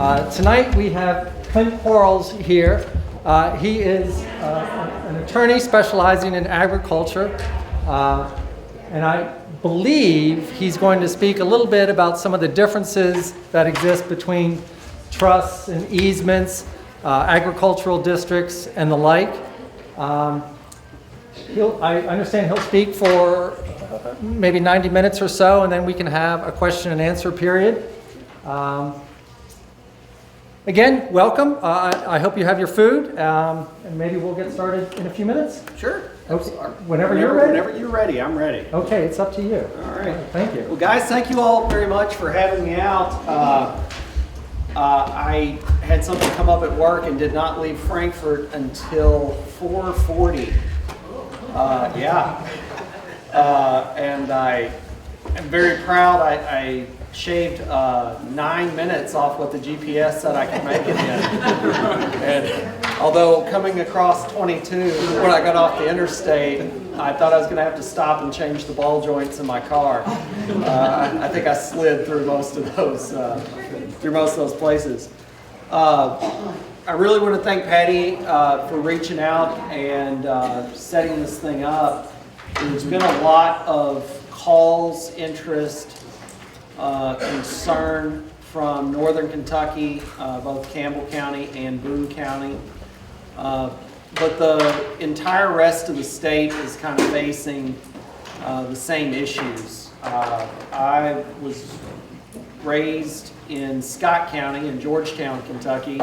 Tonight we have Clint Quarles here. He is an attorney specializing in agriculture, and I believe he's going to speak a little bit about some of the differences that exist between trusts and easements, agricultural districts, and the like. I understand he'll speak for maybe 90 minutes or so, and then we can have a question and answer period. Again, welcome. I hope you have your food, and maybe we'll get started in a few minutes. Sure. Okay. Whenever you're ready. Whenever you're ready, I'm ready. Okay, it's up to you. All right. Thank you. Well, guys, thank you all very much for having me out. I had something come up at work and did not leave Frankfurt until 4:40. And I am very proud. I shaved 9 minutes off what the GPS said I could make it in. And although coming across 22, when I got off the interstate, I thought I was going to have to stop and change the ball joints in my car. I think I slid through most of those places. I really want to thank Patty for reaching out and setting this thing up. There's been a lot of calls, interest, concern from northern Kentucky, both Campbell County and Boone County. But the entire rest of the state is kind of facing the same issues. I was raised in Scott County in Georgetown, Kentucky,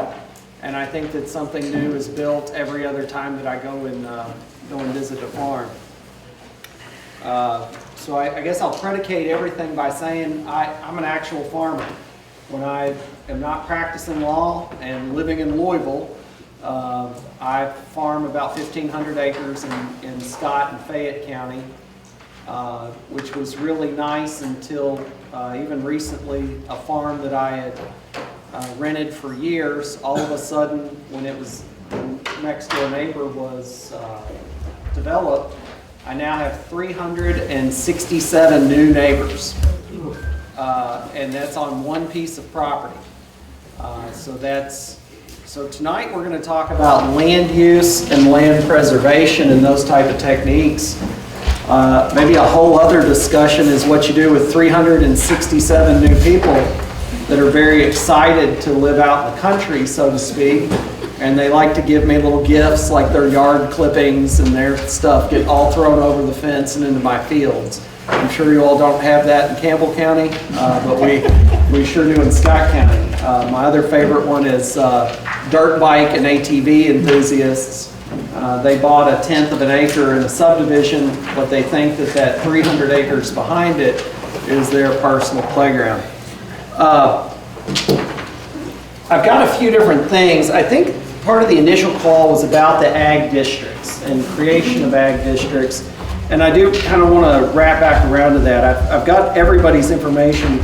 and I think that something new is built every other time that I go and visit a farm. So I guess I'll predicate everything by saying I'm an actual farmer. When I am not practicing law and living in Louisville, I farm about 1,500 acres in Scott and Fayette County, which was really nice until even recently a farm that I had rented for years, all of a sudden when the next door neighbor was developed, I now have 367 new neighbors, and that's on one piece of property. So tonight we're going to talk about land use and land preservation and those type of techniques. Maybe a whole other discussion is what you do with 367 new people that are very excited to live out in the country, so to speak. And they like to give me little gifts like their yard clippings and their stuff get all thrown over the fence and into my fields. I'm sure you all don't have that in Campbell County, but we sure do in Scott County. My other favorite one is dirt bike and ATV enthusiasts. They bought 1/10 of an acre in a subdivision, but they think that 300 acres behind it is their personal playground. I've got a few different things. I think part of the initial call was about the ag districts and creation of ag districts. And I do kind of want to wrap back around to that. I've got everybody's information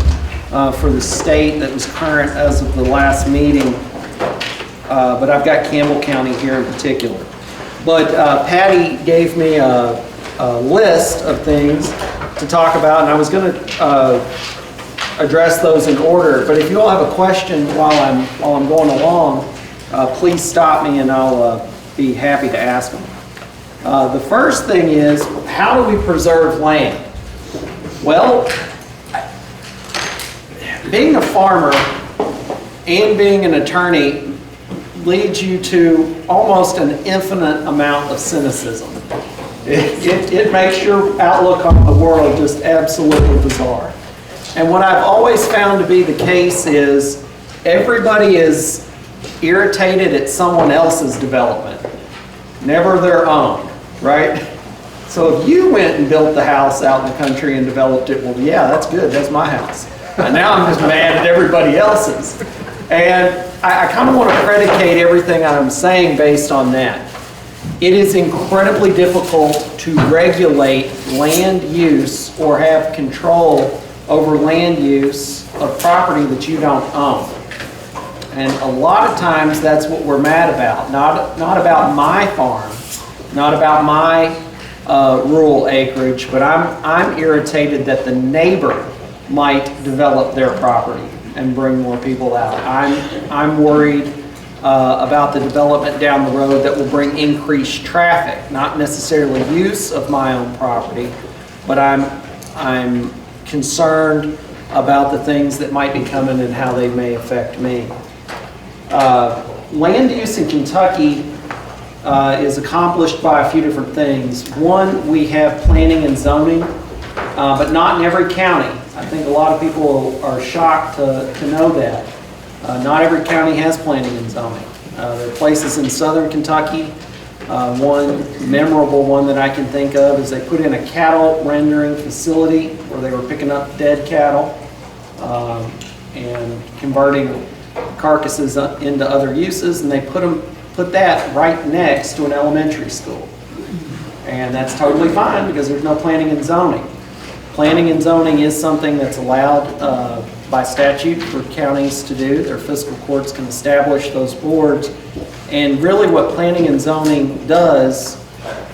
for the state that was current as of the last meeting, but I've got Campbell County here in particular. But Patty gave me a list of things to talk about, and I was going to address those in order. But if you all have a question while I'm going along, please stop me and I'll be happy to ask them. The first thing is, how do we preserve land? Well, being a farmer and being an attorney leads you to almost an infinite amount of cynicism. It makes your outlook on the world just absolutely bizarre. And what I've always found to be the case is everybody is irritated at someone else's development, never their own, right? So if you went and built the house out in the country and developed it, well, yeah, that's good, that's my house. And now I'm just mad at everybody else's. And I kind of want to predicate everything I'm saying based on that. It is incredibly difficult to regulate land use or have control over land use of property that you don't own. And a lot of times that's what we're mad about. Not about my farm, not about my rural acreage, but I'm irritated that the neighbor might develop their property. and bring more people out. I'm worried about the development down the road that will bring increased traffic, not necessarily use of my own property, but I'm concerned about the things that might be coming and how they may affect me. Land use in Kentucky is accomplished by a few different things. One, we have planning and zoning, but not in every county. I think a lot of people are shocked to know that. Not every county has planning and zoning. There are places in southern Kentucky. One memorable one that I can think of is they put in a cattle rendering facility where they were picking up dead cattle and converting carcasses into other uses, and they put that right next to an elementary school. And that's totally fine because there's no planning and zoning. Planning and zoning is something that's allowed by statute for counties to do. Their fiscal courts can establish those boards. And really what planning and zoning does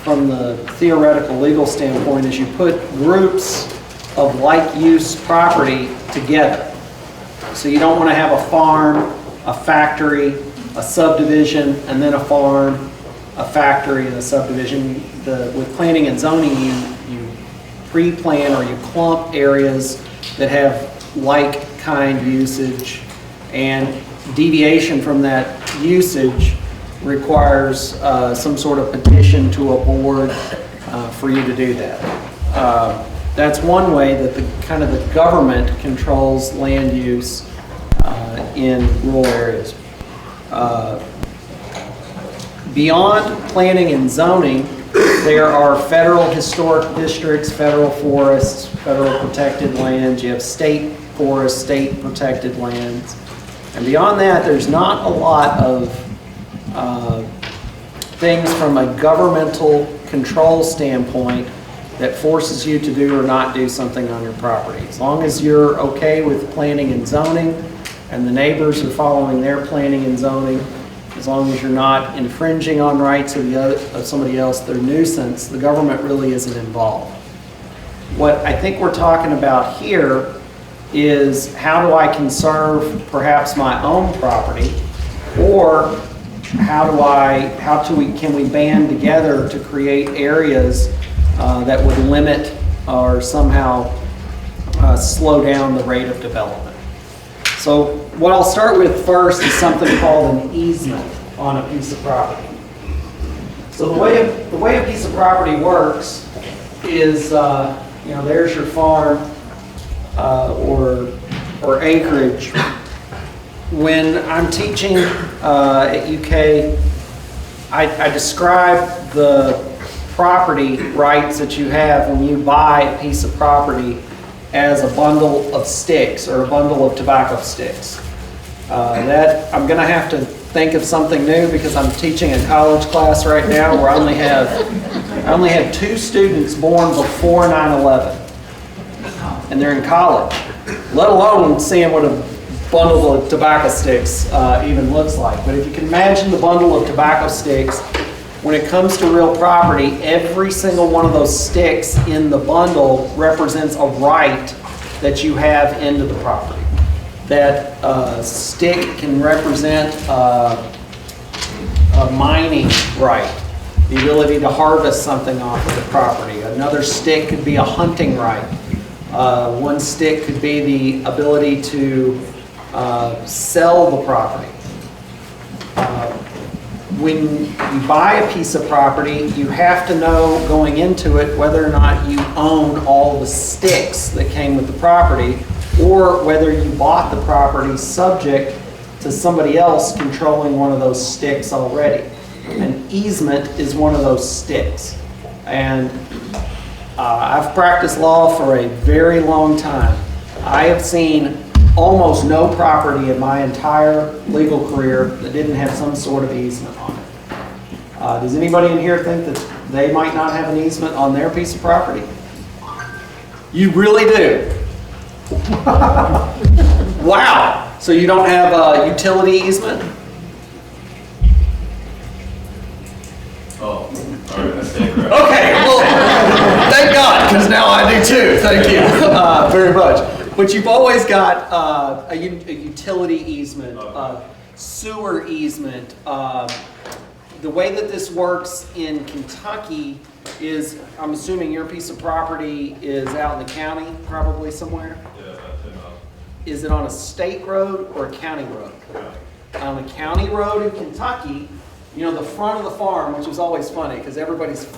from the theoretical legal standpoint is you put groups of like use property together. So you don't want to have a farm, a factory, a subdivision, and then a farm, a factory, and a subdivision. With planning and zoning, you pre-plan or you clump areas that have like kind usage, and deviation from that usage requires some sort of petition to a board for you to do that. That's one way that the government controls land use in rural areas. Beyond planning and zoning, there are federal historic districts, federal forests, federal protected lands. You have state forests, state protected lands. And beyond that, there's not a lot of things from a governmental control standpoint that forces you to do or not do something on your property. As long as you're okay with planning and zoning and the neighbors are following their planning and zoning, as long as you're not infringing on rights of somebody else, their nuisance, the government really isn't involved. What I think we're talking about here is how do I conserve perhaps my own property, or can we band together to create areas that would limit or somehow slow down the rate of development. So what I'll start with first is something called an easement on a piece of property. So the way a piece of property works is, there's your farm or acreage. When I'm teaching at UK, I describe the property rights that you have when you buy a piece of property as a bundle of sticks or a bundle of tobacco sticks. I'm going to have to think of something new because I'm teaching a college class right now where I only had 2 students born before 9/11, and they're in college, let alone seeing what a bundle of tobacco sticks even looks like. But if you can imagine the bundle of tobacco sticks, when it comes to real property, every single one of those sticks in the bundle represents a right that you have into the property. That stick can represent a mining right, the ability to harvest something off of the property. Another stick could be a hunting right. One stick could be the ability to sell the property. When you buy a piece of property, you have to know going into it whether or not you own all the sticks that came with the property, or whether you bought the property subject to somebody else controlling one of those sticks already. An easement is one of those sticks. And I've practiced law for a very long time. I have seen almost no property in my entire legal career that didn't have some sort of easement on it. Does anybody in here think that they might not have an easement on their piece of property? You really do? Wow! So you don't have a utility easement? Oh, all right, I stand corrected. Okay, well, thank God, because now I do too. Thank you very much. But you've always got a utility easement, sewer easement. The way that this works in Kentucky is, I'm assuming your piece of property is out in the county, probably somewhere? Yeah, about 10 miles. Is it on a state road or a county road? On a county road in Kentucky, you know, the front of the farm, which is always funny because everybody's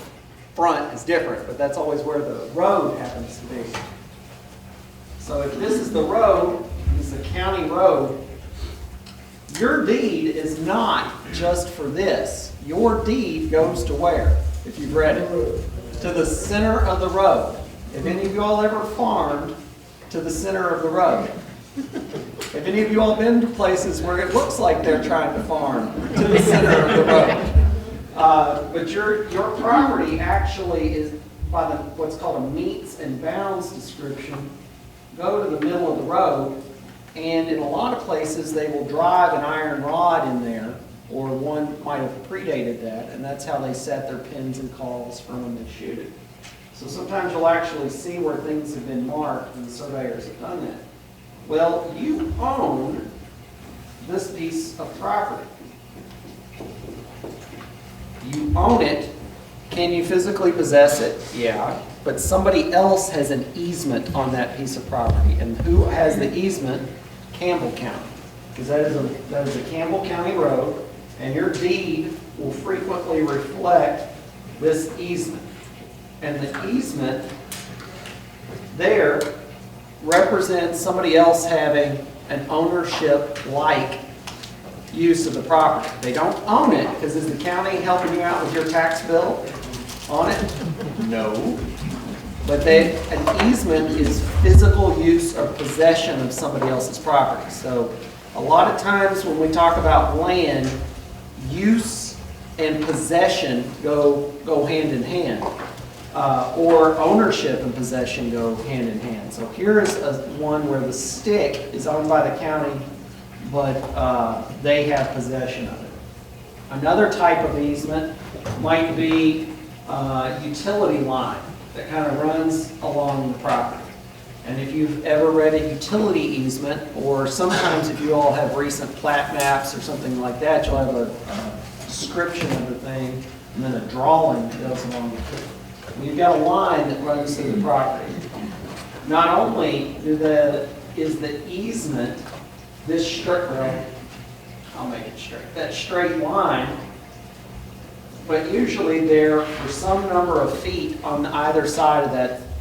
front is different, but that's always where the road happens to be. So if this is the road, this is the county road, your deed is not just for this. Your deed goes to where, if you've read it? To the center of the road. If any of you all ever farmed to the center of the road? If any of you all been to places where it looks like they're trying to farm to the center of the road? But your property actually is by the what's called a meets and bounds description. Go to the middle of the road, and in a lot of places they will drive an iron rod in there, or one might have predated that, and that's how they set their pins and calls for when they shoot it. So sometimes you'll actually see where things have been marked, and the surveyors have done that. Well, you own this piece of property. You own it. Can you physically possess it? Yeah. But somebody else has an easement on that piece of property. And who has the easement? Campbell County. Because that is a Campbell County road, and your deed will frequently reflect this easement. And the easement there represents somebody else having an ownership-like use of the property. They don't own it, because is the county helping you out with your tax bill on it? No. But an easement is physical use or possession of somebody else's property. So a lot of times when we talk about land, use and possession go hand in hand. Or ownership and possession go hand in hand. So here is one where the stick is owned by the county, but they have possession of it. Another type of easement might be utility line that kind of runs along the property. And if you've ever read a utility easement, or sometimes if you all have recent plat maps or something like that, you'll have a description of the thing and then a drawing that goes along with it. You've got a line that runs through the property. Not only is the easement this straight, well, I'll make it straight, that straight line, but usually they're for some number of feet on either side of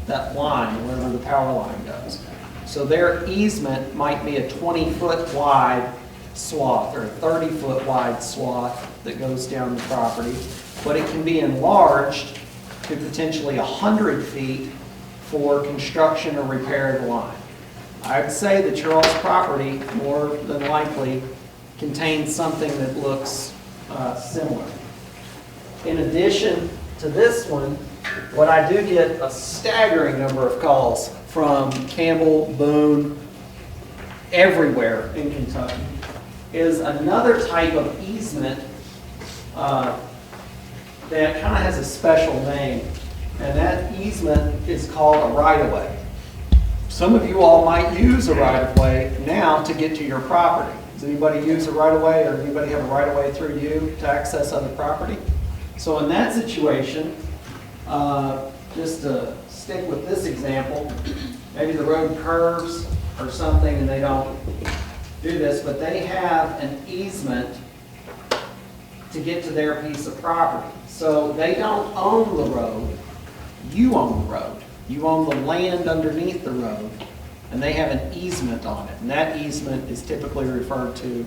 that line, wherever the power line goes. So their easement might be a 20-foot wide swath or a 30-foot wide swath that goes down the property, but it can be enlarged to potentially 100 feet for construction or repair of the line. I would say that your all's property, more than likely, contains something that looks similar. In addition to this one, what I do get a staggering number of calls from Campbell, Boone, everywhere in Kentucky, is another type of easement that kind of has a special name, and that easement is called a right-of-way. Some of you all might use a right-of-way now to get to your property. Does anybody use a right-of-way, or anybody have a right-of-way through you to access other property? So in that situation, just to stick with this example, maybe the road curves or something and they don't do this, but they have an easement to get to their piece of property. So they don't own the road, you own the road. You own the land underneath the road, and they have an easement on it. And that easement is typically referred to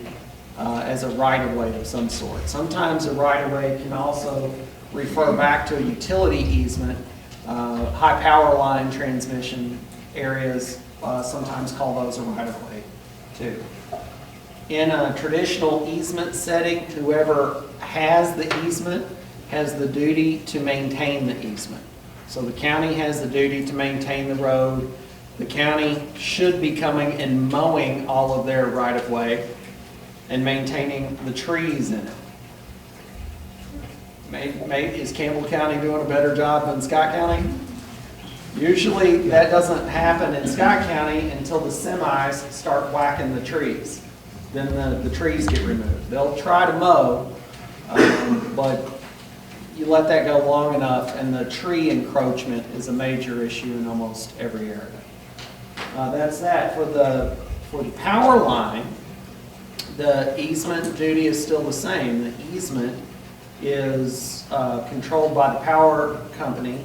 as a right-of-way of some sort. Sometimes a right-of-way can also refer back to a utility easement. High power line transmission areas sometimes call those a right-of-way too. In a traditional easement setting, whoever has the easement has the duty to maintain the easement. So the county has the duty to maintain the road. The county should be coming and mowing all of their right-of-way and maintaining the trees in it. Is Campbell County doing a better job than Scott County? Usually, that doesn't happen in Scott County until the semis start whacking the trees. Then the trees get removed. They'll try to mow, but you let that go long enough, and the tree encroachment is a major issue in almost every area. That's that. For the power line, the easement duty is still the same. The easement is controlled by the power company,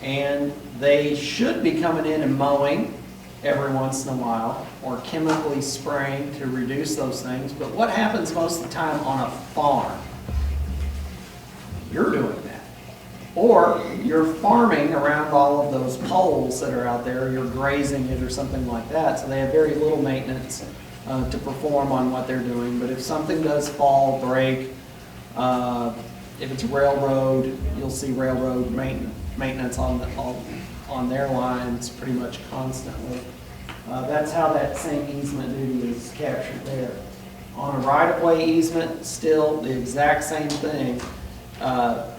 and they should be coming in and mowing every once in a while, or chemically spraying to reduce those things. But what happens most of the time on a farm? You're doing that. Or you're farming around all of those poles that are out there, you're grazing it or something like that, so they have very little maintenance to perform on what they're doing. But if something does fall, break, if it's railroad, you'll see railroad maintenance on their lines pretty much constantly. That's how that same easement duty is captured there. On a right-of-way easement, still the exact same thing.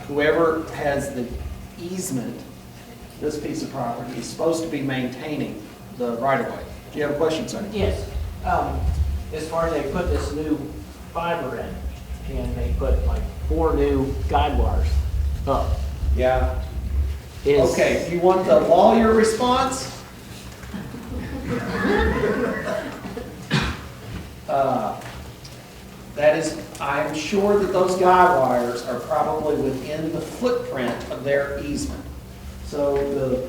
Whoever has the easement, this piece of property, is supposed to be maintaining the right-of-way. Do you have a question, sir? Yes. As far as they put this new fiber in, and they put like 4 new guide wires up. Yeah. Is, Okay, do you want the lawyer response? That is, I'm sure that those guide wires are probably within the footprint of their easement. So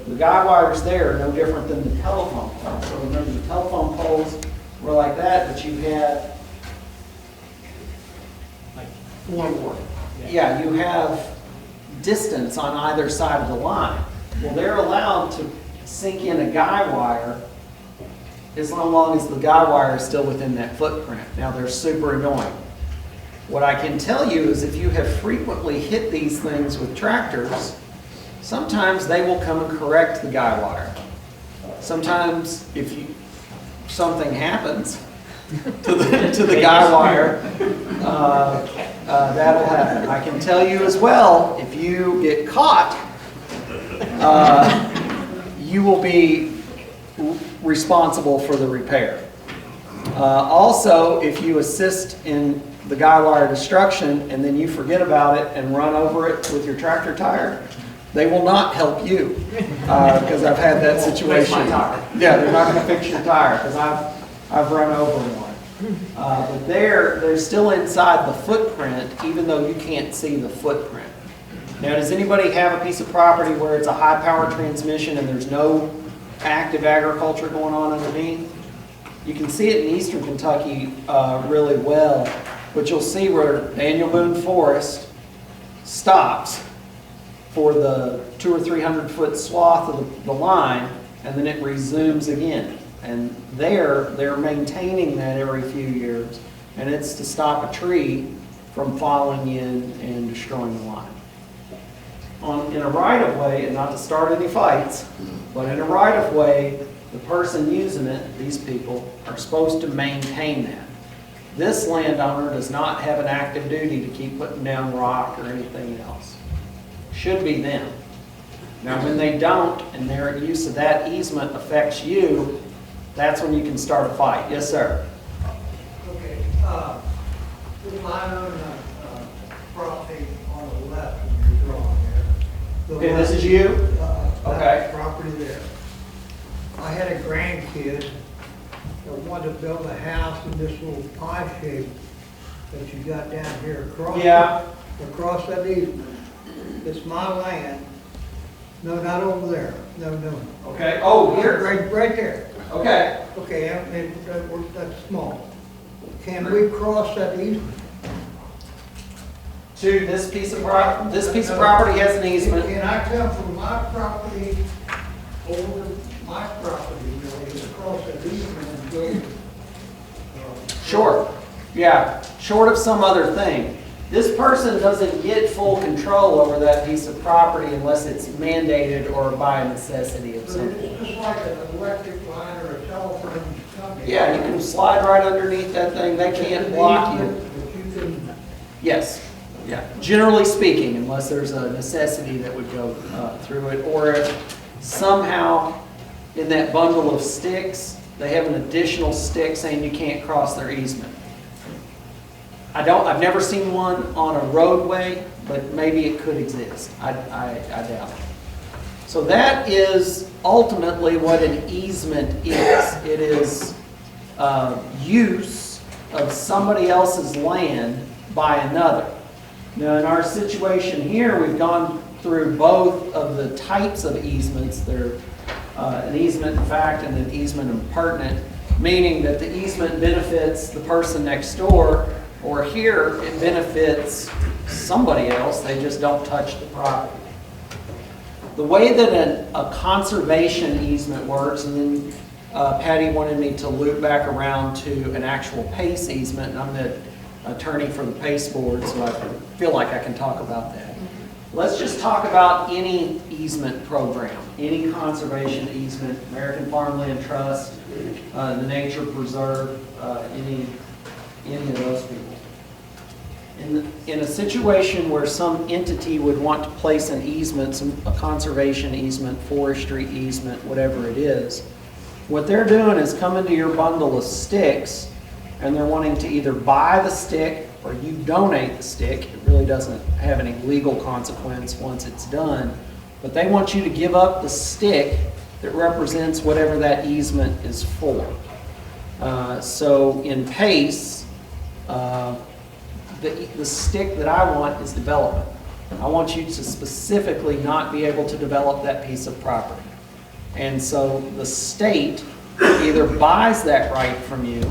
the guide wires there are no different than the telephone poles. So remember, the telephone poles were like that, but you had, like 4 more. yeah, you have distance on either side of the line. Well, they're allowed to sink in a guide wire as long as the guide wire is still within that footprint. Now, they're super annoying. What I can tell you is if you have frequently hit these things with tractors, sometimes they will come and correct the guide wire. Sometimes if something happens to the guide wire, that'll happen. I can tell you as well, if you get caught, you will be responsible for the repair. Also, if you assist in the guide wire destruction and then you forget about it and run over it with your tractor tire, they will not help you, because I've had that situation. Yeah, they're not going to fix your tire because I've run over one. But they're still inside the footprint, even though you can't see the footprint. Now, does anybody have a piece of property where it's a high power transmission and there's no active agriculture going on underneath? You can see it in eastern Kentucky really well, but you'll see where Daniel Boone Forest stops for the 200 or 300 foot swath of the line, and then it resumes again. And they're maintaining that every few years, and it's to stop a tree from falling in and destroying the line. In a right-of-way, and not to start any fights, but in a right-of-way, the person using it, these people, are supposed to maintain that. This landowner does not have an active duty to keep putting down rock or anything else. Should be them. Now, when they don't, and their use of that easement affects you, that's when you can start a fight. Yes, sir? Okay, this line on the property on the left of your drawing there. The Okay, this left, is you? that Okay. property there. I had a grandkid that wanted to build a house in this little pie shape that you got down here across. Yeah. Across that easement. It's my land. No, not over there. No. Okay. Oh, here. Right there. Okay. Okay, that's small. Can we cross that easement? To this piece of property. This piece of property has an easement. Can I come from my property over to my property, really, across that easement and go? Sure. Yeah. Short of some other thing. This person doesn't get full control over that piece of property unless it's mandated or by necessity of So something. it's just like an electric line or a telephone company. Yeah, you can slide right underneath that thing. They can't block you. But you can, Yes. Yeah. Generally speaking, unless there's a necessity that would go through it, or if somehow in that bundle of sticks, they have an additional stick saying you can't cross their easement. I've never seen one on a roadway, but maybe it could exist. I doubt it. So that is ultimately what an easement is. It is use of somebody else's land by another. Now in our situation here, we've gone through both of the types of easements. They're an easement in fact and an easement impertinent, meaning that the easement benefits the person next door, or here it benefits somebody else, they just don't touch the property. The way that a conservation easement works, and then Patty wanted me to loop back around to an actual PACE easement, and I'm the attorney for the PACE board, so I feel like I can talk about that. Let's just talk about any easement program, any conservation easement, American Farmland Trust, the Nature Preserve, any of those people. In a situation where some entity would want to place an easement, a conservation easement, forestry easement, whatever it is, what they're doing is coming to your bundle of sticks and they're wanting to either buy the stick or you donate the stick. It really doesn't have any legal consequence once it's done, but they want you to give up the stick that represents whatever that easement is for. So in PACE, the stick that I want is development. I want you to specifically not be able to develop that piece of property. And so the state either buys that right from you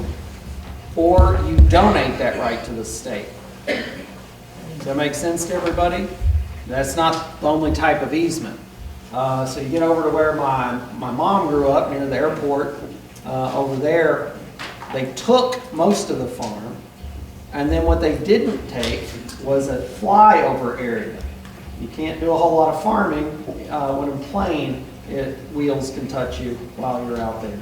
or you donate that right to the state. Does that make sense to everybody? That's not the only type of easement. So you get over to where my mom grew up, near the airport, over there, they took most of the farm, and then what they didn't take was a flyover area. You can't do a whole lot of farming when a plane, wheels can touch you while you're out there.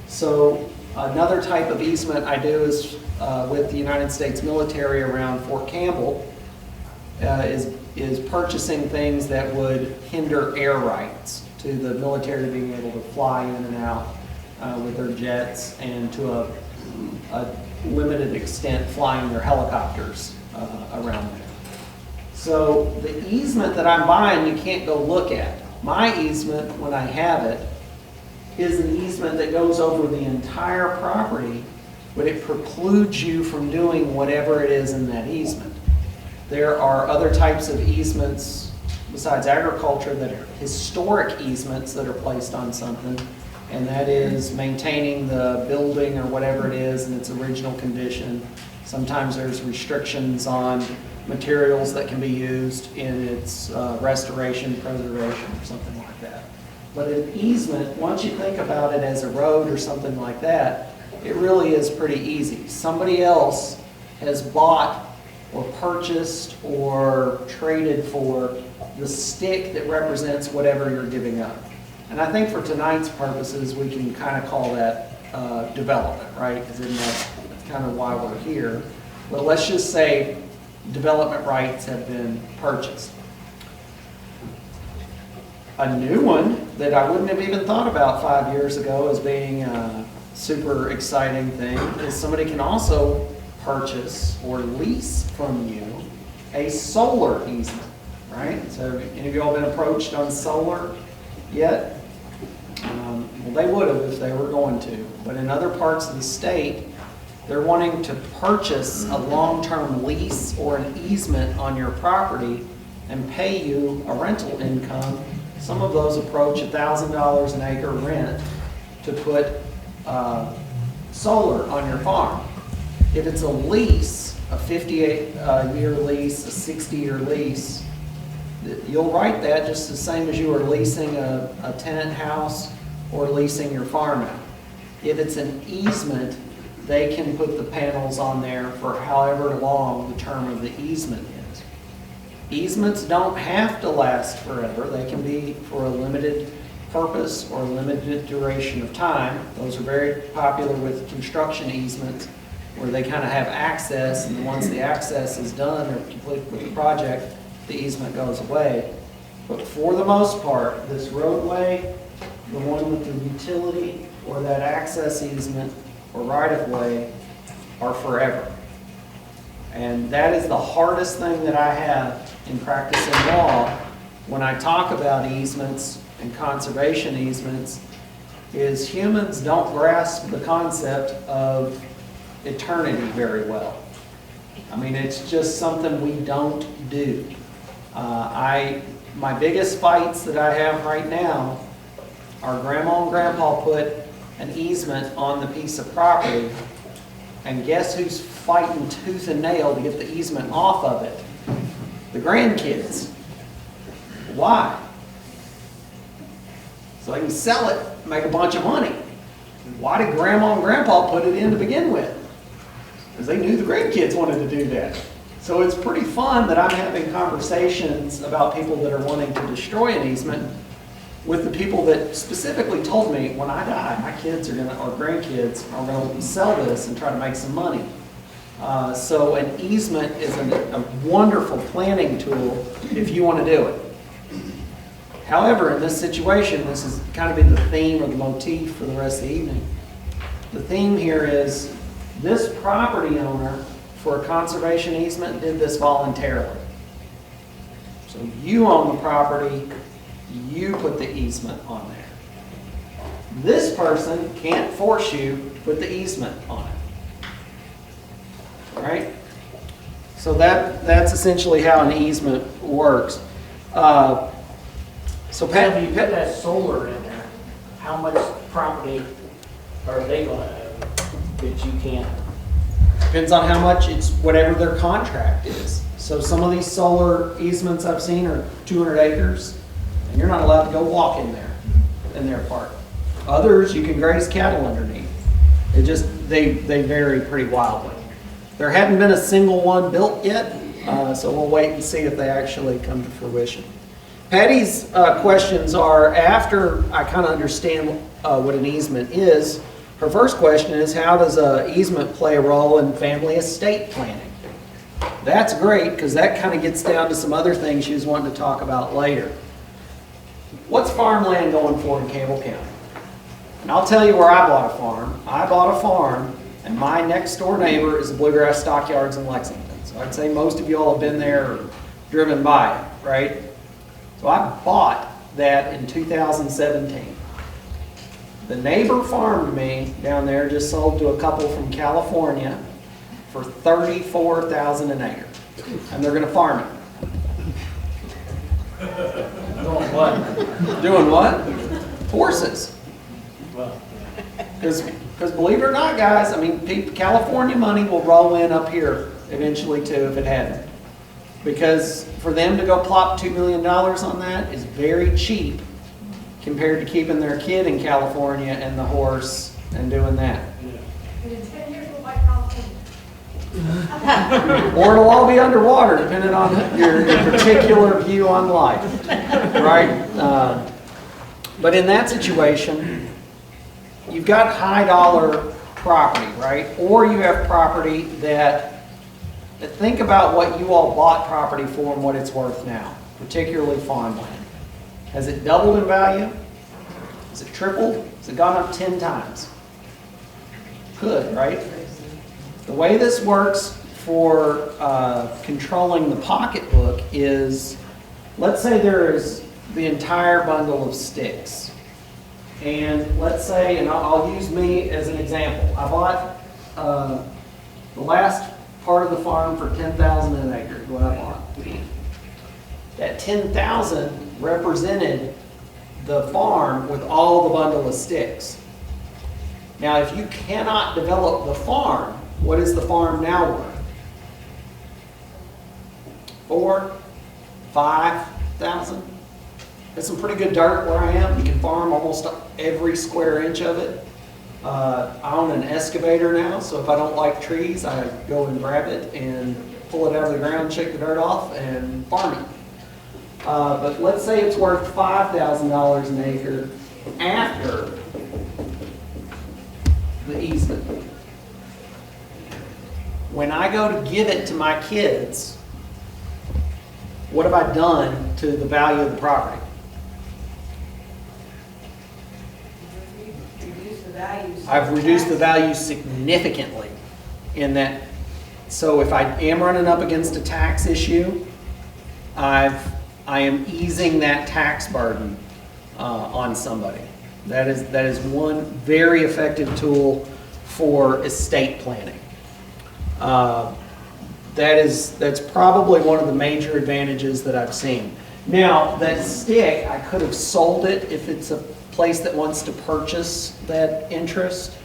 So another type of easement I do is with the United States military around Fort Campbell, is purchasing things that would hinder air rights to the military being able to fly in and out with their jets, and to a limited extent flying their helicopters around there. So the easement that I'm buying, you can't go look at. My easement, when I have it, is an easement that goes over the entire property, but it precludes you from doing whatever it is in that easement. There are other types of easements besides agriculture that are historic easements that are placed on something, and that is maintaining the building or whatever it is in its original condition. Sometimes there's restrictions on materials that can be used in its restoration, preservation, or something like that. But an easement, once you think about it as a road or something like that, it really is pretty easy. Somebody else has bought or purchased or traded for the stick that represents whatever you're giving up. And I think for tonight's purposes, we can kind of call that development, right? Because that's kind of why we're here. But let's just say development rights have been purchased. A new one that I wouldn't have even thought about 5 years ago as being a super exciting thing is somebody can also purchase or lease from you a solar easement, right? So any of you all been approached on solar yet? Well, they would have if they were going to, but in other parts of the state, they're wanting to purchase a long-term lease or an easement on your property and pay you a rental income. Some of those approach $1,000 an acre rent to put solar on your farm. If it's a lease, a 58-year lease, a 60-year lease, you'll write that just the same as you are leasing a tenant house or leasing your farm out. If it's an easement, they can put the panels on there for however long the term of the easement is. Easements don't have to last forever. They can be for a limited purpose or a limited duration of time. Those are very popular with construction easements, where they kind of have access, and once the access is done or complete with the project, the easement goes away. But for the most part, this roadway, the one with the utility or that access easement or right-of-way are forever. And that is the hardest thing that I have in practicing law when I talk about easements and conservation easements, is humans don't grasp the concept of eternity very well. I mean, it's just something we don't do. My biggest fights that I have right now are grandma and grandpa put an easement on the piece of property, and guess who's fighting tooth and nail to get the easement off of it? The grandkids. Why? So they can sell it, make a bunch of money. Why did grandma and grandpa put it in to begin with? Because they knew the grandkids wanted to do that. So it's pretty fun that I'm having conversations about people that are wanting to destroy an easement with the people that specifically told me, when I die, my kids are gonna, or grandkids are gonna sell this and try to make some money. So an easement is a wonderful planning tool if you want to do it. However, in this situation, this is kind of been the theme or the motif for the rest of the evening. The theme here is this property owner for a conservation easement did this voluntarily. So you own the property, you put the easement on there. This person can't force you to put the easement on it. Right? So that's essentially how an easement works. So Pat, If you put that solar in there, how much property are they gonna have that you can't? depends on how much, it's whatever their contract is. So some of these solar easements I've seen are 200 acres, and you're not allowed to go walk in there, in their park. Others, you can graze cattle underneath. It just, they vary pretty wildly. There hadn't been a single one built yet, so we'll wait and see if they actually come to fruition. Patty's questions are, after I kind of understand what an easement is, her first question is, how does an easement play a role in family estate planning? That's great, because that kind of gets down to some other things she was wanting to talk about later. What's farmland going for in Cable County? And I'll tell you where I bought a farm. I bought a farm, and my next door neighbor is the Bluegrass Stockyards in Lexington. So I'd say most of you all have been there or driven by it, right? So I bought that in 2017. The neighbor farmed me down there just sold to a couple from California for $34,000 an acre. And they're gonna farm it. Doing what? Doing what? Horses. Well, Because believe it or not, guys, I mean, California money will roll in up here eventually too if it hadn't. Because for them to go plop $2 million on that is very cheap compared to keeping their kid in California and the horse and doing that. And in 10 years, we'll buy California. Or it'll all be underwater depending on your particular view on life, right? But in that situation, you've got high dollar property, right? Or you have property that think about what you all bought property for and what it's worth now, particularly farmland. Has it doubled in value? Has it tripled? Has it gone up 10 times? Could, right? The way this works for controlling the pocketbook is, let's say there is the entire bundle of sticks. And let's say, and I'll use me as an example. I bought the last part of the farm for $10,000 an acre, is what I bought. That $10,000 represented the farm with all the bundle of sticks. Now, if you cannot develop the farm, what is the farm now worth? $4,000, $5,000? That's some pretty good dirt where I am. You can farm almost every square inch of it. I own an excavator now, so if I don't like trees, I go and grab it and pull it out of the ground, shake the dirt off, and farm it. But let's say it's worth $5,000 an acre after the easement. When I go to give it to my kids, What have I done to the value of the property? Reduce the value. I've reduced the value significantly in that. So if I am running up against a tax issue, I am easing that tax burden on somebody. That is one very effective tool for estate planning. That's probably one of the major advantages that I've seen. Now, that stick, I could have sold it if it's a place that wants to purchase that interest.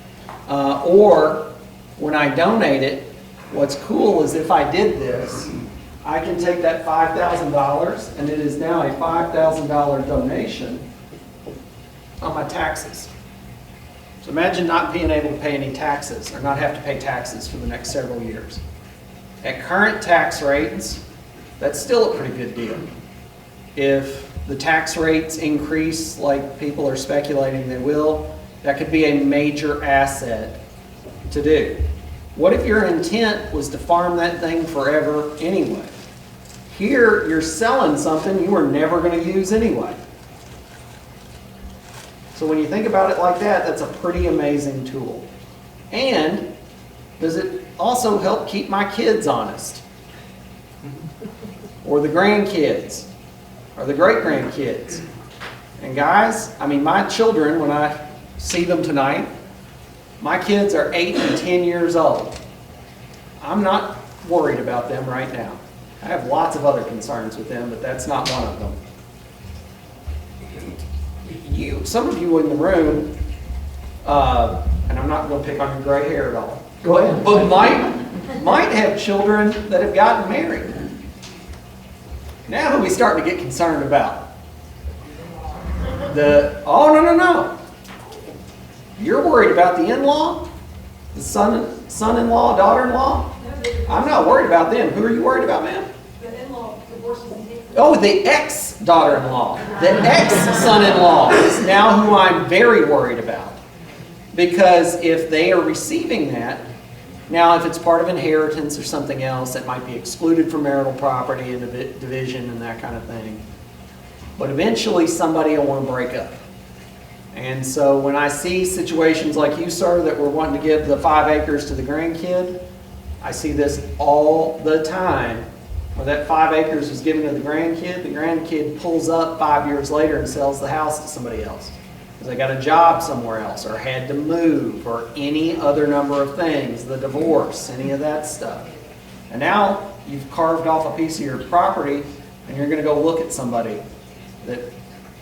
Or when I donate it, what's cool is if I did this, I can take that $5,000 and it is now a $5,000 donation on my taxes. So imagine not being able to pay any taxes or not have to pay taxes for the next several years. At current tax rates, that's still a pretty good deal. If the tax rates increase like people are speculating they will, that could be a major asset to do. What if your intent was to farm that thing forever anyway? Here, you're selling something you were never going to use anyway. So when you think about it like that, that's a pretty amazing tool. And does it also help keep my kids honest? Or the grandkids? Or the great-grandkids? And guys, I mean, my children, when I see them tonight, my kids are 8 and 10 years old. I'm not worried about them right now. I have lots of other concerns with them, but that's not one of them. Some of you in the room, and I'm not going to pick on your gray hair at all, go ahead, but might have children that have gotten married. Now who are we starting to get concerned about? No. You're worried about the in-law? The son-in-law, daughter-in-law? I'm not worried about them. Who are you worried about, ma'am? The in-law divorces and takes. Oh, the ex-daughter-in-law. The ex-son-in-law is now who I'm very worried about. Because if they are receiving that, now if it's part of inheritance or something else, that might be excluded from marital property and division and that kind of thing. But eventually somebody will want to break up. And so when I see situations like you, sir, that we're wanting to give the 5 acres to the grandkid, I see this all the time. Where that 5 acres was given to the grandkid pulls up 5 years later and sells the house to somebody else. Because they got a job somewhere else, or had to move, or any other number of things, the divorce, any of that stuff. And now you've carved off a piece of your property and you're going to go look at somebody that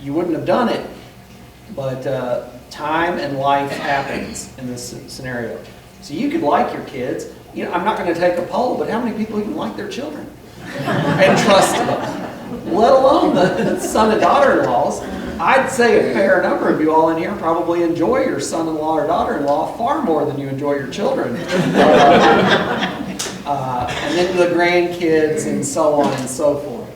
you wouldn't have done it. But time and life happens in this scenario. So you could like your kids. You know, I'm not going to take a poll, but how many people even like their children and trust them? Let alone the son and daughter-in-laws. I'd say a fair number of you all in here probably enjoy your son-in-law or daughter-in-law far more than you enjoy your children. And then the grandkids and so on and so forth.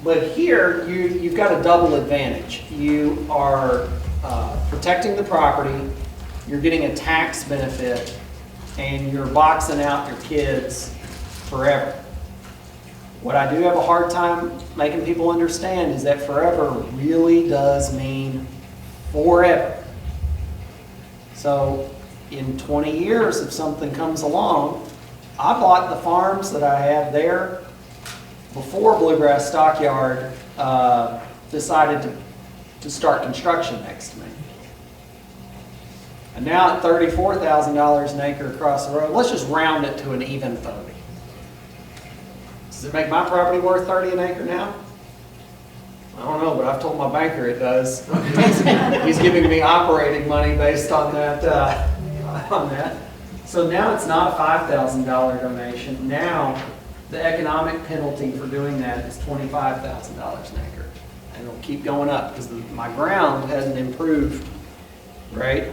But here, you've got a double advantage. You are protecting the property, you're getting a tax benefit, and you're boxing out your kids forever. What I do have a hard time making people understand is that forever really does mean forever. So in 20 years, if something comes along, I bought the farms that I have there before Bluegrass Stockyard decided to start construction next to me. And now at $34,000 an acre across the road, let's just round it to an even 30. Does it make my property worth 30 an acre now? I don't know, but I've told my banker it does. He's giving me operating money based on that. So now it's not a $5,000 donation. Now the economic penalty for doing that is $25,000 an acre. And it'll keep going up because my ground hasn't improved, right?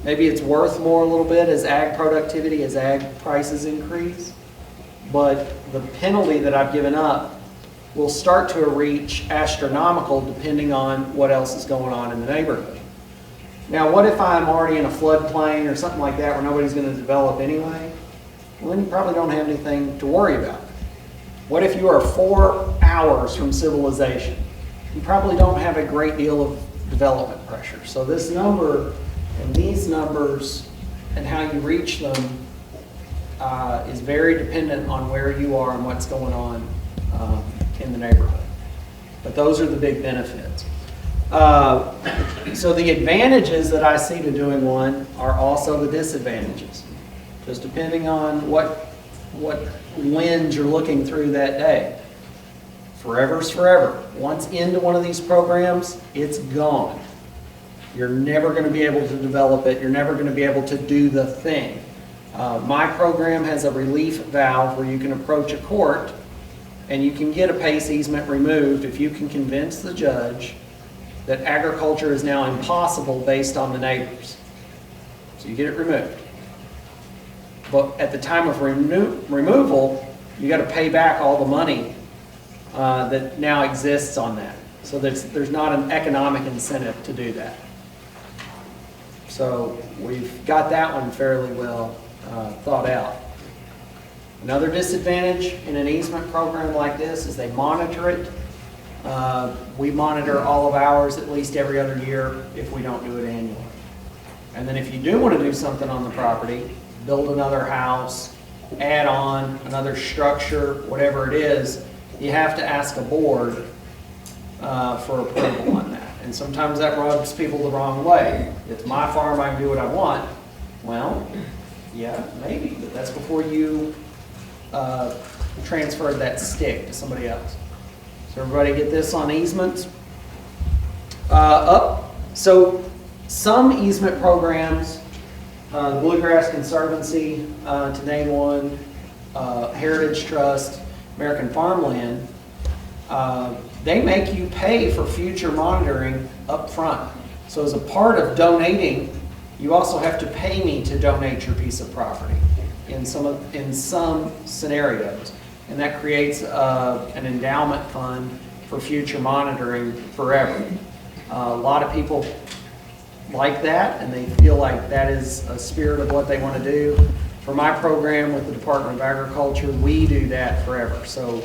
Maybe it's worth more a little bit as ag productivity, as ag prices increase. But the penalty that I've given up will start to reach astronomical depending on what else is going on in the neighborhood. Now, what if I'm already in a floodplain or something like that where nobody's going to develop anyway? Well, then you probably don't have anything to worry about. What if you are 4 hours from civilization? You probably don't have a great deal of development pressure. So this number and these numbers and how you reach them is very dependent on where you are and what's going on in the neighborhood. But those are the big benefits. So the advantages that I see to doing one are also the disadvantages, just depending on what lens you're looking through that day. Forever's forever. Once into one of these programs, it's gone. You're never going to be able to develop it. You're never going to be able to do the thing. My program has a relief valve where you can approach a court and you can get a PACE easement removed if you can convince the judge that agriculture is now impossible based on the neighbors. So you get it removed. But at the time of removal, you got to pay back all the money that now exists on that. So there's not an economic incentive to do that. So we've got that one fairly well thought out. Another disadvantage in an easement program like this is they monitor it. We monitor all of ours at least every other year if we don't do it annually. And then if you do want to do something on the property, build another house, add on another structure, whatever it is, you have to ask a board for approval on that. And sometimes that rubs people the wrong way. It's my farm, I can do what I want. Well, yeah, maybe, but that's before you transferred that stick to somebody else. So everybody get this on easements? So some easement programs, the Bluegrass Conservancy, to name one, Heritage Trust, American Farmland, they make you pay for future monitoring up front. So as a part of donating, you also have to pay me to donate your piece of property in some scenarios. And that creates an endowment fund for future monitoring forever. A lot of people like that, and they feel like that is a spirit of what they want to do. For my program with the Department of Agriculture, we do that forever. So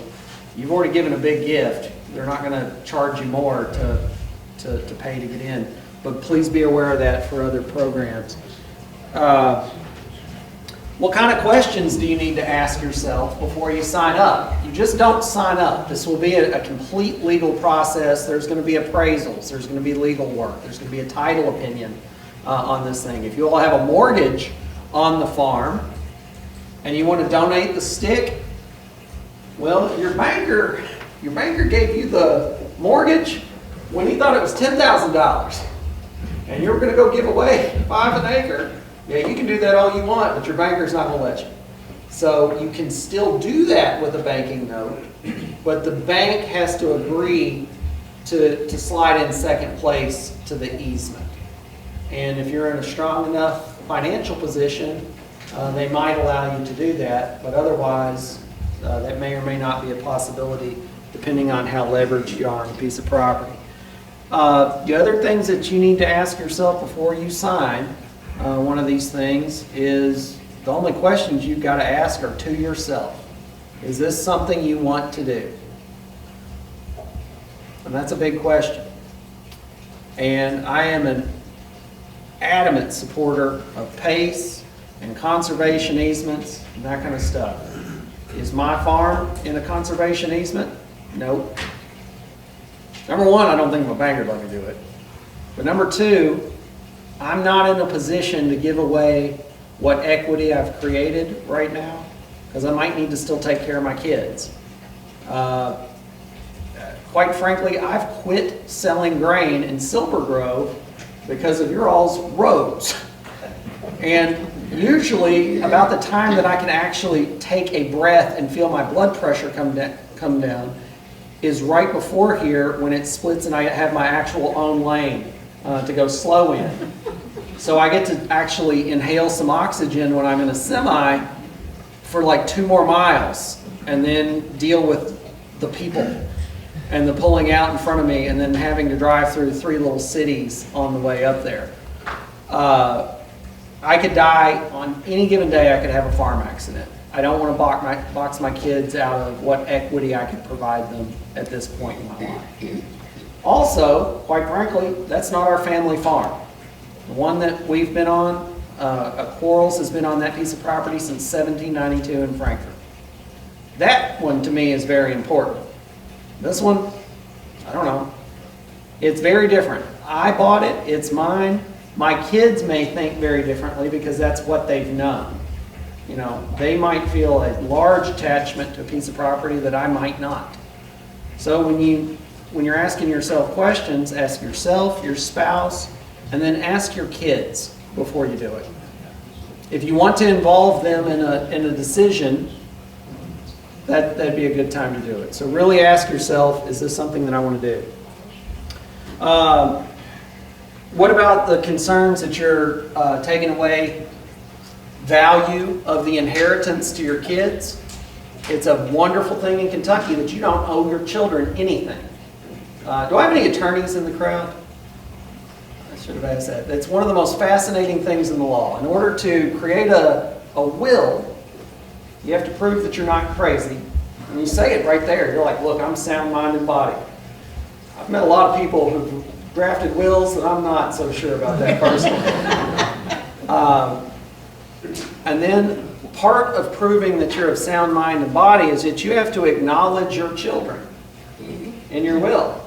you've already given a big gift. They're not going to charge you more to pay to get in. But please be aware of that for other programs. What kind of questions do you need to ask yourself before you sign up? You just don't sign up. This will be a complete legal process. There's going to be appraisals. There's going to be legal work. There's going to be a title opinion on this thing. If you all have a mortgage on the farm and you want to donate the stick, well, your banker gave you the mortgage when he thought it was $10,000. And you're going to go give away 5 an acre. Yeah, you can do that all you want, but your banker's not going to let you. So you can still do that with a banking note, but the bank has to agree to slide in second place to the easement. And if you're in a strong enough financial position, they might allow you to do that, but otherwise that may or may not be a possibility depending on how leveraged you are on a piece of property. The other things that you need to ask yourself before you sign one of these things is the only questions you've got to ask are to yourself. Is this something you want to do? And that's a big question. And I am an adamant supporter of PACE and conservation easements and that kind of stuff. Is my farm in a conservation easement? Nope. Number one, I don't think my banker would let me do it. But number two, I'm not in a position to give away what equity I've created right now because I might need to still take care of my kids. Quite frankly, I've quit selling grain in Silver Grove because of your all's roads. And usually about the time that I can actually take a breath and feel my blood pressure come down is right before here when it splits and I have my actual own lane to go slow in. So I get to actually inhale some oxygen when I'm in a semi for like 2 more miles and then deal with the people and the pulling out in front of me and then having to drive through 3 little cities on the way up there. I could die on any given day. I could have a farm accident. I don't want to box my kids out of what equity I can provide them at this point in my life. Also, quite frankly, that's not our family farm. The one that we've been on, Quarles has been on that piece of property since 1792 in Frankfurt. That one to me is very important. This one, I don't know. It's very different. I bought it, it's mine. My kids may think very differently because that's what they've known. You know, they might feel a large attachment to a piece of property that I might not. So when you're asking yourself questions, ask yourself, your spouse, and then ask your kids before you do it. If you want to involve them in a decision, that'd be a good time to do it. So really ask yourself, is this something that I want to do? What about the concerns that you're taking away value of the inheritance to your kids? It's a wonderful thing in Kentucky that you don't owe your children anything. Do I have any attorneys in the crowd? I should have asked that. It's one of the most fascinating things in the law. In order to create a will, you have to prove that you're not crazy. And you say it right there. You're like, look, I'm sound mind and body. I've met a lot of people who've drafted wills that I'm not so sure about that personally. And then part of proving that you're of sound mind and body is that you have to acknowledge your children in your will.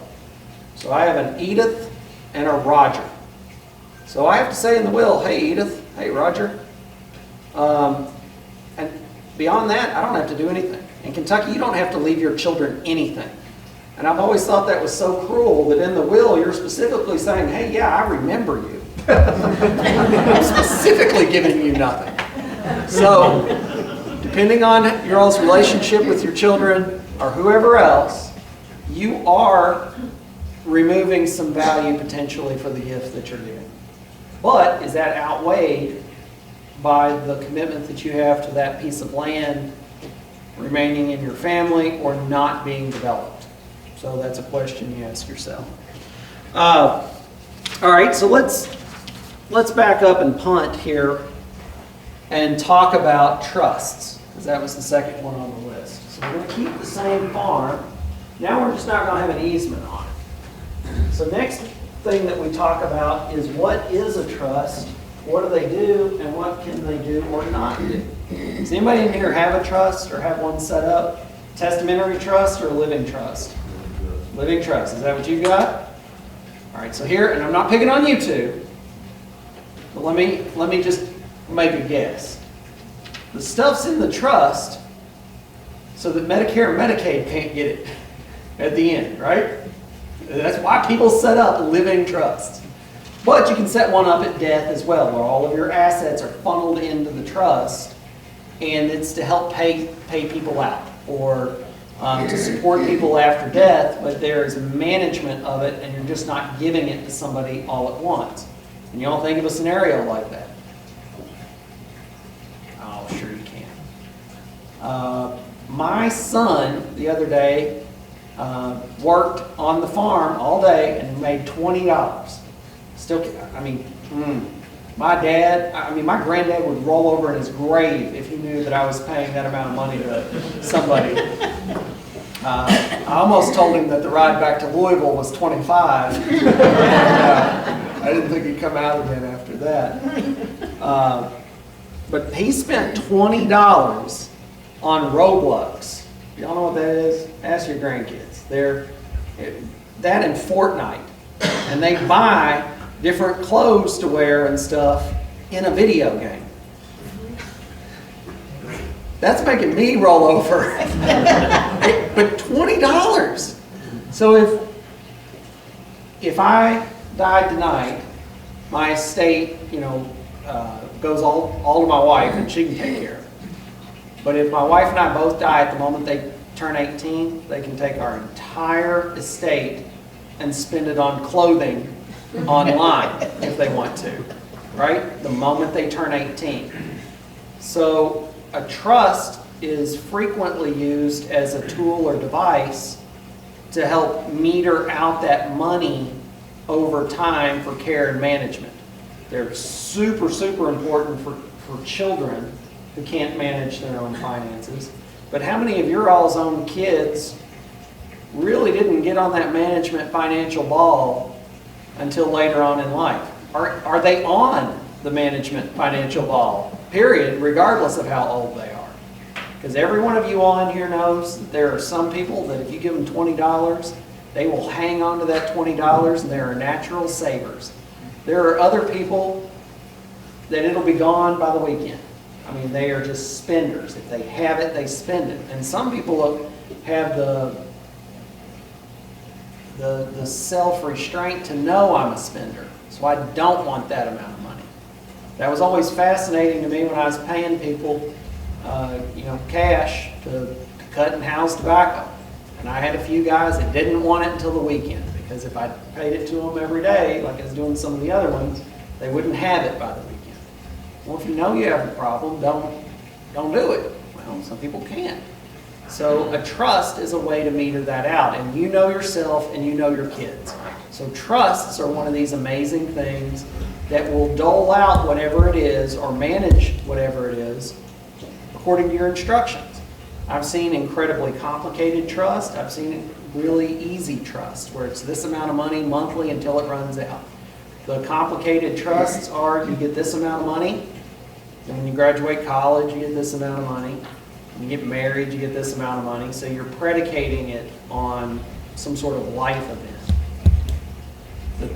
So I have an Edith and a Roger. So I have to say in the will, hey Edith, hey Roger. And beyond that, I don't have to do anything. In Kentucky, you don't have to leave your children anything. And I've always thought that was so cruel that in the will you're specifically saying, hey, yeah, I remember you. I'm specifically giving you nothing. So, depending on your all's relationship with your children or whoever else, you are removing some value potentially for the gift that you're giving. But is that outweighed by the commitment that you have to that piece of land remaining in your family or not being developed? So that's a question you ask yourself. All right, so let's back up and punt here and talk about trusts, because that was the second one on the list. So we're going to keep the same farm. Now we're just not going to have an easement on it. So next thing that we talk about is what is a trust, what do they do, and what can they do or not do. Does anybody in here have a trust or have one set up? Testamentary trust or a living trust? Living trust. Is that what you've got? All right, so here, and I'm not picking on you two, but let me just make a guess. The stuff's in the trust so that Medicare and Medicaid can't get it at the end, right? That's why people set up living trusts. But you can set one up at death as well, where all of your assets are funneled into the trust, and it's to help pay people out or to support people after death, but there is management of it, and you're just not giving it to somebody all at once. And you all think of a scenario like that? Oh, sure you can. My son, the other day, worked on the farm all day and made $20. Still, I mean, my granddad would roll over in his grave if he knew that I was paying that amount of money to somebody. I almost told him that the ride back to Louisville was $25. I didn't think he'd come out again after that. But he spent $20 on Roblox. Y'all know what that is? Ask your grandkids. That in Fortnite. And they buy different clothes to wear and stuff in a video game. That's making me roll over. But $20. So if I died tonight, my estate, goes all to my wife and she can take care of it. But if my wife and I both die at the moment they turn 18, they can take our entire estate and spend it on clothing online if they want to, right? The moment they turn 18. So a trust is frequently used as a tool or device to help meter out that money over time for care and management. They're super, super important for children who can't manage their own finances. But how many of your all's own kids really didn't get on that management financial ball until later on in life? Are they on the management financial ball, period, regardless of how old they are? Because every one of you all in here knows that there are some people that if you give them $20, they will hang on to that $20 and they are natural savers. There are other people that it'll be gone by the weekend. I mean, they are just spenders. If they have it, they spend it. And some people have the self-restraint to know I'm a spender. So I don't want that amount of money. That was always fascinating to me when I was paying people, cash to cut and house tobacco. And I had a few guys that didn't want it until the weekend, because if I paid it to them every day, like I was doing some of the other ones, they wouldn't have it by the weekend. Well, if you know you have a problem, don't do it. Well, some people can't. So a trust is a way to meter that out, and you know yourself and you know your kids. So trusts are one of these amazing things that will dole out whatever it is or manage whatever it is according to your instructions. I've seen incredibly complicated trust. I've seen really easy trust where it's this amount of money monthly until it runs out. The complicated trusts are you get this amount of money, and when you graduate college, you get this amount of money. When you get married, you get this amount of money. So you're predicating it on some sort of life event.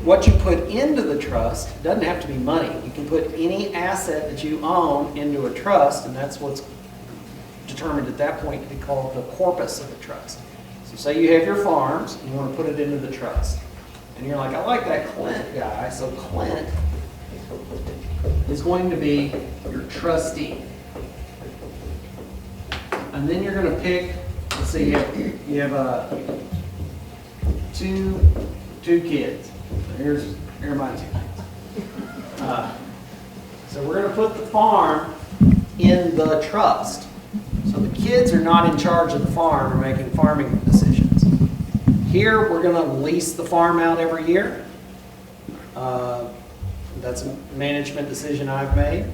What you put into the trust doesn't have to be money. You can put any asset that you own into a trust, and that's what's determined at that point to be called the corpus of the trust. So say you have your farms, and you want to put it into the trust. And you're like, I like that Clint guy, so Clint is going to be your trustee. And then you're going to pick, let's see, you have two kids. Here are my two kids. So we're going to put the farm in the trust. So the kids are not in charge of the farm or making farming decisions. Here we're going to lease the farm out every year. That's a management decision I've made.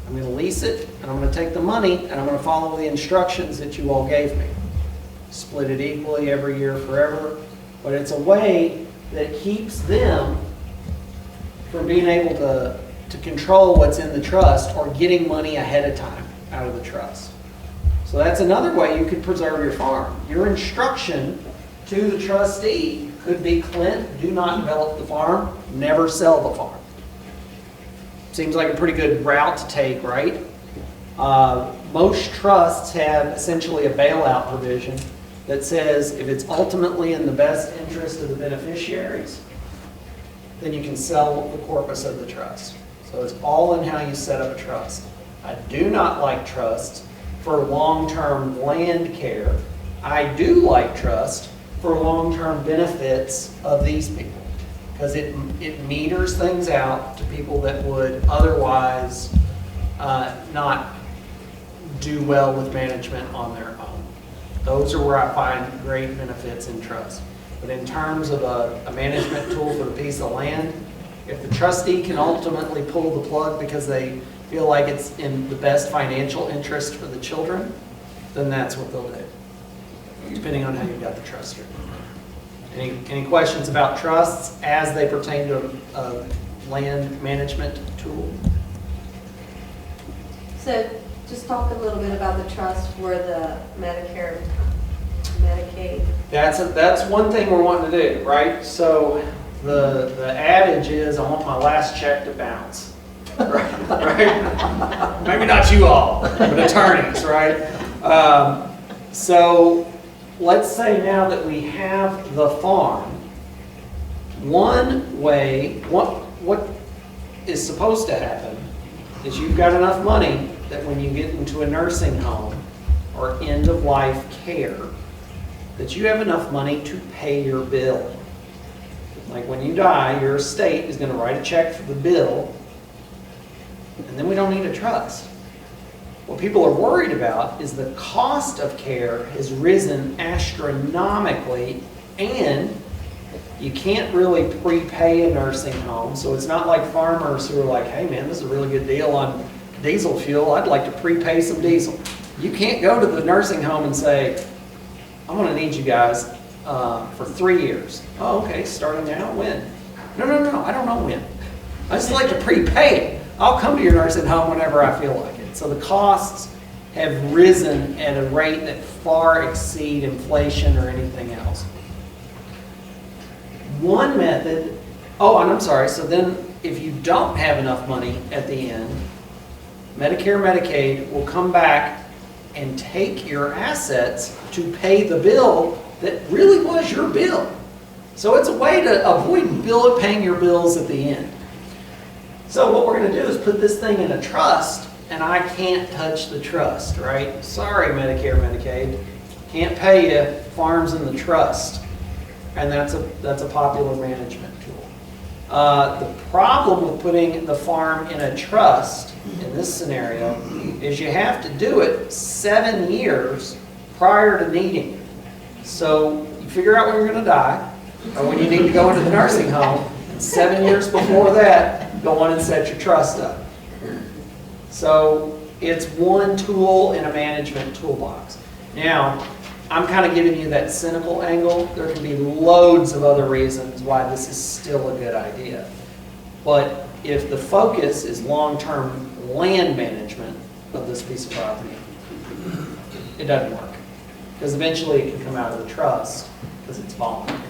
I'm going to lease it, and I'm going to take the money, and I'm going to follow the instructions that you all gave me. Split it equally every year forever. But it's a way that keeps them from being able to control what's in the trust or getting money ahead of time out of the trust. So that's another way you could preserve your farm. Your instruction to the trustee could be, Clint, do not develop the farm, never sell the farm. Seems like a pretty good route to take, right? Most trusts have essentially a bailout provision that says if it's ultimately in the best interest of the beneficiaries, then you can sell the corpus of the trust. So it's all in how you set up a trust. I do not like trusts for long-term land care. I do like trust for long-term benefits of these people, because it meters things out to people that would otherwise not do well with management on their own. Those are where I find great benefits in trust. But in terms of a management tool for the piece of land, if the trustee can ultimately pull the plug because they feel like it's in the best financial interest for the children, then that's what they'll do, depending on how you got the trust here. Any questions about trusts as they pertain to a land management tool? So just talk a little bit about the trust for the Medicare, Medicaid. That's one thing we're wanting to do, right? So the adage is, I want my last check to bounce. Right? Maybe not you all, but attorneys, right? So let's say now that we have the farm, one way, what is supposed to happen is you've got enough money that when you get into a nursing home or end of life care, that you have enough money to pay your bill. Like when you die, your estate is going to write a check for the bill, and then we don't need a trust. What people are worried about is the cost of care has risen astronomically, and you can't really prepay a nursing home. So it's not like farmers who are like, hey man, this is a really good deal on diesel fuel, I'd like to prepay some diesel. You can't go to the nursing home and say, I'm gonna need you guys for 3 years. Oh, okay, starting now, when? No, I don't know when. I just like to prepay it. I'll come to your nursing home whenever I feel like it. So the costs have risen at a rate that far exceed inflation or anything else. One method, oh, and I'm sorry, so then if you don't have enough money at the end, Medicare, Medicaid will come back and take your assets to pay the bill that really was your bill. So it's a way to avoid paying your bills at the end. So what we're going to do is put this thing in a trust, and I can't touch the trust, right? Sorry, Medicare, Medicaid. Can't pay you, farms in the trust. And that's a popular management tool. The problem with putting the farm in a trust in this scenario is you have to do it 7 years prior to needing it. So you figure out when you're going to die, or when you need to go into the nursing home, and 7 years before that, go on and set your trust up. So it's one tool in a management toolbox. Now, I'm kind of giving you that cynical angle. There can be loads of other reasons why this is still a good idea. But if the focus is long-term land management of this piece of property, it doesn't work. Because eventually it can come out of the trust because it's voluntary.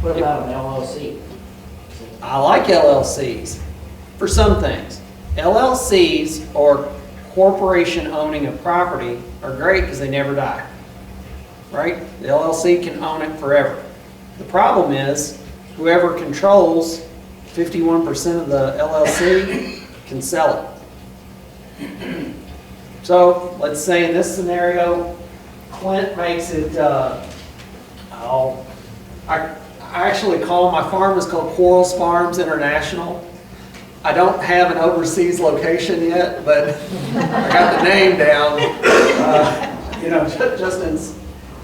What about an LLC? I like LLCs for some things. LLCs or corporation owning a property are great because they never die. Right? The LLC can own it forever. The problem is whoever controls 51% of the LLC can sell it. So let's say in this scenario, Clint makes it, I actually call my farm is called Quarles Farms International. I don't have an overseas location yet, but I got the name down. Just in.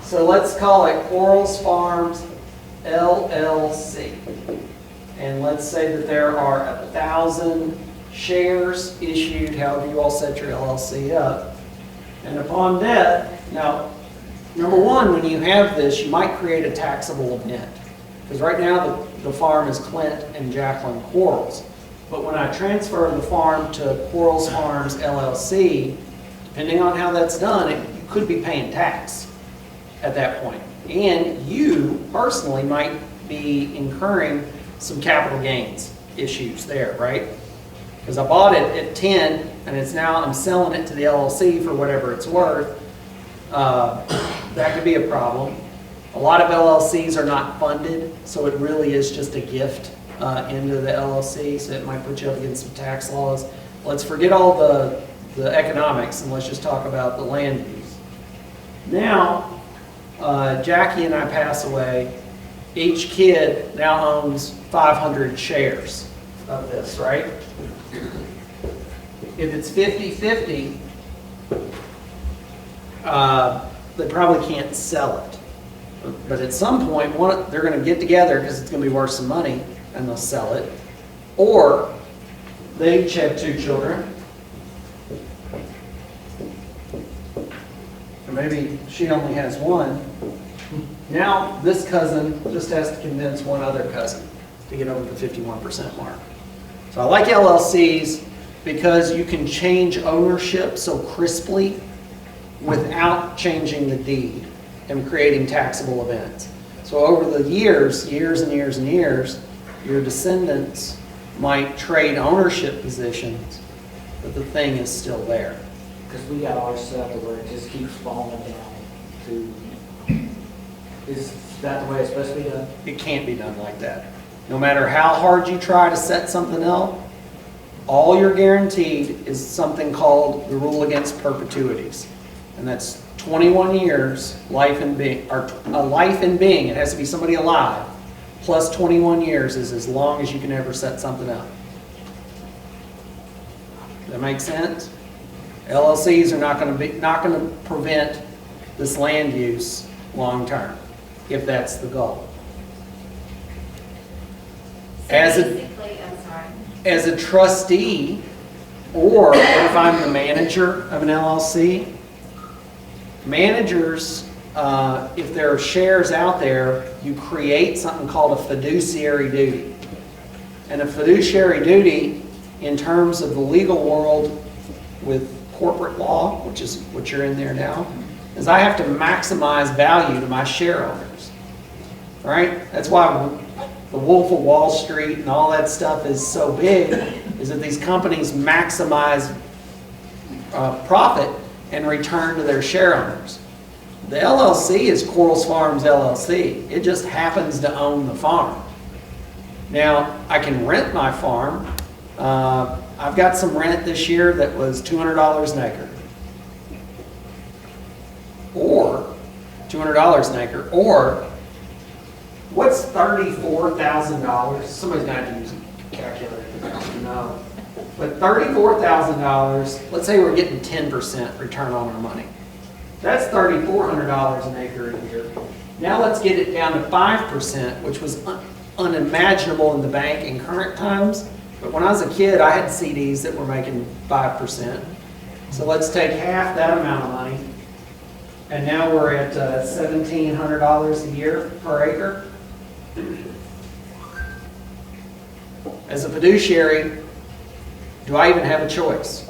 So let's call it Quarles Farms LLC. And let's say that there are 1,000 shares issued, however you all set your LLC up. And upon death, now, number one, when you have this, you might create a taxable event. Because right now the farm is Clint and Jacqueline Quarles. But when I transfer the farm to Quarles Farms LLC, depending on how that's done, you could be paying tax at that point. And you personally might be incurring some capital gains issues there, right? Because I bought it at 10 and I'm selling it to the LLC for whatever it's worth. That could be a problem. A lot of LLCs are not funded, so it really is just a gift into the LLC, so it might put you up against some tax laws. Let's forget all the economics and let's just talk about the land use. Now, Jackie and I pass away. Each kid now owns 500 shares of this, right? If it's 50-50, they probably can't sell it. But at some point, they're going to get together because it's going to be worth some money and they'll sell it. Or they each have 2 children. Or maybe she only has 1. Now this cousin just has to convince one other cousin to get over the 51% mark. So I like LLCs because you can change ownership so crisply without changing the deed and creating taxable events. So over the years and years and years, your descendants might trade ownership positions, but the thing is still there. Because we got ours set up to where it just keeps falling down to, is that the way it's supposed to be done? It can't be done like that. No matter how hard you try to set something up, all you're guaranteed is something called the rule against perpetuities. And that's 21 years life in being, or a life in being, it has to be somebody alive, plus 21 years is as long as you can ever set something up. Does that make sense? LLCs are not going to prevent this land use long term, if that's the goal. So basically, I'm sorry. As a trustee, Or what if I'm the manager of an LLC? Managers, if there are shares out there, you create something called a fiduciary duty. And a fiduciary duty, in terms of the legal world with corporate law, which is what you're in there now, is I have to maximize value to my share owners. Right? That's why the Wolf of Wall Street and all that stuff is so big, is that these companies maximize profit and return to their share owners. The LLC is Quarles Farms LLC. It just happens to own the farm. Now, I can rent my farm. I've got some rent this year that was $200 an acre. Or $200 an acre. Or what's $34,000? Somebody's going to have to use a calculator. No. But $34,000, let's say we're getting 10% return on our money. That's $3,400 an acre a year. Now let's get it down to 5%, which was unimaginable in the bank in current times. But when I was a kid, I had CDs that were making 5%. So let's take half that amount of money. And now we're at $1,700 a year per acre. As a fiduciary, do I even have a choice?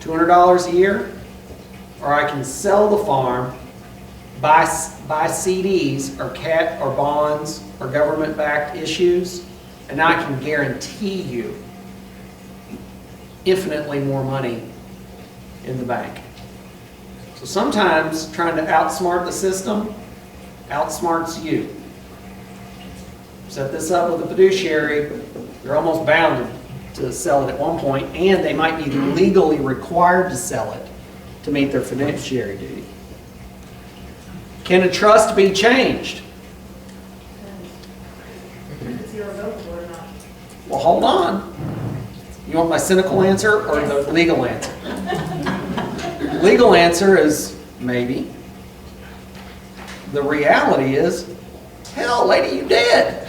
$200 a year? Or I can sell the farm, buy CDs or bonds or government-backed issues, and I can guarantee you infinitely more money in the bank. So sometimes trying to outsmart the system outsmarts you. Set this up with a fiduciary, you're almost bound to sell it at one point, and they might be legally required to sell it to meet their fiduciary duty. Can a trust be changed? It's irrevocable or not. Well, hold on. You want my cynical answer or the legal answer? Legal answer is maybe. The reality is, hell, lady, you dead.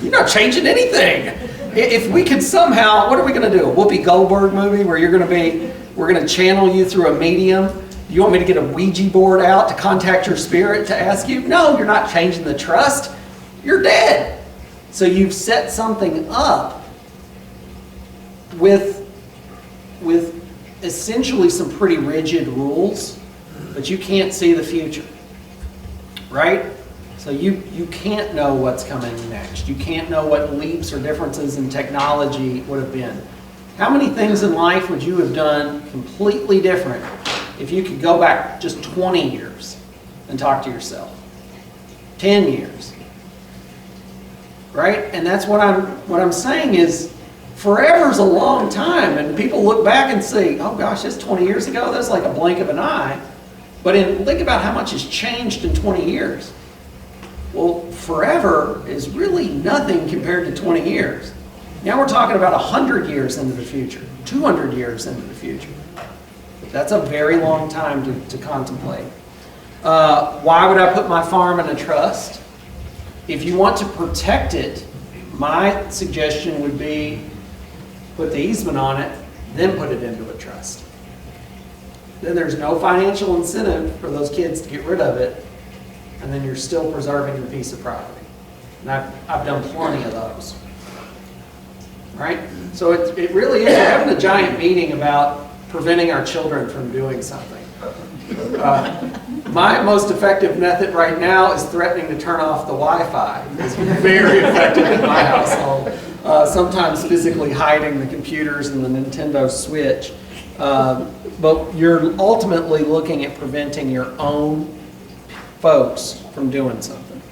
You're not changing anything. If we could somehow, what are we going to do? A Whoopi Goldberg movie where we're going to channel you through a medium? You want me to get a Ouija board out to contact your spirit to ask you? No, you're not changing the trust. You're dead. So you've set something up with essentially some pretty rigid rules, but you can't see the future, right? So you can't know what's coming next. You can't know what leaps or differences in technology would have been. How many things in life would you have done completely different if you could go back just 20 years and talk to yourself? 10 years. Right? And that's what I'm saying is forever's a long time, and people look back and say, oh gosh, that's 20 years ago. That's like a blink of an eye. But think about how much has changed in 20 years. Well, forever is really nothing compared to 20 years. Now we're talking about 100 years into the future, 200 years into the future. That's a very long time to contemplate. Why would I put my farm in a trust? If you want to protect it, my suggestion would be put the easement on it, then put it into a trust. Then there's no financial incentive for those kids to get rid of it, and then you're still preserving the piece of property. And I've done plenty of those. Right? So it really is, we're having a giant meeting about preventing our children from doing something. My most effective method right now is threatening to turn off the Wi-Fi. It's very effective in my household. Sometimes physically hiding the computers and the Nintendo Switch. But you're ultimately looking at preventing your own folks from doing something.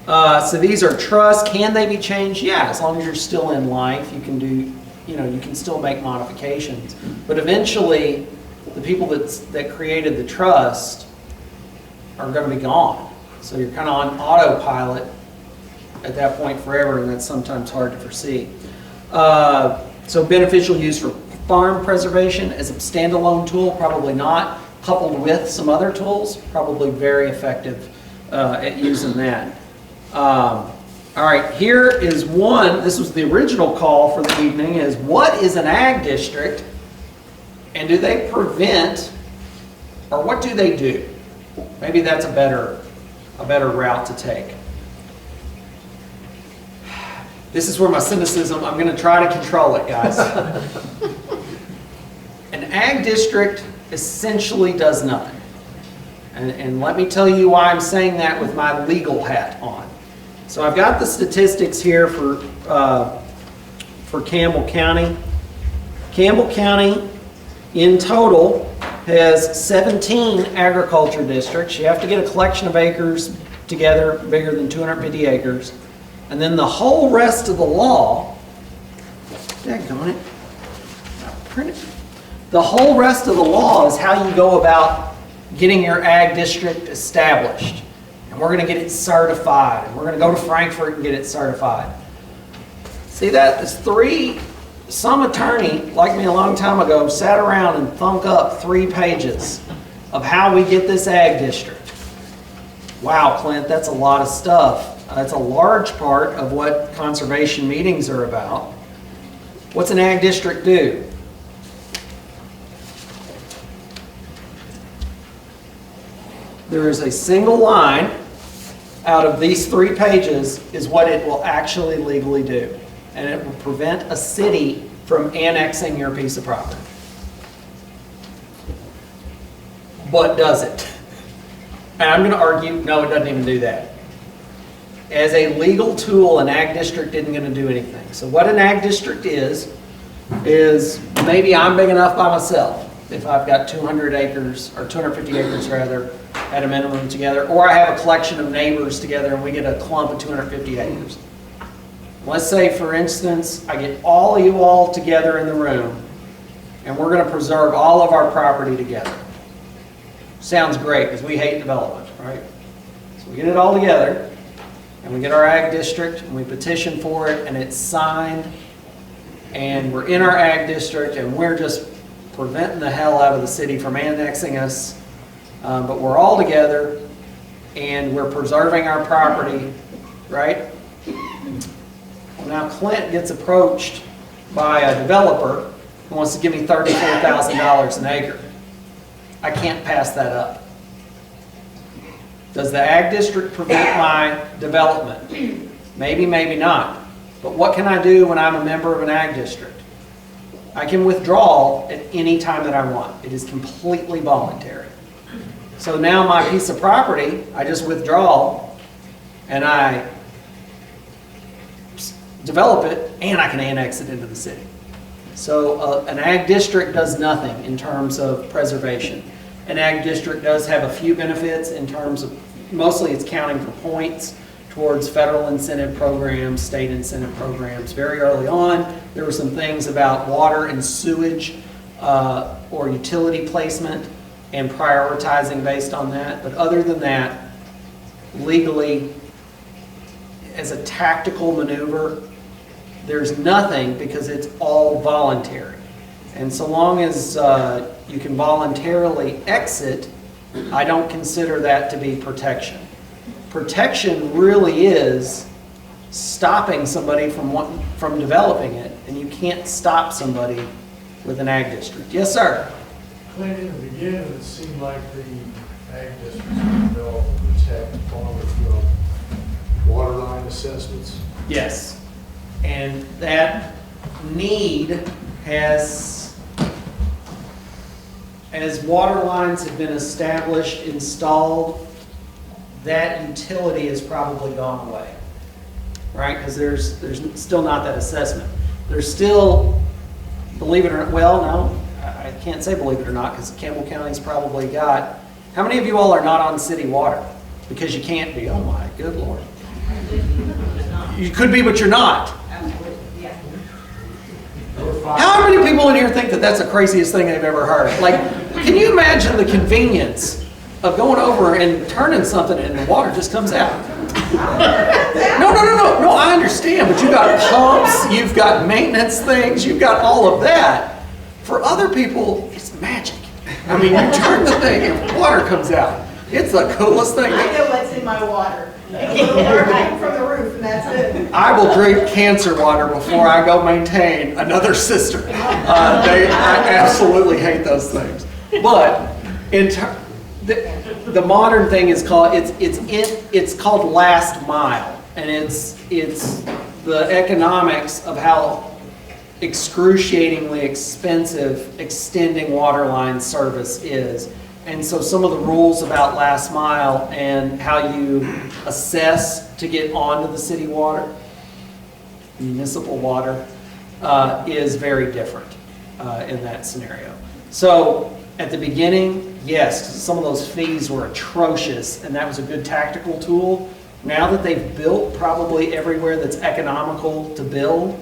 So these are trusts. Can they be changed? Yeah, as long as you're still in life, you can do, you can still make modifications. But eventually, the people that created the trust are going to be gone. So you're kind of on autopilot at that point forever, and that's sometimes hard to foresee. So beneficial use for farm preservation as a standalone tool, probably not. Coupled with some other tools, probably very effective at using that. All right, here is one, this was the original call for the evening, is what is an ag district? And do they prevent, or what do they do? Maybe that's a better route to take. This is where my cynicism, I'm going to try to control it, guys. An ag district essentially does nothing. And let me tell you why I'm saying that with my legal hat on. So I've got the statistics here for Campbell County. Campbell County in total has 17 agriculture districts. You have to get a collection of acres together bigger than 250 acres. And then the whole rest of the law, daggone it, print it. The whole rest of the law is how you go about getting your ag district established. And we're going to get it certified. And we're going to go to Frankfurt and get it certified. See that? It's some attorney, like me a long time ago, sat around and thunk up 3 pages of how we get this ag district. Wow, Clint, that's a lot of stuff. That's a large part of what conservation meetings are about. What's an ag district do? There is a single line out of these 3 pages is what it will actually legally do. And it will prevent a city from annexing your piece of property. But does it? And I'm going to argue, no, it doesn't even do that. As a legal tool, an ag district isn't going to do anything. So what an ag district is maybe I'm big enough by myself, if I've got 200 acres, or 250 acres rather, at a minimum together, or I have a collection of neighbors together and we get a clump of 250 acres. Let's say, for instance, I get all of you all together in the room and we're going to preserve all of our property together. Sounds great, because we hate development, right? So we get it all together and we get our ag district and we petition for it and it's signed and we're in our ag district and we're just preventing the hell out of the city from annexing us. But we're all together and we're preserving our property, right? Well, now Clint gets approached by a developer who wants to give me $34,000 an acre. I can't pass that up. Does the ag district prevent my development? Maybe, maybe not. But what can I do when I'm a member of an ag district? I can withdraw at any time that I want. It is completely voluntary. So now my piece of property, I just withdraw and I develop it and I can annex it into the city. So an ag district does nothing in terms of preservation. An ag district does have a few benefits in terms of, mostly it's counting for points towards federal incentive programs, state incentive programs. Very early on, there were some things about water and sewage or utility placement and prioritizing based on that. But other than that, legally, as a tactical maneuver, there's nothing because it's all voluntary. And so long as you can voluntarily exit, I don't consider that to be protection. Protection really is stopping somebody from developing it, and you can't stop somebody with an ag district. Yes, sir? Clint, in the beginning, it seemed like the ag districts were developed to protect farmers from water line assessments. Yes. And that need has, as water lines have been established, installed, that utility has probably gone away, right? Because there's still not that assessment. There's still, believe it or not, well, no, I can't say believe it or not, because Campbell County's probably got, how many of you all are not on city water? Because you can't be. Oh my good Lord. You could be, but you're not. How many people in here think that that's the craziest thing they've ever heard? Like, can you imagine the convenience of going over and turning something and the water just comes out? No, I understand, but you've got pumps, you've got maintenance things, you've got all of that. For other people, it's magic. I mean, you turn the thing and water comes out. It's the coolest thing. I know what's in my water. I get it right from the roof and that's it. I will drink cancer water before I go maintain another cistern. I absolutely hate those things. But the modern thing is called it's called last mile, and it's the economics of how excruciatingly expensive extending water line service is. And so some of the rules about last mile and how you assess to get onto the city water, municipal water, is very different in that scenario. So at the beginning, yes, some of those fees were atrocious, and that was a good tactical tool. Now that they've built probably everywhere that's economical to build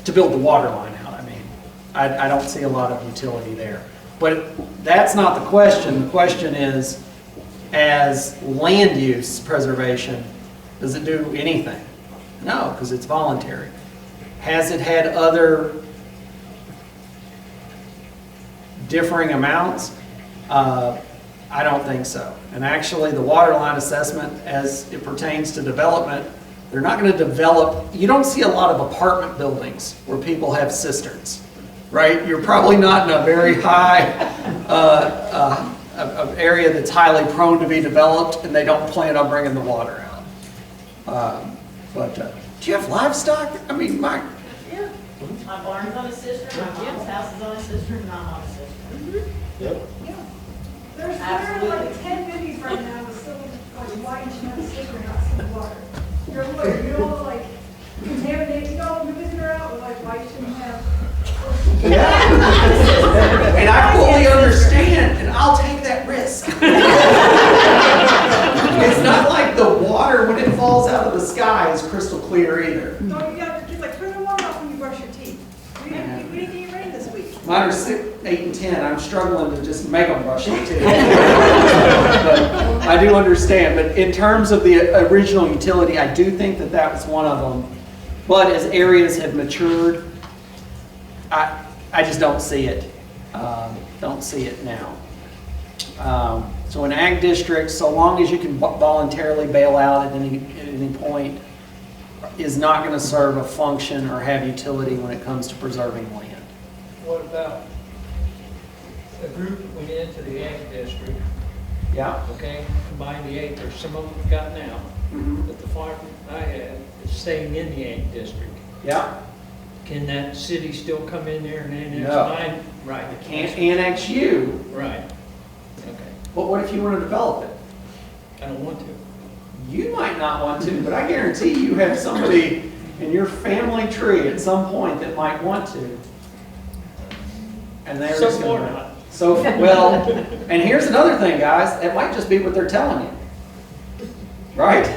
the water line out, I don't see a lot of utility there. But that's not the question. The question is, as land use preservation, does it do anything? No, because it's voluntary. Has it had other differing amounts? I don't think so. And actually, the water line assessment, as it pertains to development, they're not going to develop. You don't see a lot of apartment buildings where people have cisterns, right? You're probably not in a very high area that's highly prone to be developed, and they don't plan on bringing the water out. Do you have livestock? I mean, Yeah. My barn's on a cistern, my mom's house is on a cistern, and I'm on a cistern. There's like 10 babies right now with still like why you shouldn't have a cistern outside the water. You're like, you don't like contaminate, you don't move it out, but like why you shouldn't have. and I fully understand, and I'll take that risk. It's not like the water when it falls out of the sky is crystal clear either. No, you gotta just like turn the water off when you brush your teeth. We didn't get any rain this week. Mine are 6, 8, and 10. I'm struggling to just make them brush their teeth. But I do understand. But in terms of the original utility, I do think that that was one of them. But as areas have matured, I just don't see it. Don't see it now. So in ag districts, so long as you can voluntarily bail out at any point, is not going to serve a function or have utility when it comes to preserving land. What about a group that went into the ag district, Yeah. okay, combined the acres, some of them have gotten out, but the farm I had is staying in the ag district. Yeah. Can that city still come in there and annex No. mine? Right. Can't annex you, Right. Okay. but what if you want to develop it? I don't want to. You might not want to, but I guarantee you have somebody in your family tree at some point that might want to. And they're So just far gonna- not. So, well, and here's another thing, guys. It might just be what they're telling you. Right?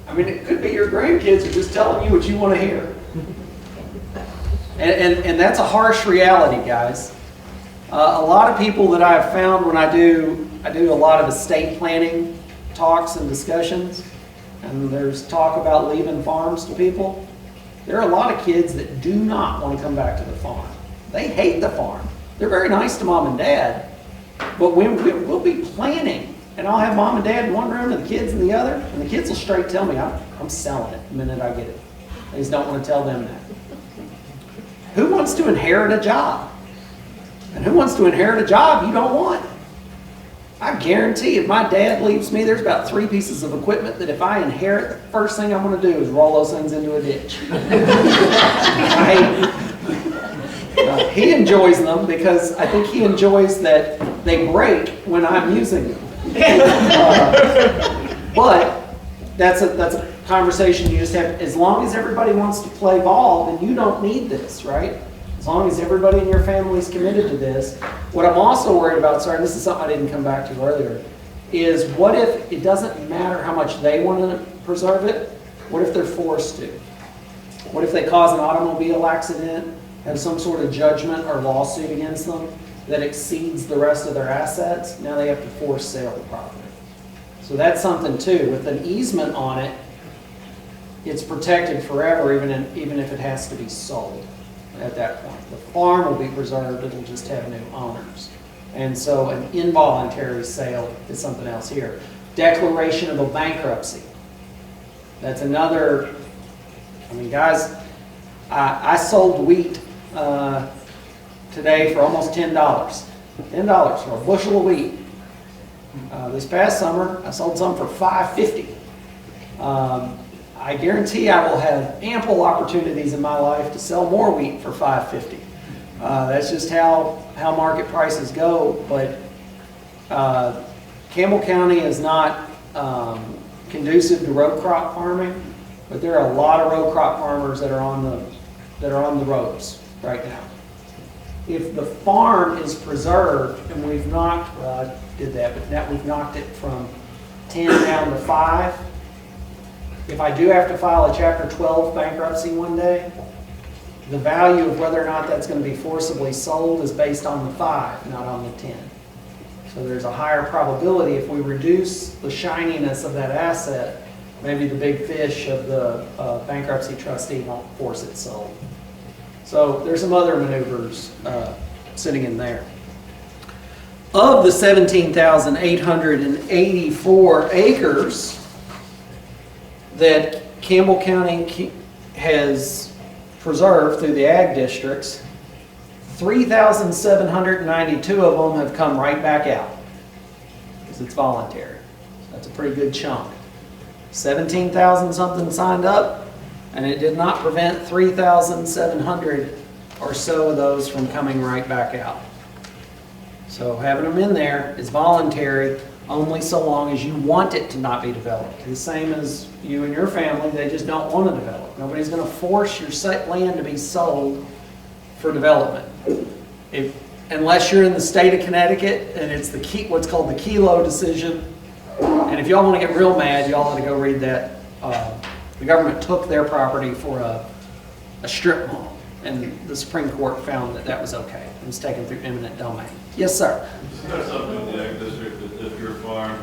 I mean, it could be your grandkids are just telling you what you want to hear. And that's a harsh reality, guys. A lot of people that I've found when I do a lot of estate planning talks and discussions, and there's talk about leaving farms to people. There are a lot of kids that do not want to come back to the farm. They hate the farm. They're very nice to mom and dad, but we'll be planning, and I'll have mom and dad in one room and the kids in the other, and the kids will straight tell me, I'm selling it the minute I get it. I just don't want to tell them that. Who wants to inherit a job? And who wants to inherit a job you don't want? I guarantee if my dad leaves me, there's about 3 pieces of equipment that if I inherit, the first thing I'm going to do is roll those things into a ditch. I hate them. He enjoys them because I think he enjoys that they break when I'm using them. But that's a conversation you just have. As long as everybody wants to play ball, then you don't need this, right? As long as everybody in your family is committed to this. What I'm also worried about, sorry, this is something I didn't come back to earlier, is what if it doesn't matter how much they want to preserve it? What if they're forced to? What if they cause an automobile accident, have some sort of judgment or lawsuit against them that exceeds the rest of their assets? Now they have to force sale the property. So that's something too. With an easement on it, it's protected forever, even if it has to be sold at that point. The farm will be preserved, it'll just have new owners And so an involuntary sale is something else here. Declaration of a bankruptcy. That's another, I mean, guys, I sold wheat today for almost $10. $10 for a bushel of wheat. This past summer, I sold some for $5.50. I guarantee I will have ample opportunities in my life to sell more wheat for $5.50. That's just how market prices go. But Campbell County is not conducive to row crop farming, but there are a lot of row crop farmers that are on the roads right now. If the farm is preserved, and we've knocked, well, I did that, but now we've knocked it from 10 down to 5. If I do have to file a Chapter 12 bankruptcy one day, the value of whether or not that's going to be forcibly sold is based on the 5, not on the 10. So there's a higher probability if we reduce the shininess of that asset, maybe the big fish of the bankruptcy trustee won't force it sold. So there's some other maneuvers sitting in there. Of the 17,884 acres that Campbell County has preserved through the ag districts, 3,792 of them have come right back out because it's voluntary. That's a pretty good chunk. 17,000 something signed up, and it did not prevent 3,700 or so of those from coming right back out. So having them in there is voluntary only so long as you want it to not be developed. The same as you and your family, they just don't want to develop. Nobody's going to force your land to be sold for development. Unless you're in the state of Connecticut and it's what's called the Kelo decision. And if y'all want to get real mad, y'all ought to go read that. The government took their property for a strip mall, and the Supreme Court found that that was okay. It was taken through eminent domain. Yes, sir. Isn't there something in the ag district that if your farm,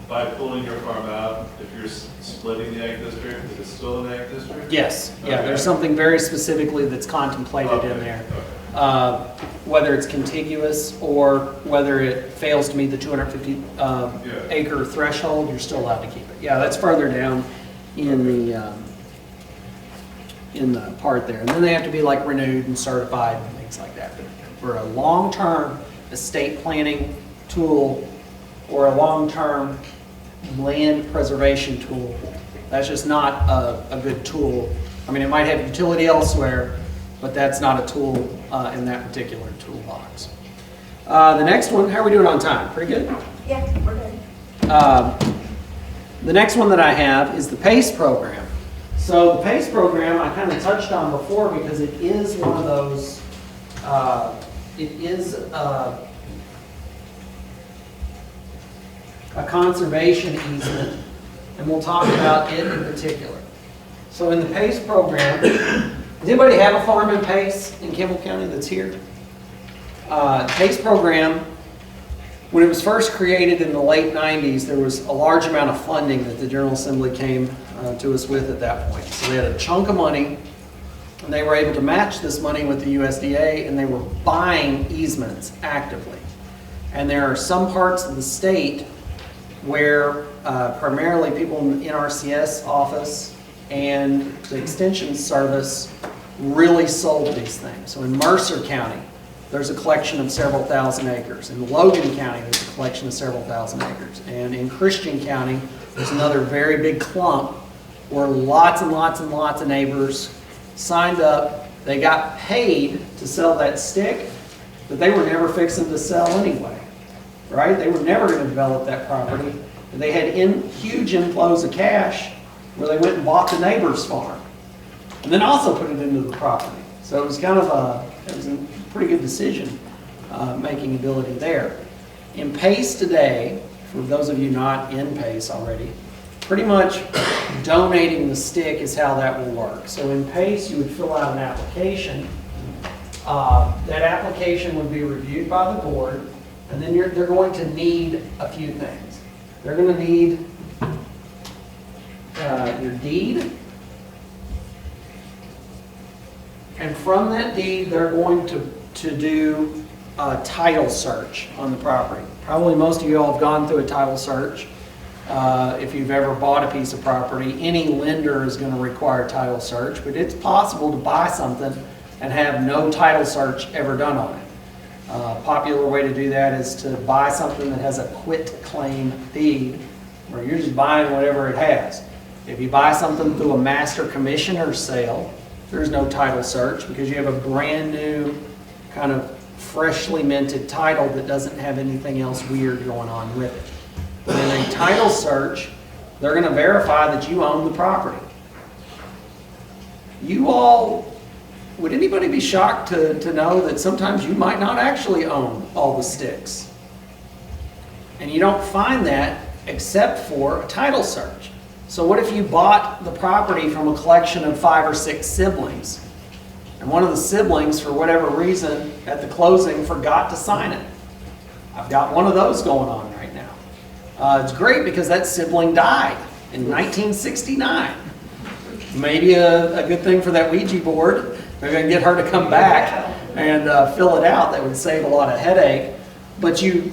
by pulling your farm out, if you're splitting the ag district, is it still an ag district? Yes. Yeah, Okay. there's something very specifically that's contemplated in there. Whether it's contiguous or whether it fails to meet the 250 acre threshold, you're still allowed to keep it. Yeah, that's further down in the part there. And then they have to be like renewed and certified and things like that. But for a long-term estate planning tool or a long-term land preservation tool, that's just not a good tool. I mean, it might have utility elsewhere, but that's not a tool in that particular toolbox. The next one, how are we doing on time? Pretty good? Yeah, we're good. The next one that I have is the PACE program. So the PACE program I kind of touched on before because it is one of those, it is a conservation easement, and we'll talk about it in particular. So in the PACE program, does anybody have a farm in Pace in Campbell County that's here? PACE program, when it was first created in the late 90s, there was a large amount of funding that the General Assembly came to us with at that point. So they had a chunk of money, and they were able to match this money with the USDA, and they were buying easements actively. And there are some parts of the state where primarily people in the NRCS office and the Extension Service really sold these things. So in Mercer County, there's a collection of several thousand acres. In Logan County, there's a collection of several thousand acres. And in Christian County, there's another very big clump where lots and lots and lots of neighbors signed up. They got paid to sell that stick, but they were never fixing to sell anyway, right? They were never going to develop that property. And they had huge inflows of cash where they went and bought the neighbor's farm and then also put it into the property. So it was kind of a pretty good decision making ability there. In PACE today, for those of you not in PACE already, pretty much donating the stick is how that will work. So in PACE, you would fill out an application. That application would be reviewed by the board, and then they're going to need a few things. They're going to need your deed, and from that deed, they're going to do a title search on the property. Probably most of you all have gone through a title search. If you've ever bought a piece of property, any lender is going to require a title search, but it's possible to buy something and have no title search ever done on it. A popular way to do that is to buy something that has a quit claim deed, where you're just buying whatever it has. If you buy something through a master commissioner's sale, there's no title search because you have a brand new, kind of freshly minted title that doesn't have anything else weird going on with it. But in a title search, they're going to verify that you own the property. You all, would anybody be shocked to know that sometimes you might not actually own all the sticks? And you don't find that except for a title search. So what if you bought the property from a collection of 5 or 6 siblings, and one of the siblings, for whatever reason, at the closing forgot to sign it? I've got one of those going on right now. It's great because that sibling died in 1969. Maybe a good thing for that Ouija board. Maybe I can get her to come back and fill it out. That would save a lot of headache. But you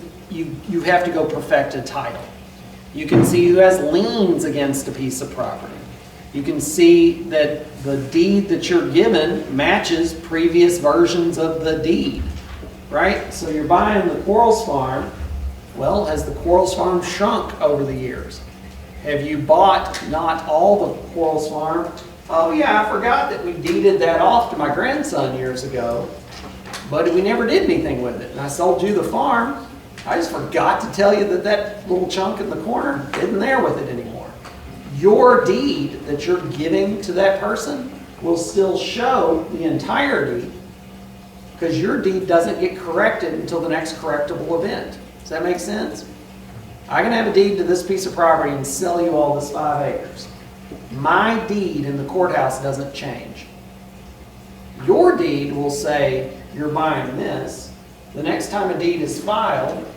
have to go perfect a title. You can see who has liens against a piece of property. You can see that the deed that you're given matches previous versions of the deed, right? So you're buying the Quarles Farm. Well, has the Quarles Farm shrunk over the years? Have you bought not all the Quarles Farm? Oh yeah, I forgot that we deeded that off to my grandson years ago, but we never did anything with it. And I sold you the farm. I just forgot to tell you that that little chunk in the corner isn't there with it anymore. Your deed that you're giving to that person will still show the entire deed because your deed doesn't get corrected until the next correctable event. Does that make sense? I can have a deed to this piece of property and sell you all this 5 acres. My deed in the courthouse doesn't change. Your deed will say you're buying this. The next time a deed is filed,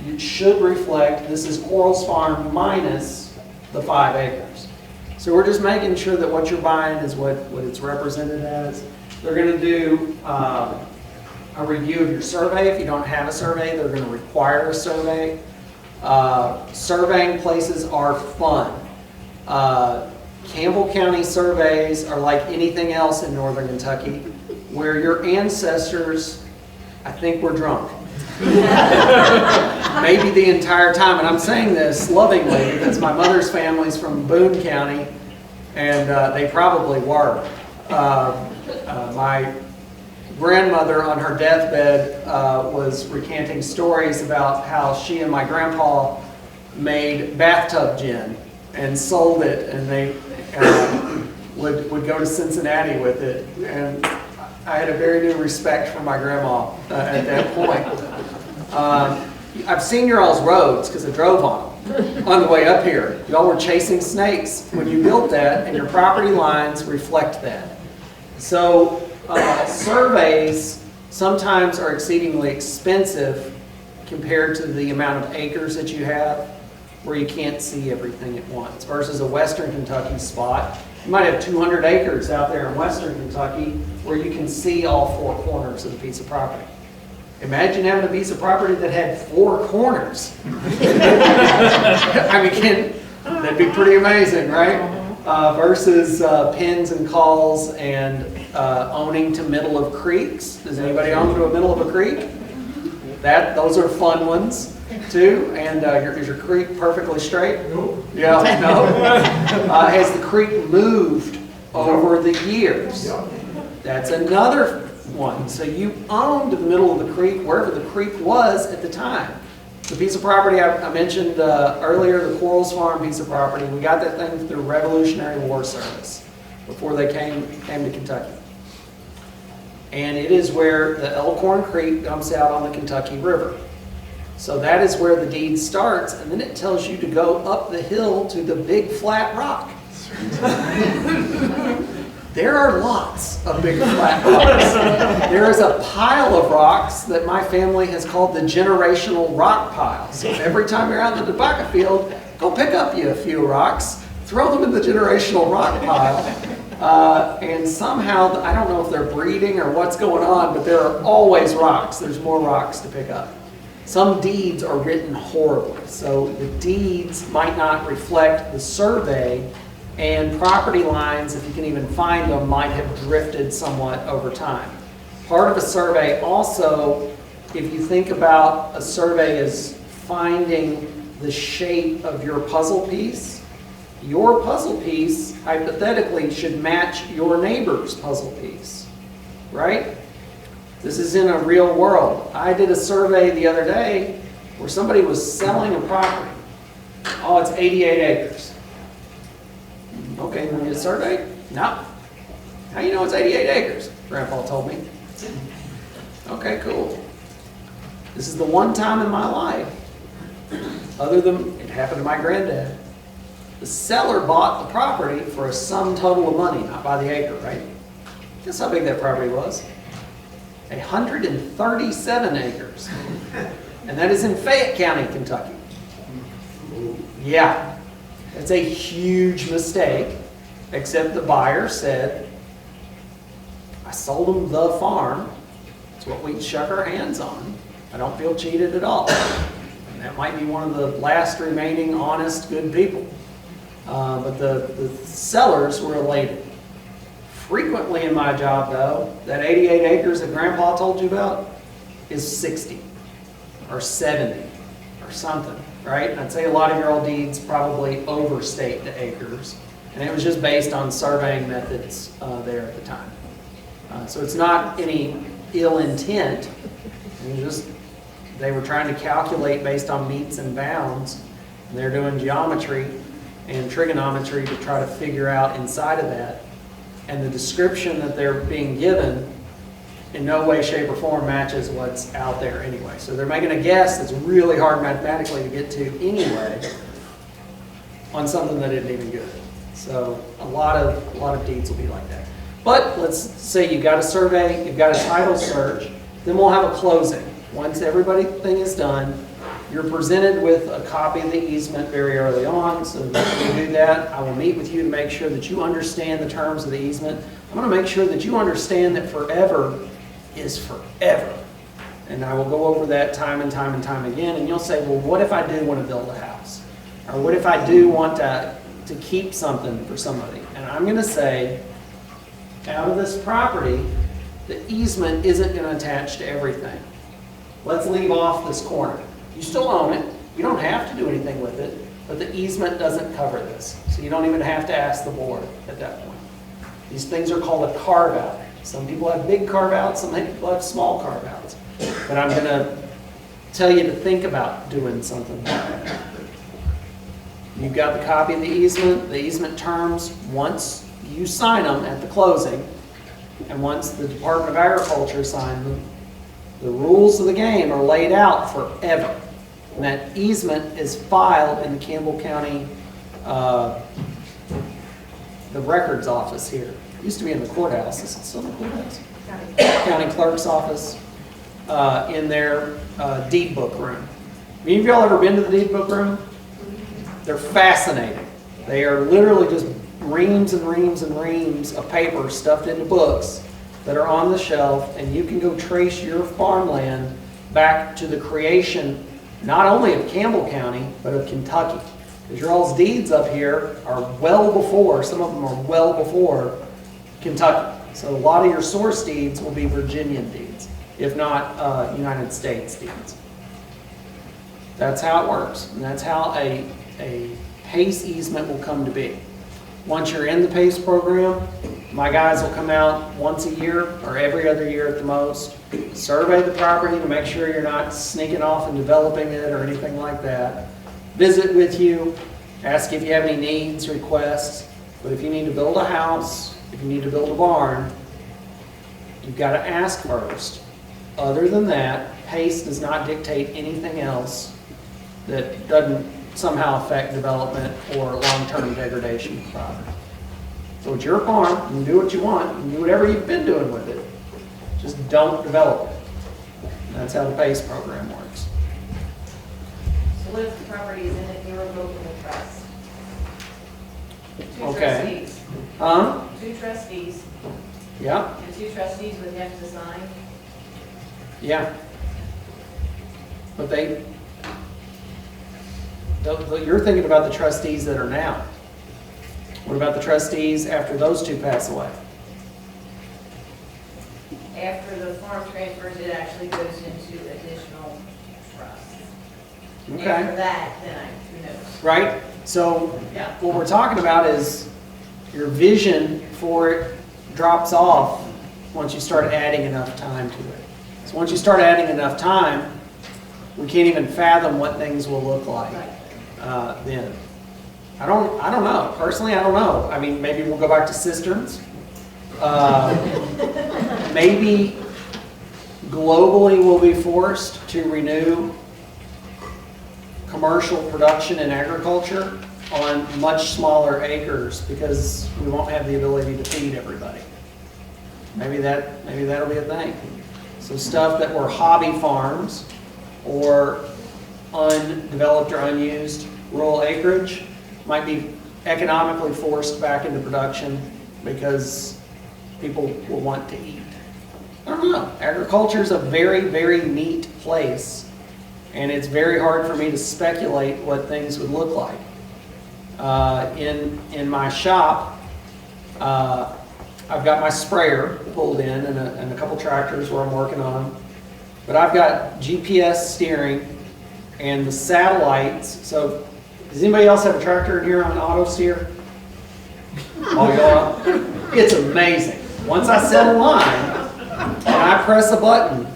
it should reflect this is Quarles Farm minus the 5 acres. So we're just making sure that what you're buying is what it's represented as. They're going to do a review of your survey. If you don't have a survey, they're going to require a survey. Surveying places are fun. Campbell County surveys are like anything else in northern Kentucky, where your ancestors, I think, were drunk. Maybe the entire time. And I'm saying this lovingly because my mother's family's from Boone County, and they probably were. My grandmother on her deathbed was recanting stories about how she and my grandpa made bathtub gin and sold it, and they would go to Cincinnati with it. And I had a very new respect for my grandma at that point. I've seen your all's roads because I drove on them on the way up here. Y'all were chasing snakes when you built that, and your property lines reflect that. So surveys sometimes are exceedingly expensive compared to the amount of acres that you have, where you can't see everything at once, versus a Western Kentucky spot. You might have 200 acres out there in Western Kentucky where you can see all 4 corners of the piece of property. Imagine having a piece of property that had 4 corners. I mean, that'd be pretty amazing, right? Versus pins and calls and owning to middle of creeks. Does anybody own to a middle of a creek? Those are fun ones too. And is your creek perfectly straight? Nope. Yeah, no. Has the creek moved over the years? That's another one. So you owned the middle of the creek, wherever the creek was at the time. The piece of property I mentioned earlier, the Quarles Farm piece of property, we got that thing through Revolutionary War service before they came to Kentucky. And it is where the Elkhorn Creek dumps out on the Kentucky River. So that is where the deed starts, and then it tells you to go up the hill to the big flat rock. There are lots of big flat rocks. There is a pile of rocks that my family has called the generational rock pile. So every time you're out in the tobacco field, go pick up you a few rocks, throw them in the generational rock pile. And somehow, I don't know if they're breeding or what's going on, but there are always rocks. There's more rocks to pick up. Some deeds are written horribly, so the deeds might not reflect the survey, and property lines, if you can even find them, might have drifted somewhat over time. Part of a survey also, if you think about a survey as finding the shape of your puzzle piece, your puzzle piece hypothetically should match your neighbor's puzzle piece, right? This is in a real world. I did a survey the other day where somebody was selling a property. Oh, it's 88 acres. Okay, you need a survey? No. How do you know it's 88 acres? Grandpa told me. Okay, cool. This is the one time in my life, other than it happened to my granddad, the seller bought the property for a sum total of money, not by the acre, right? Guess how big that property was? 137 acres. And that is in Fayette County, Kentucky. Yeah, it's a huge mistake, except the buyer said, I sold them the farm. It's what we shook our hands on. I don't feel cheated at all. And that might be one of the last remaining honest, good people. But the sellers were elated. Frequently in my job, though, that 88 acres that Grandpa told you about is 60 or 70 or something, right? And I'd say a lot of your old deeds probably overstate the acres. And it was just based on surveying methods there at the time. So it's not any ill intent. It was just they were trying to calculate based on meets and bounds. And they're doing geometry and trigonometry to try to figure out inside of that. And the description that they're being given in no way, shape, or form matches what's out there anyway. So they're making a guess that's really hard mathematically to get to anyway on something that isn't even good. So a lot of deeds will be like that. But let's say you've got a survey, you've got a title search, then we'll have a closing. Once everything is done, you're presented with a copy of the easement very early on. So when we do that, I will meet with you to make sure that you understand the terms of the easement. I'm going to make sure that you understand that forever is forever. And I will go over that time and time and time again. And you'll say, well, what if I do want to build a house? Or what if I do want to keep something for somebody? And I'm going to say, out of this property, the easement isn't going to attach to everything. Let's leave off this corner. You still own it. You don't have to do anything with it, but the easement doesn't cover this. So you don't even have to ask the board at that point. These things are called a carve-out. Some people have big carve-outs, some people have small carve-outs. But I'm going to tell you to think about doing something like that. You've got the copy of the easement terms. Once you sign them at the closing, and once the Department of Agriculture signs them, the rules of the game are laid out forever. And that easement is filed in the Campbell County, the records office here. It used to be in the courthouse. Is it still in the courthouse? County clerk's office, in their deed book room. Any of y'all ever been to the deed book room? They're fascinating. They are literally just reams and reams and reams of paper stuffed into books that are on the shelf, and you can go trace your farmland back to the creation not only of Campbell County, but of Kentucky. Because your all's deeds up here are well before, some of them are well before Kentucky. So a lot of your source deeds will be Virginian deeds, if not United States deeds. That's how it works, and that's how a PACE easement will come to be. Once you're in the PACE program, my guys will come out once a year or every other year at the most, survey the property to make sure you're not sneaking off and developing it or anything like that, visit with you, ask if you have any needs, requests. But if you need to build a house, if you need to build a barn, you've got to ask first. Other than that, PACE does not dictate anything else that doesn't somehow affect development or long-term degradation of property. So it's your farm, you can do what you want, you can do whatever you've been doing with it. Just don't develop it. And that's how the PACE program works. So what if the property is in an irrevocable trust? Two Okay. trustees. 2 trustees, Yeah, the 2 trustees would have to sign. yeah. But you're thinking about the trustees that are now. What about the trustees after those 2 pass away? After the farm transfers, it actually goes into additional trusts. Okay. After that, then who knows? Right? So Yeah. what we're talking about is your vision for it drops off once you start adding enough time to it. So once you start adding enough time, we can't even fathom what things will look like then. I don't know. Personally, I don't know. I mean, maybe we'll go back to cisterns. Maybe globally we'll be forced to renew commercial production in agriculture on much smaller acres because we won't have the ability to feed everybody. Maybe that'll be a thing. So stuff that were hobby farms or undeveloped or unused rural acreage might be economically forced back into production because people will want to eat. I don't know. Agriculture is a very, very neat place, and it's very hard for me to speculate what things would look like. In my shop, I've got my sprayer pulled in and a couple tractors where I'm working on them. But I've got GPS steering and the satellites. So does anybody else have a tractor in here on auto steer? Oh, yeah. It's amazing. Once I set a line and I press a button,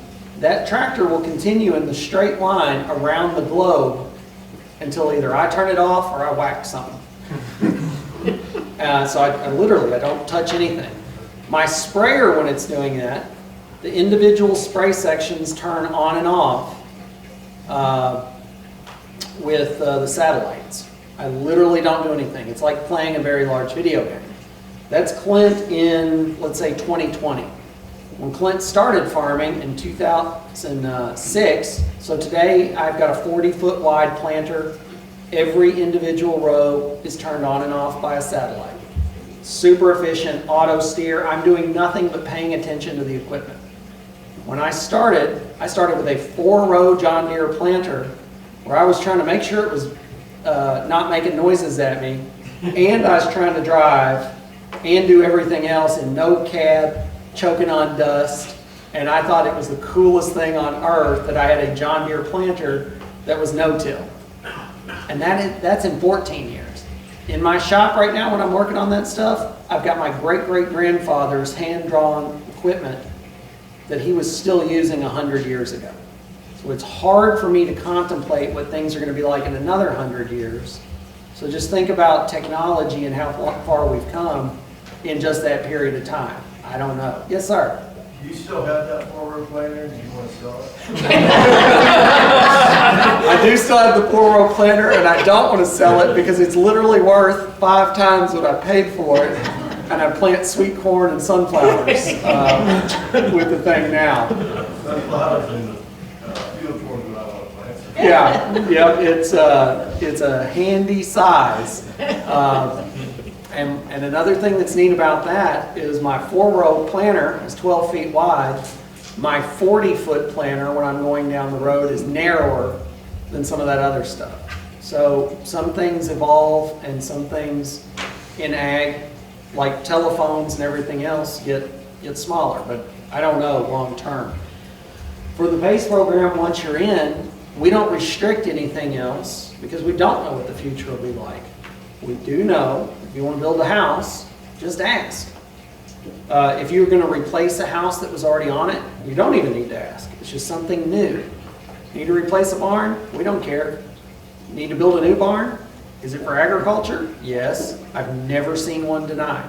that tractor will continue in the straight line around the globe until either I turn it off or I whack something. So I literally don't touch anything. My sprayer, when it's doing that, the individual spray sections turn on and off with the satellites. I literally don't do anything. It's like playing a very large video game. That's Clint in, let's say, 2020. When Clint started farming in 2006, so today I've got a 40-foot wide planter. Every individual row is turned on and off by a satellite. Super efficient, auto steer. I'm doing nothing but paying attention to the equipment. When I started with a 4-row John Deere planter where I was trying to make sure it was not making noises at me, and I was trying to drive and do everything else in no cab, choking on dust, and I thought it was the coolest thing on earth that I had a John Deere planter that was no-till. And that's in 14 years. In my shop right now when I'm working on that stuff, I've got my great-great-grandfather's hand-drawn equipment that he was still using 100 years ago. So it's hard for me to contemplate what things are going to be like in another 100 years. So just think about technology and how far we've come in just that period of time. I don't know. Yes, sir? Do you still have that 4-row planter? Do you want to sell it? I do still have the 4-row planter, and I don't want to sell it because it's literally worth 5 times what I paid for it. And I plant sweet corn and sunflowers with the thing now. Sunflowers and field corn that I want to plant. Yeah, it's a handy size. And another thing that's neat about that is my 4-row planter is 12 feet wide. My 40-foot planter, when I'm going down the road, is narrower than some of that other stuff. So some things evolve and some things in ag, like telephones and everything else, get smaller. But I don't know long term. For the PACE program, once you're in, we don't restrict anything else because we don't know what the future will be like. We do know if you want to build a house, just ask. If you're going to replace a house that was already on it, you don't even need to ask. It's just something new. Need to replace a barn? We don't care. Need to build a new barn? Is it for agriculture? Yes. I've never seen one denied.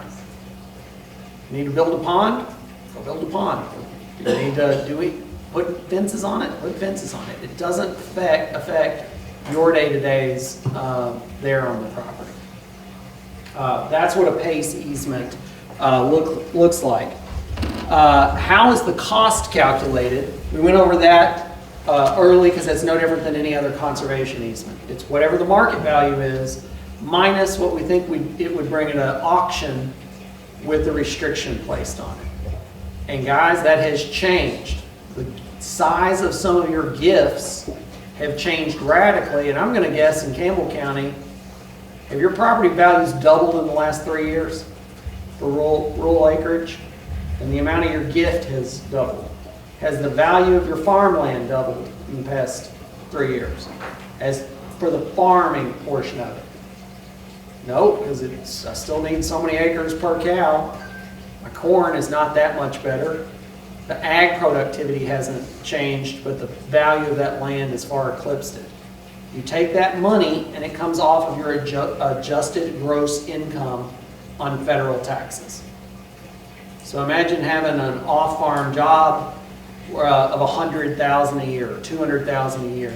Need to build a pond? Go build a pond. Do we put fences on it? Put fences on it. It doesn't affect your day-to-days there on the property. That's what a PACE easement looks like. How is the cost calculated? We went over that early because that's no different than any other conservation easement. It's whatever the market value is minus what we think it would bring at an auction with the restriction placed on it. And guys, that has changed. The size of some of your gifts have changed radically, and I'm gonna guess in Campbell County, have your property values doubled in the last 3 years for rural acreage? And the amount of your gift has doubled. Has the value of your farmland doubled in the past 3 years? As for the farming portion of it? No, because I still need so many acres per cow. My corn is not that much better. The ag productivity hasn't changed, but the value of that land has far eclipsed it. You take that money and it comes off of your adjusted gross income on federal taxes. So imagine having an off-farm job of $100,000 a year, or $200,000 a year,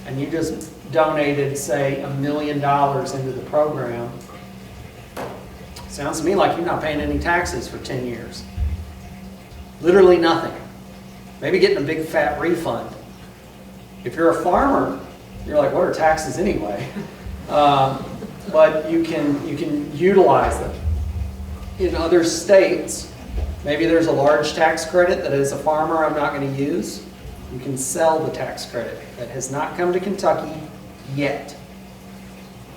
and you just donated, say, $1 million into the program. Sounds to me like you're not paying any taxes for 10 years. Literally nothing. Maybe getting a big fat refund. If you're a farmer, you're like, what are taxes anyway? But you can utilize them. In other states, maybe there's a large tax credit that as a farmer I'm not going to use. You can sell the tax credit. That has not come to Kentucky yet,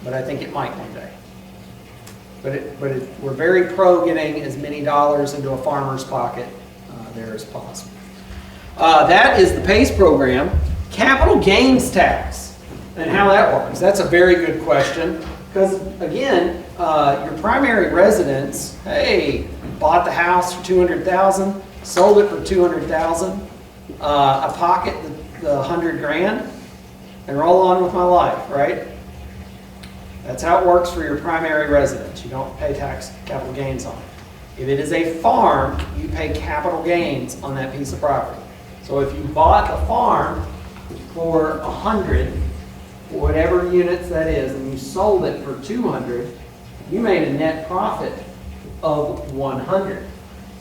but I think it might one day. We're very pro getting as many dollars into a farmer's pocket there as possible. That is the PACE program. Capital gains tax and how that works. That's a very good question because, again, your primary residence, hey, bought the house for $200,000, sold it for $200,000, I pocket the $100,000 and roll on with my life, right? That's how it works for your primary residence. You don't pay tax capital gains on it. If it is a farm, you pay capital gains on that piece of property. So if you bought the farm for 100, whatever units that is, and you sold it for 200, you made a net profit of 100.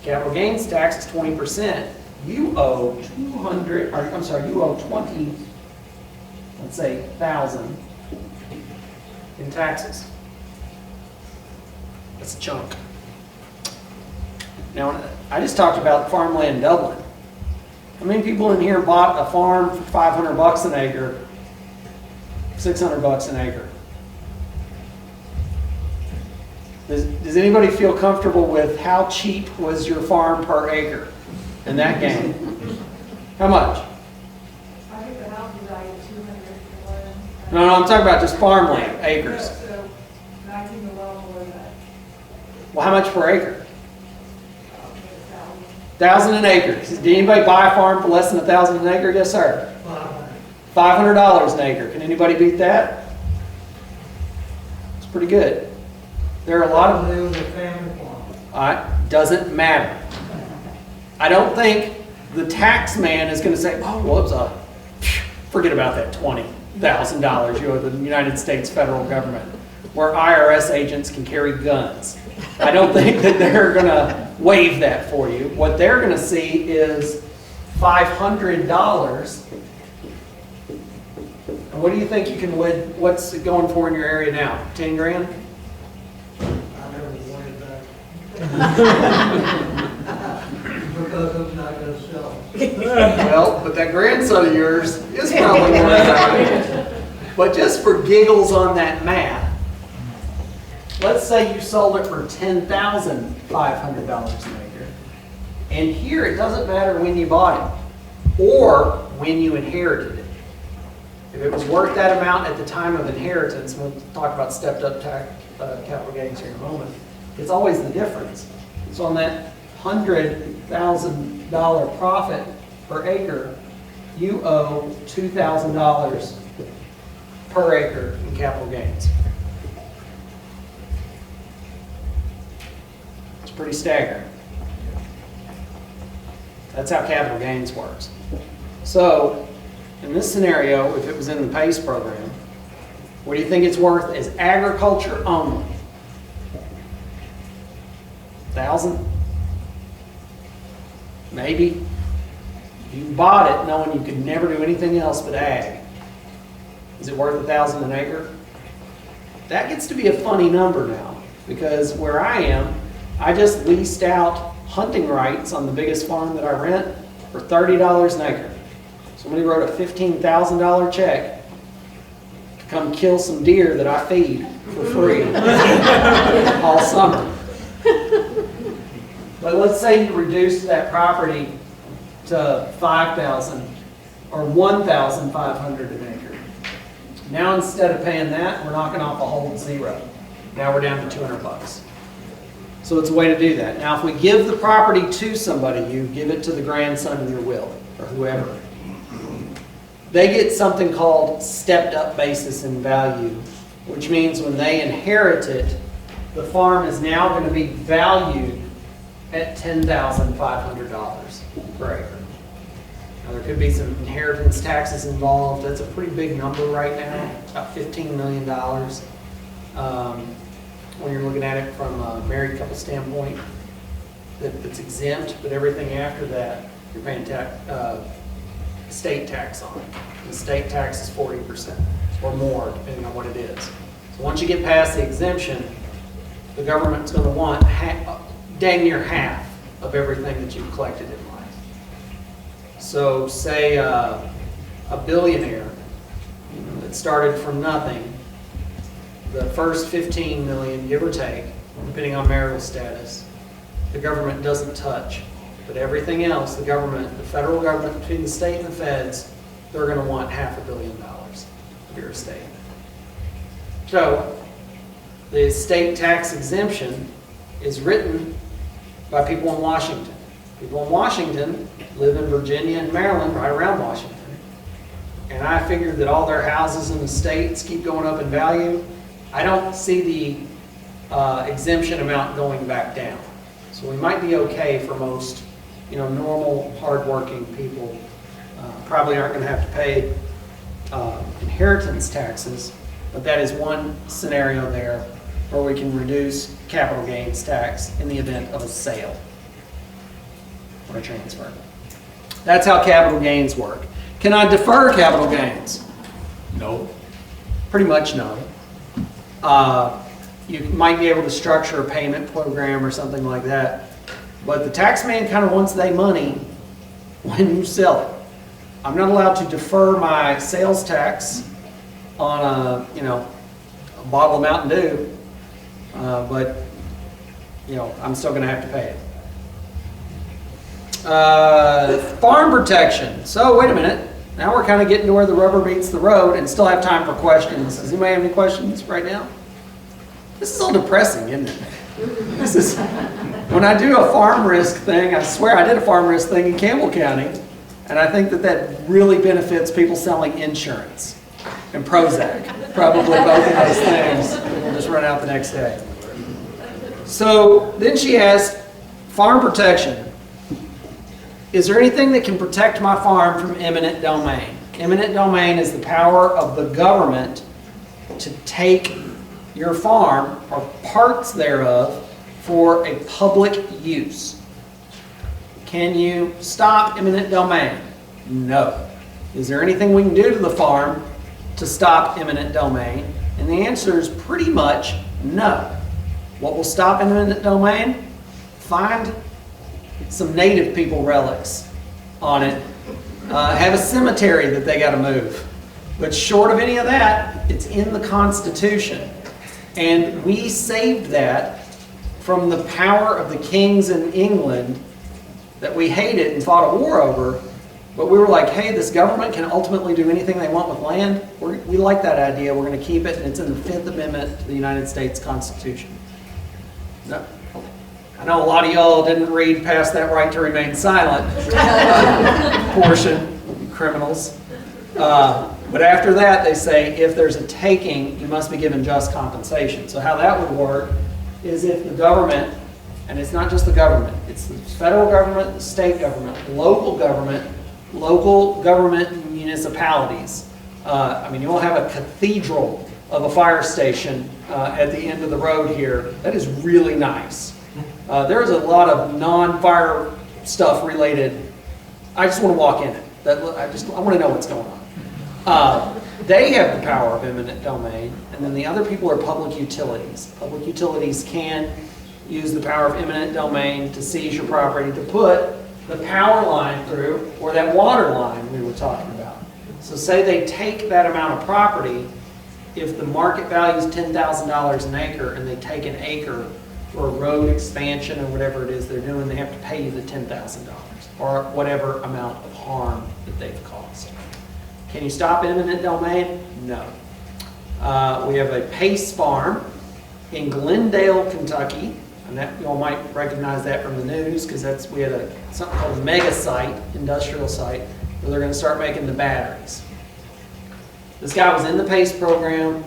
Capital gains tax is 20%. You owe 20, let's say 1,000 in taxes. That's a chunk. Now, I just talked about farmland doubling. How many people in here bought a farm for $500 an acre, $600 an acre? Does anybody feel comfortable with how cheap was your farm per acre in that game? How much? I think the house is valued at 200. No, I'm talking about just farmland, acres. So 19 below below that. Well, how much per acre? 1,000 an acre. Did anybody buy a farm for less than 1,000 an acre? Yes, sir. $500 an acre. Can anybody beat that? It's pretty good. There are a lot of... It was a family farm. Doesn't matter. I don't think the tax man is going to say, oh, whoops, forget about that $20,000 you owe the United States federal government, where IRS agents can carry guns. I don't think that they're going to waive that for you. What they're going to see is $500. And what do you think you can win? What's it going for in your area now? 10 grand? I never wanted that. Because I'm not gonna sell. Well, but that grandson of yours is probably worth that. But just for giggles on that math, let's say you sold it for $10,500 an acre. And here it doesn't matter when you bought it or when you inherited it. If it was worth that amount at the time of inheritance, we'll talk about stepped up capital gains here in a moment, it's always the difference. So on that $100,000 profit per acre, you owe $2,000 per acre in capital gains. It's pretty staggering. That's how capital gains works. So in this scenario, if it was in the PACE program, what do you think it's worth as agriculture only? 1,000? Maybe. You bought it knowing you could never do anything else but ag. Is it worth 1,000 an acre? That gets to be a funny number now, because where I am, I just leased out hunting rights on the biggest farm that I rent for $30 an acre. Somebody wrote a $15,000 check to come kill some deer that I feed for free all summer. But let's say you reduce that property to $5,000 or $1,500 an acre. Now instead of paying that, we're knocking off a whole zero. Now we're down to $200. So it's a way to do that. Now if we give the property to somebody, you give it to the grandson of your will or whoever, they get something called stepped up basis in value, which means when they inherit it, the farm is now going to be valued at $10,500 per acre. Now, there could be some inheritance taxes involved. That's a pretty big number right now, about $15 million. When you're looking at it from a married couple standpoint, that's exempt, but everything after that, you're paying state tax on it. The state tax is 40% or more, depending on what it is. So once you get past the exemption, the government's going to want dang near half of everything that you've collected in life. So say a billionaire that started from nothing, the first 15 million, give or take, depending on marital status, the government doesn't touch. But everything else, the government, the federal government, between the state and the feds, they're going to want $500 million of your estate. So the estate tax exemption is written by people in Washington. People in Washington live in Virginia and Maryland, right around Washington. And I figured that all their houses in the states keep going up in value. I don't see the exemption amount going back down. So we might be okay for most, normal, hardworking people. Probably aren't going to have to pay inheritance taxes, but that is one scenario there where we can reduce capital gains tax in the event of a sale or a transfer. That's how capital gains work. Can I defer capital gains? No. Pretty much no. You might be able to structure a payment program or something like that, but the tax man kind of wants their money when you sell it. I'm not allowed to defer my sales tax on a bottle of Mountain Dew, but I'm still going to have to pay it. Farm protection. So wait a minute. Now we're kind of getting to where the rubber meets the road and still have time for questions. Does anybody have any questions right now? This is all depressing, isn't it? This is, when I do a farm risk thing, I swear I did a farm risk thing in Campbell County, and I think that really benefits people selling insurance and Prozac. Probably both of those things. We'll just run out the next day. So then she asked, farm protection. Is there anything that can protect my farm from eminent domain? Eminent domain is the power of the government to take your farm or parts thereof for a public use. Can you stop eminent domain? No. Is there anything we can do to the farm to stop eminent domain? And the answer is pretty much no. What will stop eminent domain? Find some native people relics on it. Have a cemetery that they got to move. But short of any of that, it's in the Constitution. And we saved that from the power of the kings in England that we hated and fought a war over. But we were like, hey, this government can ultimately do anything they want with land. We like that idea. We're going to keep it. And it's in the Fifth Amendment to the United States Constitution. No. I know a lot of y'all didn't read past that right to remain silent portion, you criminals. But after that, they say if there's a taking, you must be given just compensation. So how that would work is if the government, and it's not just the government, it's the federal government, the state government, local government municipalities. You'll have a cathedral of a fire station at the end of the road here. That is really nice. There's a lot of non-fire stuff related. I just want to walk in it. I want to know what's going on. They have the power of eminent domain, and then the other people are public utilities. Public utilities can use the power of eminent domain to seize your property, to put the power line through, or that water line we were talking about. So say they take that amount of property, if the market value is $10,000 an acre and they take an acre for a road expansion or whatever it is they're doing, they have to pay you the $10,000 or whatever amount of harm that they've caused. Can you stop eminent domain? No. We have a Pace Farm in Glendale, Kentucky, and that, you all might recognize that from the news because we had something called a mega site, industrial site, where they're going to start making the batteries. This guy was in the PACE program.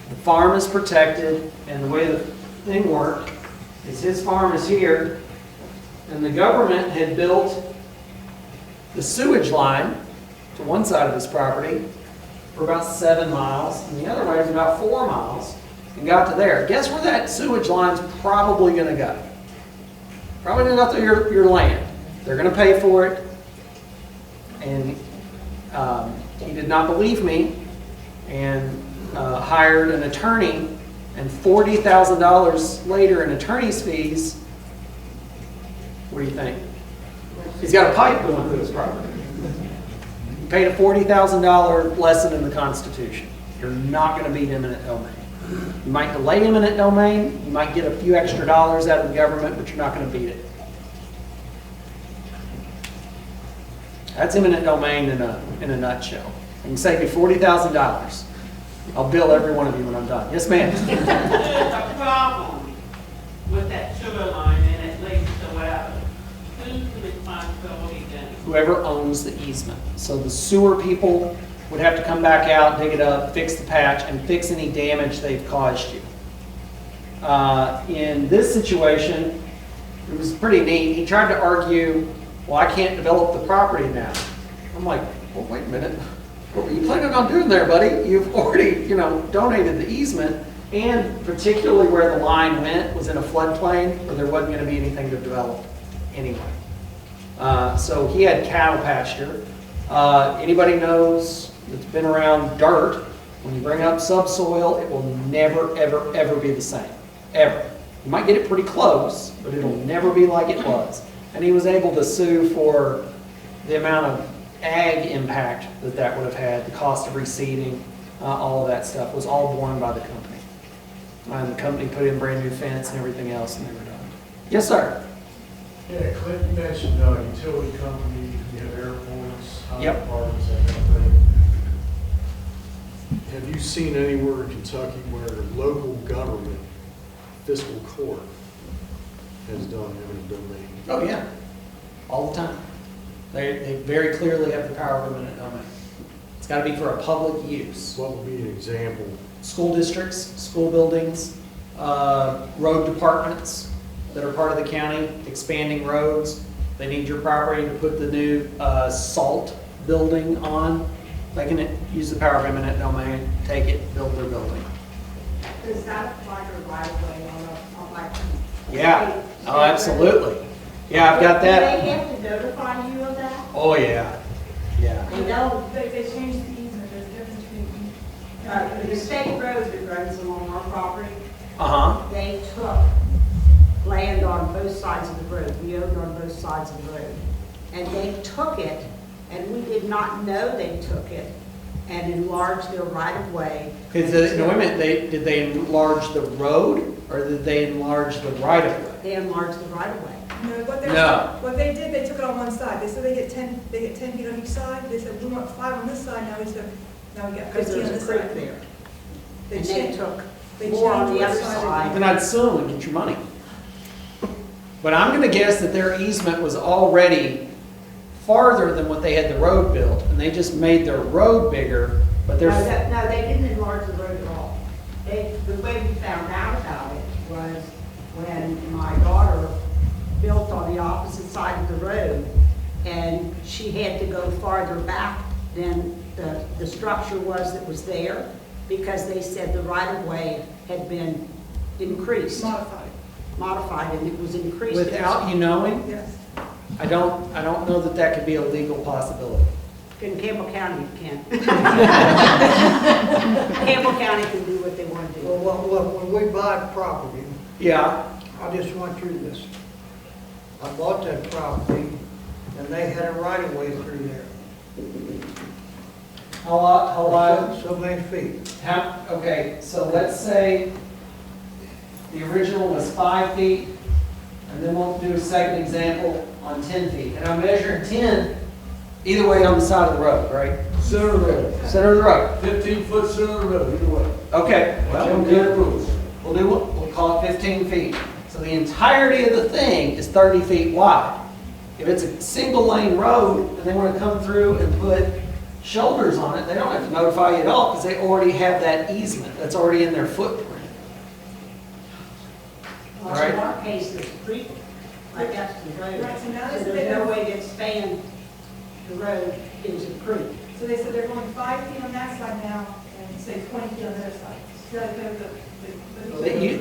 The farm is protected, and the way the thing worked is his farm is here, and the government had built the sewage line to one side of his property for about 7 miles, and the other way is about 4 miles, and got to there. Guess where that sewage line's probably going to go? Probably going to go through your land. They're going to pay for it, and he did not believe me and hired an attorney, and $40,000 later in attorney's fees. What do you think? He's got a pipe going through his property. He paid a $40,000 lesson in the Constitution. You're not going to beat eminent domain. You might delay eminent domain, you might get a few extra dollars out of the government, but you're not going to beat it. That's eminent domain in a nutshell. I can save you $40,000. I'll bill every one of you when I'm done. Yes, ma'am. There's a problem with that sewer line and it leads to well. Who's the responsibility then? Whoever owns the easement. So the sewer people would have to come back out, dig it up, fix the patch, and fix any damage they've caused you. In this situation, it was pretty neat. He tried to argue, well, I can't develop the property now. I'm like, well, wait a minute. What were you planning on doing there, buddy? You've already, donated the easement, and particularly where the line went was in a floodplain where there wasn't going to be anything to develop anyway. So he had cattle pasture. Anybody knows that's been around dirt, when you bring up subsoil, it will never, ever, ever be the same. Ever. You might get it pretty close, but it'll never be like it was. And he was able to sue for the amount of ag impact that would have had, the cost of reseeding, all of that stuff was all borne by the company. And the company put in brand new fence and everything else, and they were done. Yes, sir. Yeah, Clint, you mentioned utility companies, you have airports, highway Yep. departments, that kind of thing. Have you seen anywhere in Kentucky where local government fiscal court has done eminent domain? Oh, yeah. All the time. They very clearly have the power of eminent domain. It's got to be for a public use. What would be an example? School districts, school buildings, road departments that are part of the county, expanding roads. They need your property to put the new salt building on. They can use the power of eminent domain, take it, build their building. Does that apply to right of way on like? Yeah, oh, absolutely. Yeah, I've got Do they that. have to notify you of that? Oh, yeah, yeah. You know, they changed the easement, there's a difference between. The state road that runs along our property, Uh-huh. they took land on both sides of the road. We owned on both sides of the road. And they took it, and we did not know they took it, and enlarged their right-of-way. Wait a minute, did they enlarge the road, or did they enlarge the right-of-way? They enlarged the right-of-way. No, No. what they did, they took it on one side. They said they get 10 feet on each side. They said, we want 5 on this side, now we got Because 15 on there's this a creek side. there. They And they changed, took they more on changed the what other side. side. Then I'd sue them and get your money. But I'm gonna guess that their easement was already farther than what they had the road built, and they just made their road bigger, but No, they're, no, they didn't enlarge the road at all. The way we found out about it was when my daughter built on the opposite side of the road, and she had to go farther back than the structure was that was there, because they said the right-of-way had been increased, Modified, and it was increased. without you knowing, yes. I don't know that could be a legal possibility. In Campbell County, you can. Campbell County can do what they want to do. Well, when we buy property, Yeah, I just went through this. I bought that property, and they had a right of way through there. How wide? So many feet. Okay, so let's say the original was 5 feet, and then we'll do a second example on 10 feet. And I'm measuring 10 either way on the side of the road, right? Center of the road, Center of the road. 15-foot center of the road, either way. Okay, well, Ten we'll feet do it. rules. We'll call it 15 feet. So the entirety of the thing is 30 feet wide. If it's a single lane road and they want to come through and put shoulders on it, they don't have to notify you at all because they already have that easement. That's already in their footprint. Well, All right. in our case, it's a creek, right next to the road. Right, so now So they there's no said, way to expand the road into the creek. so they said they're going 5 feet on that side now, and say 20 feet on the other side. So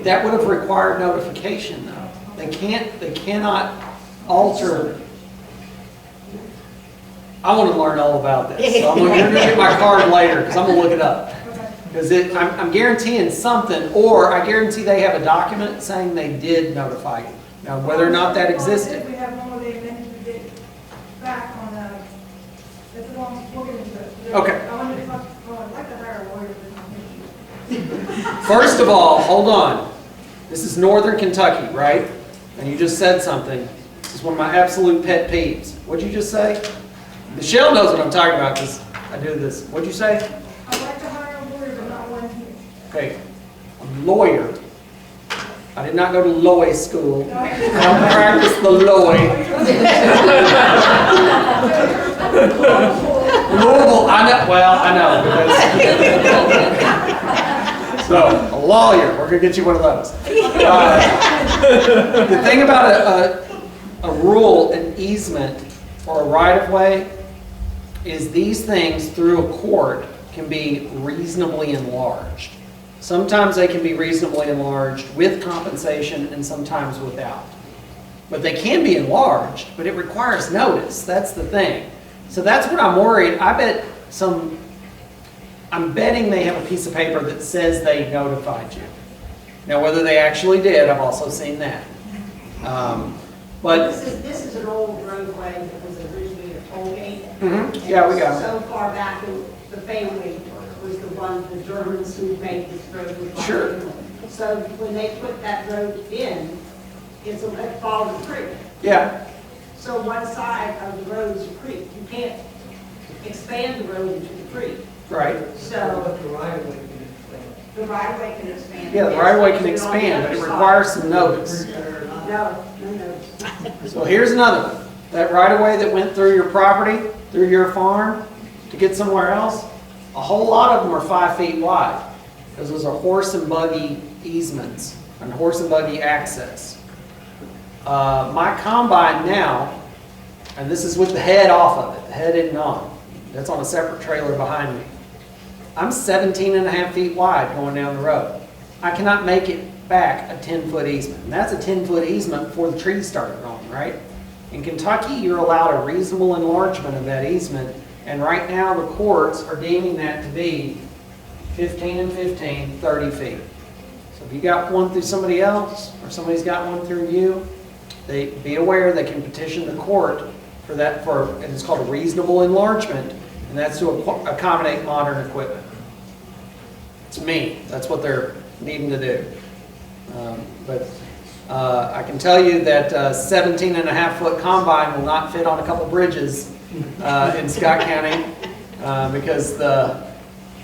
That would have required notification though. They cannot alter. I want to learn all about this. So I'm going to get my card later because I'm going to look it up. Okay. Because I'm guaranteeing something, or I guarantee they have a document saying they did notify you. Now, whether or not that existed. We have one where they amended the date back on, that's a long, we'll get into it. Okay. I wanted to talk, I'd like to hire a lawyer for this one. First of all, hold on. This is Northern Kentucky, right? And you just said something. This is one of my absolute pet peeves. What'd you just say? Michelle knows what I'm talking about because I do this. What'd you say? I'd like to hire a lawyer, but not one here. Okay, a lawyer. I did not go to law school. I don't practice the law. Louisville, I know, well, I know. Because so, a lawyer, we're going to get you one of those. The thing about a rule, an easement, or a right-of-way is these things through a court can be reasonably enlarged. Sometimes they can be reasonably enlarged with compensation and sometimes without. But they can be enlarged, but it requires notice. That's the thing. So that's what I'm worried. I'm betting they have a piece of paper that says they notified you. Now, whether they actually did, I've also seen that. But This is an old roadway that was originally a toll gate. yeah, we got it. So far back, the family was the one, the Germans who made this road. Sure. So when they put that road in, it followed the creek. Yeah, So one side of the road is a creek. You can't expand the road into the creek. right. So But the right of way can expand. the right of way can expand. Yeah, the right-of-way can expand, but it requires some notice. No. So here's another one. That right-of-way that went through your property, through your farm, to get somewhere else, a whole lot of them are 5 feet wide. Because those are horse and buggy easements and horse and buggy access. My combine now, and this is with the head off of it, the head isn't on. That's on a separate trailer behind me. I'm 17 and a half feet wide going down the road. I cannot make it back a 10-foot easement. And that's a 10-foot easement before the trees started growing, right? In Kentucky, you're allowed a reasonable enlargement of that easement, and right now the courts are deeming that to be 15 and 15, 30 feet. So if you got one through somebody else, or somebody's got one through you, they be aware they can petition the court for that, and it's called a reasonable enlargement, and that's to accommodate modern equipment. It's me. That's what they're needing to do. But I can tell you that 17 and a half foot combine will not fit on a couple bridges in Scott County because the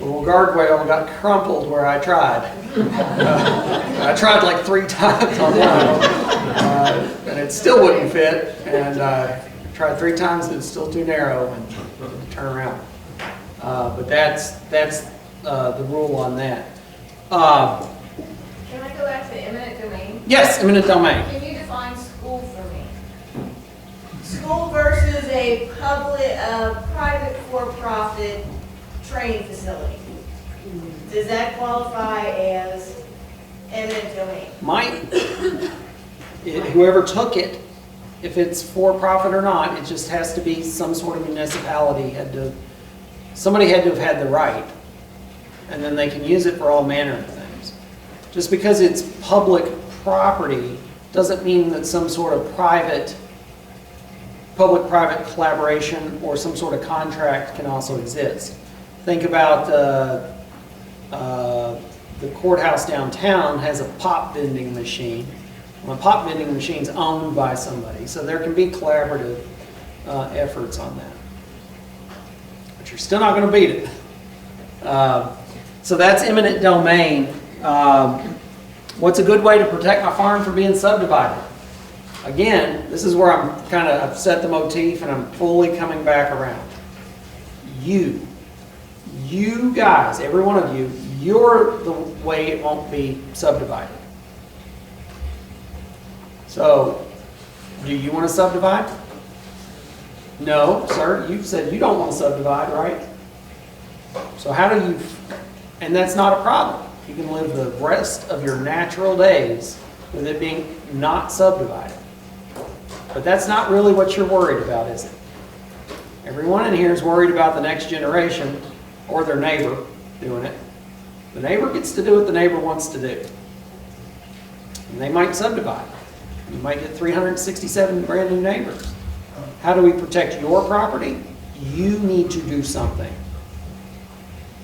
little guardrail got crumpled where I tried. I tried like 3 times on one, and it still wouldn't fit. And I tried 3 times, and it's still too narrow and turn around. But that's the rule on that. Can I go back to eminent domain? Yes, eminent domain. Can you define school for me? School versus a private for-profit training facility. Does that qualify as eminent domain? Whoever took it, if it's for profit or not, it just has to be some sort of municipality somebody had to have had the right, and then they can use it for all manner of things. Just because it's public property doesn't mean that some sort of public-private collaboration or some sort of contract can also exist. Think about the courthouse downtown has a pop vending machine. Well, a pop vending machine's owned by somebody, so there can be collaborative efforts on that. But you're still not going to beat it. So that's eminent domain. What's a good way to protect my farm from being subdivided? Again, this is where I've set the motif and I'm fully coming back around. You guys, every one of you, you're the way it won't be subdivided. So, do you want to subdivide? No, sir, you said you don't want to subdivide, right? So how do you, and that's not a problem. You can live the rest of your natural days with it being not subdivided. But that's not really what you're worried about, is it? Everyone in here is worried about the next generation or their neighbor doing it. The neighbor gets to do what the neighbor wants to do. And they might subdivide. You might get 367 brand new neighbors. How do we protect your property? You need to do something.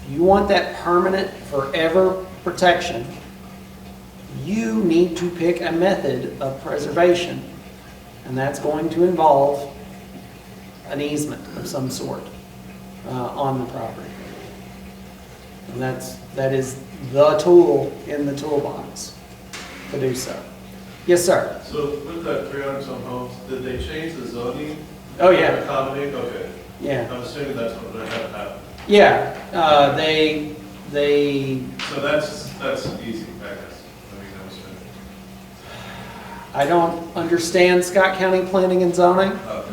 If you want that permanent, forever protection, you need to pick a method of preservation. And that's going to involve an easement of some sort on the property. And that is the tool in the toolbox to do so. Yes, sir. So with that 300 some homes, did they change the zoning? Oh, yeah. To accommodate? Okay. Yeah. I'm assuming that's what would have happened. Yeah. They. So that's easy, I guess. I mean, I'm assuming. I don't understand Scott County planning and zoning, Okay.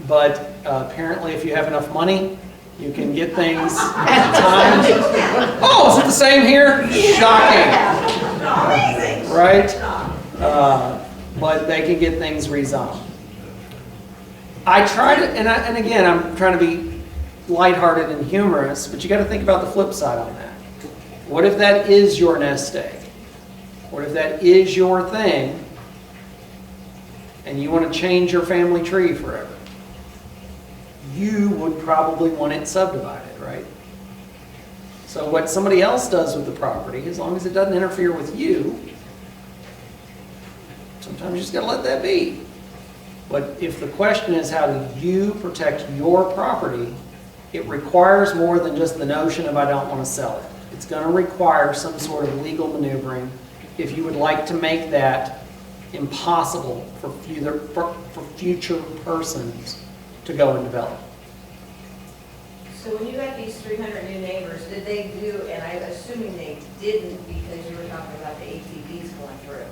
but apparently, if you have enough money, you can get things at times. Oh, is it the same here? Shocking. Right? But they can get things rezoned. I try to, and again, I'm trying to be lighthearted and humorous, but you got to think about the flip side on that. What if that is your nest egg? What if that is your thing, and you want to change your family tree forever? You would probably want it subdivided, right? So what somebody else does with the property, as long as it doesn't interfere with you, sometimes you just got to let that be. But if the question is how do you protect your property, it requires more than just the notion of I don't want to sell it. It's going to require some sort of legal maneuvering if you would like to make that impossible for future persons to go and develop. So when you got these 300 new neighbors, did they do, and I'm assuming they didn't because you were talking about the ATVs going through,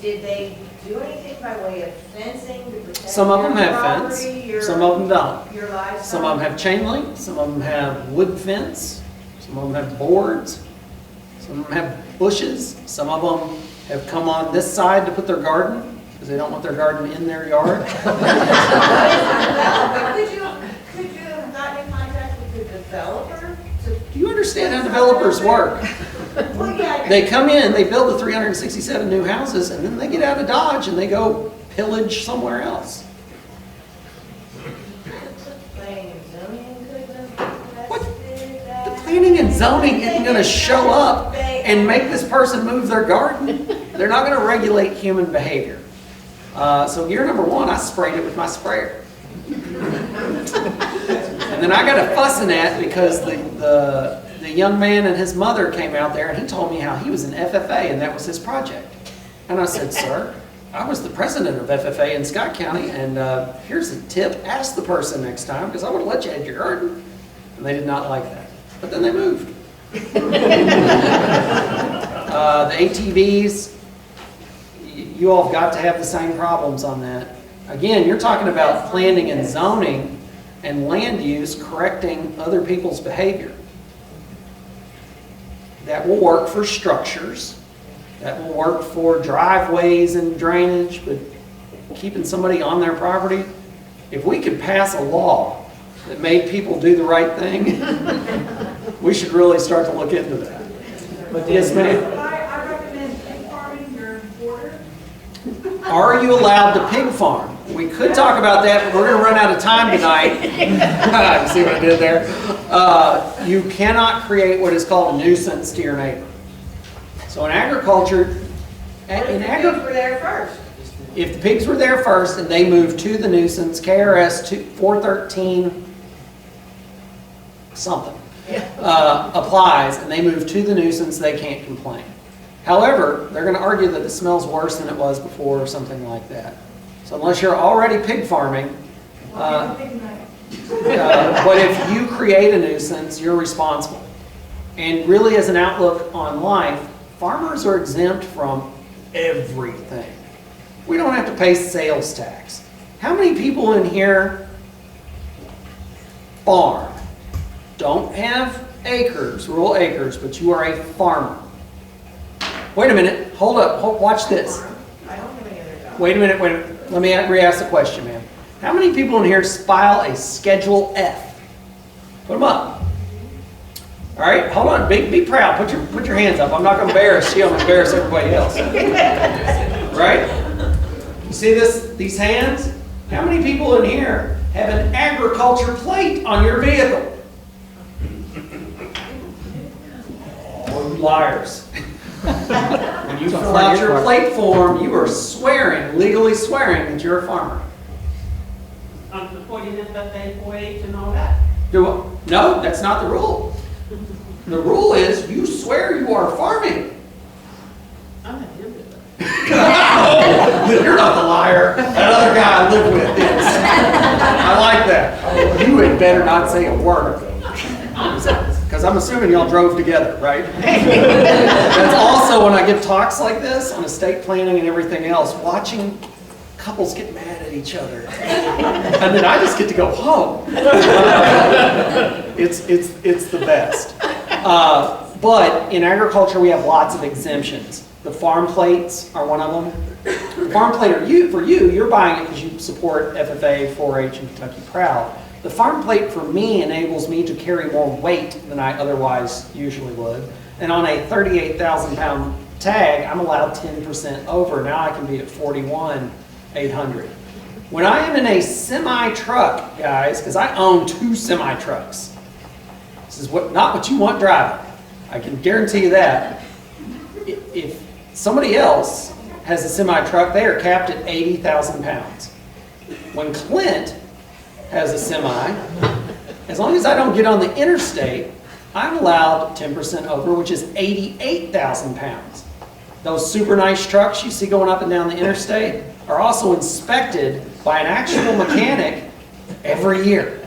did they do anything by way of fencing to protect Some of them your have property, fence, your- some of them don't. your livestock? Some of them have chain link, some of them have wood fence, some of them have boards, some of them have bushes, some of them have come on this side to put their garden because they don't want their garden in their yard. Could you have gotten in contact with the developer to? Do you understand how developers work? Well, yeah. They come in, they build the 367 new houses, and then they get out of Dodge and they go pillage somewhere else. Planning and zoning could have invested that. The planning and zoning isn't going to show up and make this person move their garden. They're not going to regulate human behavior. So gear number one, I sprayed it with my sprayer. And then I got a fussing at because the young man and his mother came out there and he told me how he was an FFA and that was his project. And I said, sir, I was the president of FFA in Scott County, and here's a tip, ask the person next time because I would have let you add your garden. And they did not like that. But then they moved. The ATVs, you all have got to have the same problems on that. Again, you're talking about planning and zoning and land use correcting other people's behavior. That will work for structures. That will work for driveways and drainage, but keeping somebody on their property, if we could pass a law that made people do the right thing, we should really start to look into that. But yes, ma'am. I recommend pig farming your borders, Are you allowed to pig farm? We could talk about that, but we're going to run out of time tonight. See what I did there? You cannot create what is called a nuisance to your neighbor. So in agriculture, What if the pigs were there first? if the pigs were there first and they moved to the nuisance, KRS 413 something applies, and they move to the nuisance, they can't complain. However, they're going to argue that it smells worse than it was before or something like that. So unless you're already pig farming, but if you create a nuisance, you're responsible. And really, as an outlook on life, farmers are exempt from everything. We don't have to pay sales tax. How many people in here farm? Don't have acres, rural acres, but you are a farmer. Wait a minute, hold up, watch this. I don't have any other job. Wait a minute. Let me re-ask the question, ma'am. How many people in here file a Schedule F? Put them up. All right, hold on, be proud, put your hands up. I'm not gonna embarrass you, I'm gonna embarrass everybody else. Right? You see these hands? How many people in here have an agriculture plate on your vehicle? Oh, you liars. When you fill out your plate form, you are swearing, legally swearing that you're a farmer. I'm supporting FFA 4-H and all that. No, that's not the rule. The rule is you swear you are farming. I'm not here with that. You're not the liar. That other guy I live with is. I like that. You had better not say a word. Because I'm assuming y'all drove together, right? That's also when I give talks like this on estate planning and everything else, watching couples get mad at each other. And then I just get to go home. It's the best. But in agriculture, we have lots of exemptions. The farm plates are one of them. The farm plate for you, you're buying it because you support FFA, 4-H, and Kentucky Proud. The farm plate for me enables me to carry more weight than I otherwise usually would. And on a 38,000 pound tag, I'm allowed 10% over. Now I can be at 41,800. When I am in a semi-truck, guys, because I own 2 semi-trucks. This is not what you want driving. I can guarantee you that. If somebody else has a semi-truck, they are capped at 80,000 pounds. When Clint has a semi, as long as I don't get on the interstate, I'm allowed 10% over, which is 88,000 pounds. Those super nice trucks you see going up and down the interstate are also inspected by an actual mechanic every year.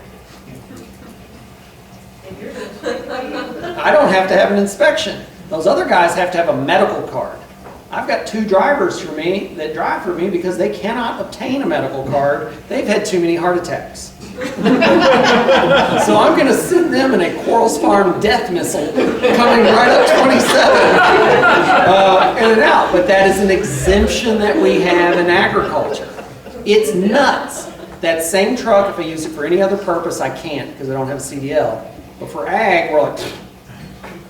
I don't have to have an inspection. Those other guys have to have a medical card. I've got 2 drivers for me that drive for me because they cannot obtain a medical card. They've had too many heart attacks. So I'm going to send them in a Quarles Farm death missile coming right up 27 in and out. But that is an exemption that we have in agriculture. It's nuts. That same truck, if I use it for any other purpose, I can't because I don't have a CDL. But for ag, we're like,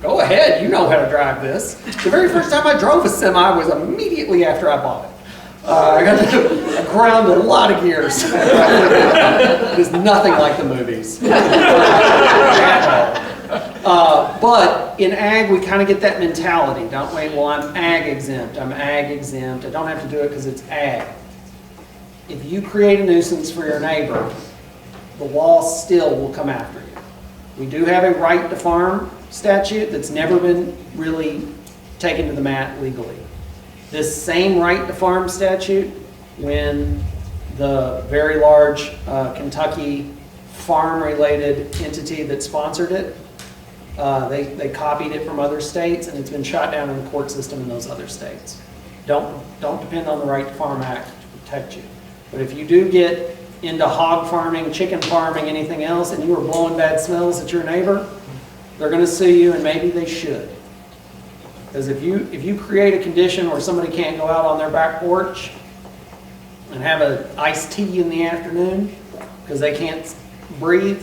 go ahead, you know how to drive this. The very first time I drove a semi was immediately after I bought it. I ground a lot of gears. It is nothing like the movies. But in ag, we kind of get that mentality, don't we? Well, I'm ag exempt. I'm ag exempt. I don't have to do it because it's ag. If you create a nuisance for your neighbor, the law still will come after you. We do have a right to farm statute that's never been really taken to the mat legally. This same right to farm statute, when the very large Kentucky farm-related entity that sponsored it, they copied it from other states, and it's been shot down in the court system in those other states. Don't depend on the Right to Farm Act to protect you. But if you do get into hog farming, chicken farming, anything else, and you are blowing bad smells at your neighbor, they're going to sue you, and maybe they should. Because if you create a condition where somebody can't go out on their back porch and have an iced tea in the afternoon because they can't breathe,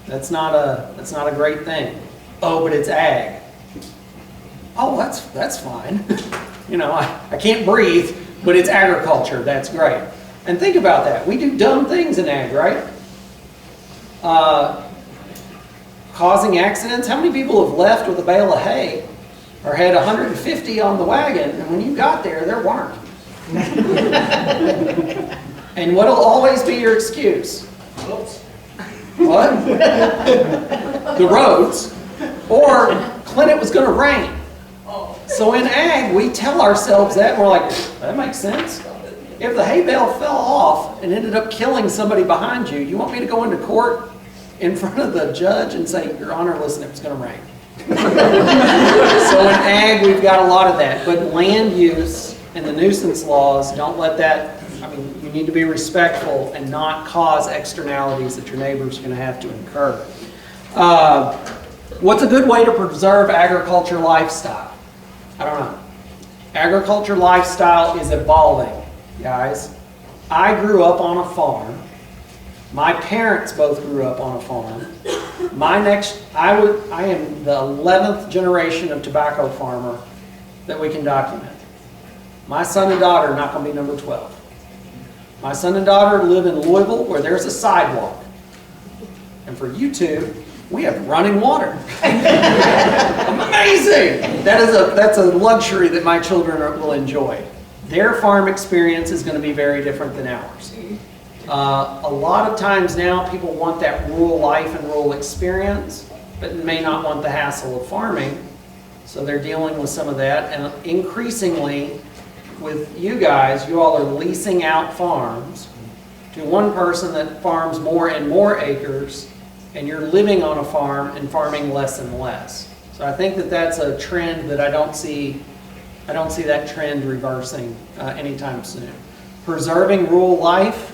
that's not a great thing. Oh, but it's ag. Oh, that's fine. You know, I can't breathe, But it's agriculture, that's great. And think about that. We do dumb things in ag, right? Causing accidents. How many people have left with a bale of hay or had 150 on the wagon, and when you got there weren't? And what'll always be your excuse? Whoops. What? The roads. Or, Clint, it was going to rain. So in ag, we tell ourselves that, and we're like, that makes sense. If the hay bale fell off and ended up killing somebody behind you, you want me to go into court in front of the judge and say, Your Honor, listen, it was going to rain. So in ag, we've got a lot of that. But land use and the nuisance laws, don't let that, I mean, you need to be respectful and not cause externalities that your neighbor's going to have to incur. What's a good way to preserve agriculture lifestyle? I don't know. Agriculture lifestyle is evolving, guys. I grew up on a farm. My parents both grew up on a farm. I am the 11th generation of tobacco farmer that we can document. My son and daughter are not going to be number 12. My son and daughter live in Louisville where there's a sidewalk. And for you two, we have running water. Amazing! That's a luxury that my children will enjoy. Their farm experience is going to be very different than ours. A lot of times now people want that rural life and rural experience, but may not want the hassle of farming. So they're dealing with some of that. And increasingly with you guys, you all are leasing out farms to one person that farms more and more acres, and you're living on a farm and farming less and less. So I think that that's a trend that I don't see that trend reversing anytime soon. Preserving rural life,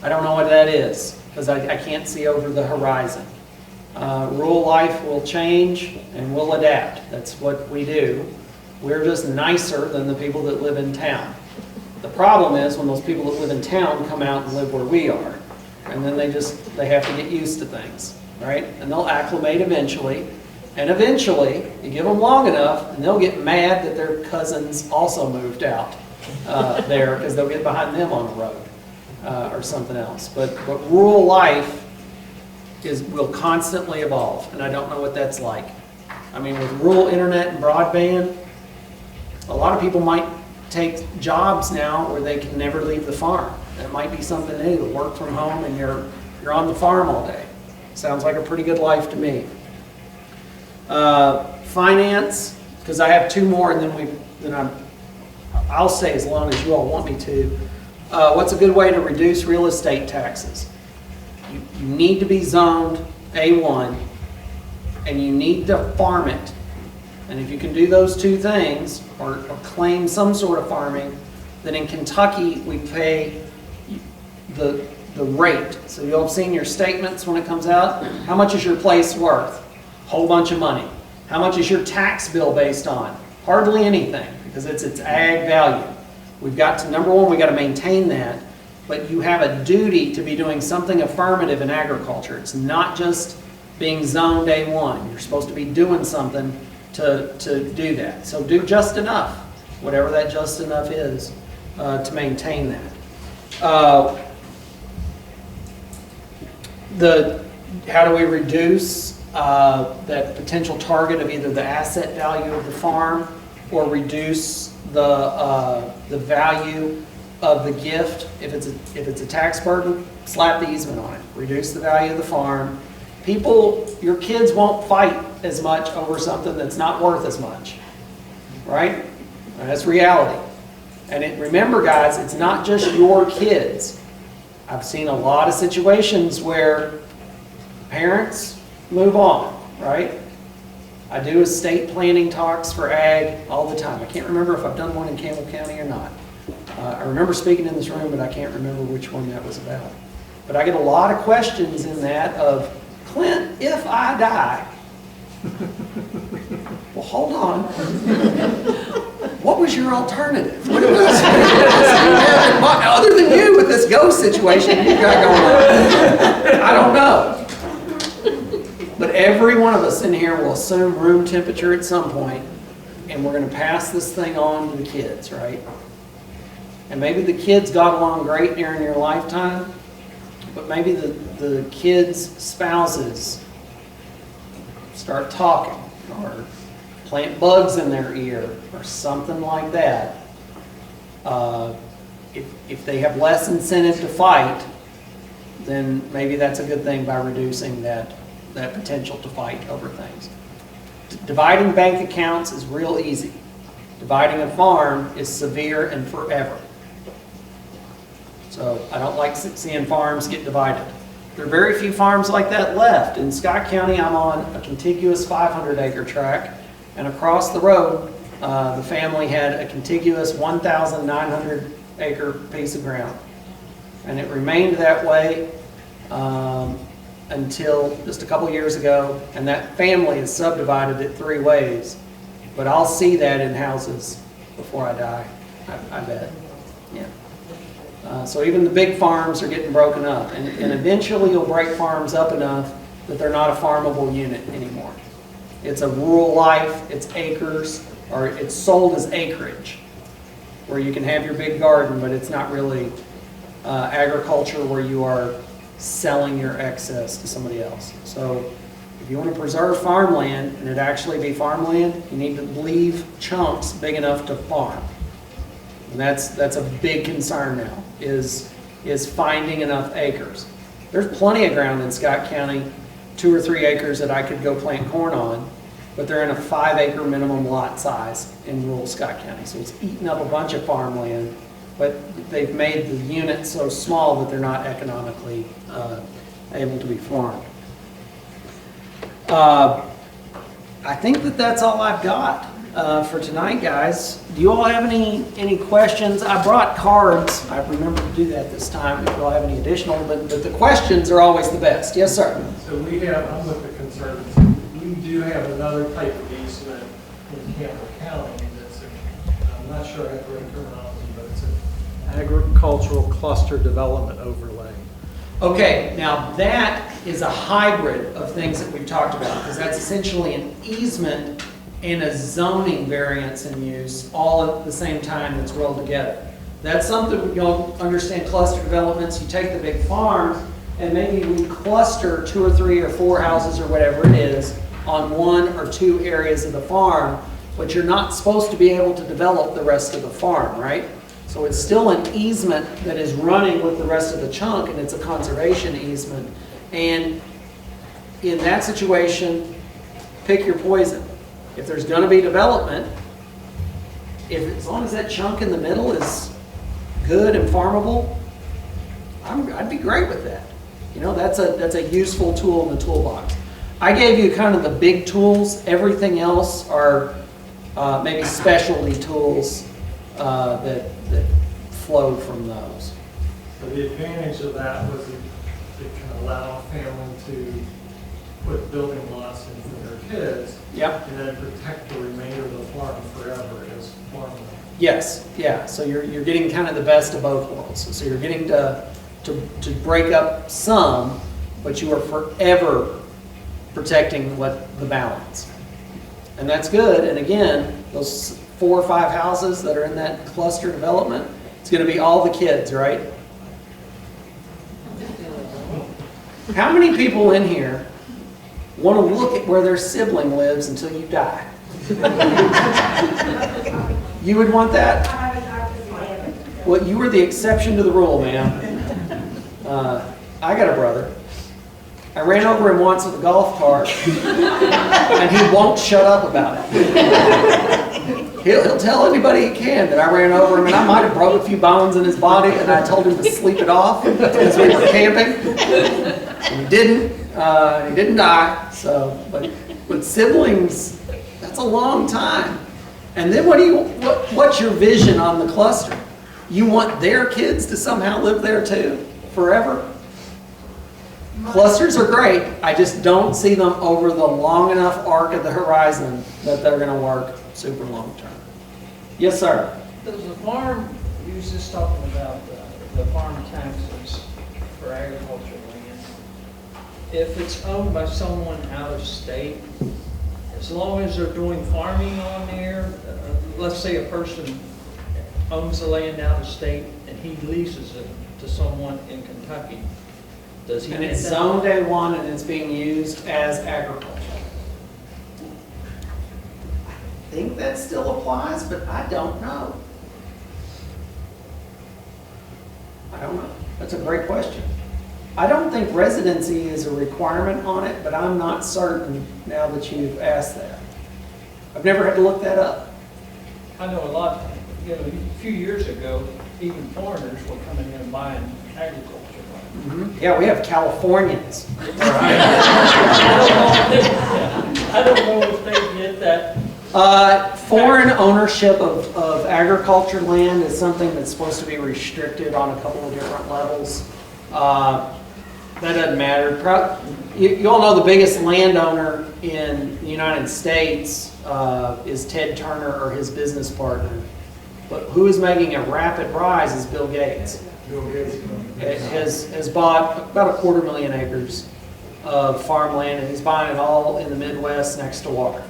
I don't know what that is, because I can't see over the horizon. Rural life will change and we'll adapt. That's what we do. We're just nicer than the people that live in town. The problem is when those people that live in town come out and live where we are. And then they have to get used to things, right? And they'll acclimate eventually. And eventually, you give them long enough, and they'll get mad that their cousins also moved out there because they'll get behind them on the road or something else. But rural life will constantly evolve, and I don't know what that's like. I mean, with rural internet and broadband, a lot of people might take jobs now where they can never leave the farm. That might be something new, to work from home and you're on the farm all day. Sounds like a pretty good life to me. Finance, because I have two more, and then I'll say as long as you all want me to. What's a good way to reduce real estate taxes? You need to be zoned A1, and you need to farm it. And if you can do those two things, or claim some sort of farming, then in Kentucky we pay the rate. So you'll have seen your statements when it comes out. How much is your place worth? Whole bunch of money. How much is your tax bill based on? Hardly anything, because it's ag value. We've got to, number one, we got to maintain that, but you have a duty to be doing something affirmative in agriculture. It's not just being zoned A1. You're supposed to be doing something to do that. So do just enough, whatever that just enough is, to maintain that. How do we reduce that potential target of either the asset value of the farm or reduce the value of the gift? If it's a tax burden, slap the easement on it. Reduce the value of the farm. Your kids won't fight as much over something that's not worth as much, right? That's reality. And remember, guys, it's not just your kids. I've seen a lot of situations where parents move on, right? I do estate planning talks for ag all the time. I can't remember if I've done one in Campbell County or not. I remember speaking in this room, but I can't remember which one that was about. But I get a lot of questions in that of, Clint, if I die, well, hold on. What was your alternative? What else? Other than you with this ghost situation you got going on? I don't know. But every one of us in here will assume room temperature at some point, and we're going to pass this thing on to the kids, right? and maybe the kids got along great during your lifetime, but maybe the kids' spouses start talking or plant bugs in their ear or something like that. If they have less incentive to fight, then maybe that's a good thing by reducing that potential to fight over things. Dividing bank accounts is real easy. Dividing a farm is severe and forever. So I don't like seeing farms get divided. There are very few farms like that left. In Scott County, I'm on a contiguous 500-acre tract, and across the road, the family had a contiguous 1,900-acre piece of ground. And it remained that way until just a couple years ago, and that family has subdivided it 3 ways. But I'll see that in houses before I die, I bet. Yeah. So even the big farms are getting broken up, and eventually you'll break farms up enough that they're not a farmable unit anymore. It's a rural life, it's acres, or it's sold as acreage, where you can have your big garden, but it's not really agriculture where you are selling your excess to somebody else. So if you want to preserve farmland and it actually be farmland, you need to leave chunks big enough to farm. And that's a big concern now, is finding enough acres. There's plenty of ground in Scott County, 2 or 3 acres that I could go plant corn on, but they're in a 5-acre minimum lot size in rural Scott County. So it's eating up a bunch of farmland, but they've made the units so small that they're not economically able to be farmed. I think that's all I've got for tonight, guys. Do you all have any questions? I brought cards. I remember to do that this time. If you all have any additional, but the questions are always the best. Yes, sir. So we have, I'm with the Conservancy, we do have another type of easement in Campbell County that's, I'm not sure I have the right terminology, but it's an agricultural cluster development overlay. Okay, now that is a hybrid of things that we've talked about, because that's essentially an easement and a zoning variance in use all at the same time that's rolled together. That's something you'll understand cluster developments. You take the big farms and maybe we cluster 2 or 3 or 4 houses or whatever it is on 1 or 2 areas of the farm, but you're not supposed to be able to develop the rest of the farm, right? So it's still an easement that is running with the rest of the chunk, and it's a conservation easement. And in that situation, pick your poison. If there's going to be development, as long as that chunk in the middle is good and farmable, I'd be great with that. You know, that's a useful tool in the toolbox. I gave you kind of the big tools. Everything else are maybe specialty tools that flow from those. So the advantage of that was it can allow a family to put building lots in for their kids. Yep. And then protect the remainder of the farm forever as farmland. Yes, yeah. So you're getting kind of the best of both worlds. So you're getting to break up some, but you are forever protecting the balance. And that's good. And again, those 4 or 5 houses that are in that cluster development, it's going to be all the kids, right? How many people in here want to look at where their sibling lives until you die? You would want that? Well, you were the exception to the rule, ma'am. I got a brother. I ran over him once with a golf cart, and he won't shut up about it. He'll tell anybody he can that I ran over him, and I might have broke a few bones in his body, and I told him to sleep it off as we were camping. And he didn't. He didn't die. So, but siblings, that's a long time. And then what's your vision on the cluster? You want their kids to somehow live there too, forever? Clusters are great. I just don't see them over the long enough arc of the horizon that they're going to work super long term. Yes, sir. Does the farm, you was just talking about the farm taxes for agricultural land. If it's owned by someone out of state, as long as they're doing farming on there, let's say a person owns the land out of state and he leases it to someone in Kentucky, does he And get it's that? zoned A1 and it's being used as agriculture. I think that still applies, but I don't know. I don't know. That's a great question. I don't think residency is a requirement on it, but I'm not certain now that you've asked that. I've never had to look that up. I know a lot, you know, a few years ago, even foreigners were coming in and buying agriculture land. Yeah, we have Californians. I don't know if they get that. Foreign ownership of agriculture land is something that's supposed to be restricted on a couple of different levels. That doesn't matter. You all know the biggest landowner in the United States is Ted Turner or his business partner. But who is making a rapid rise is Bill Gates. Bill Gates. Has bought about 250,000 acres of farmland, and he's buying it all in the Midwest next to water.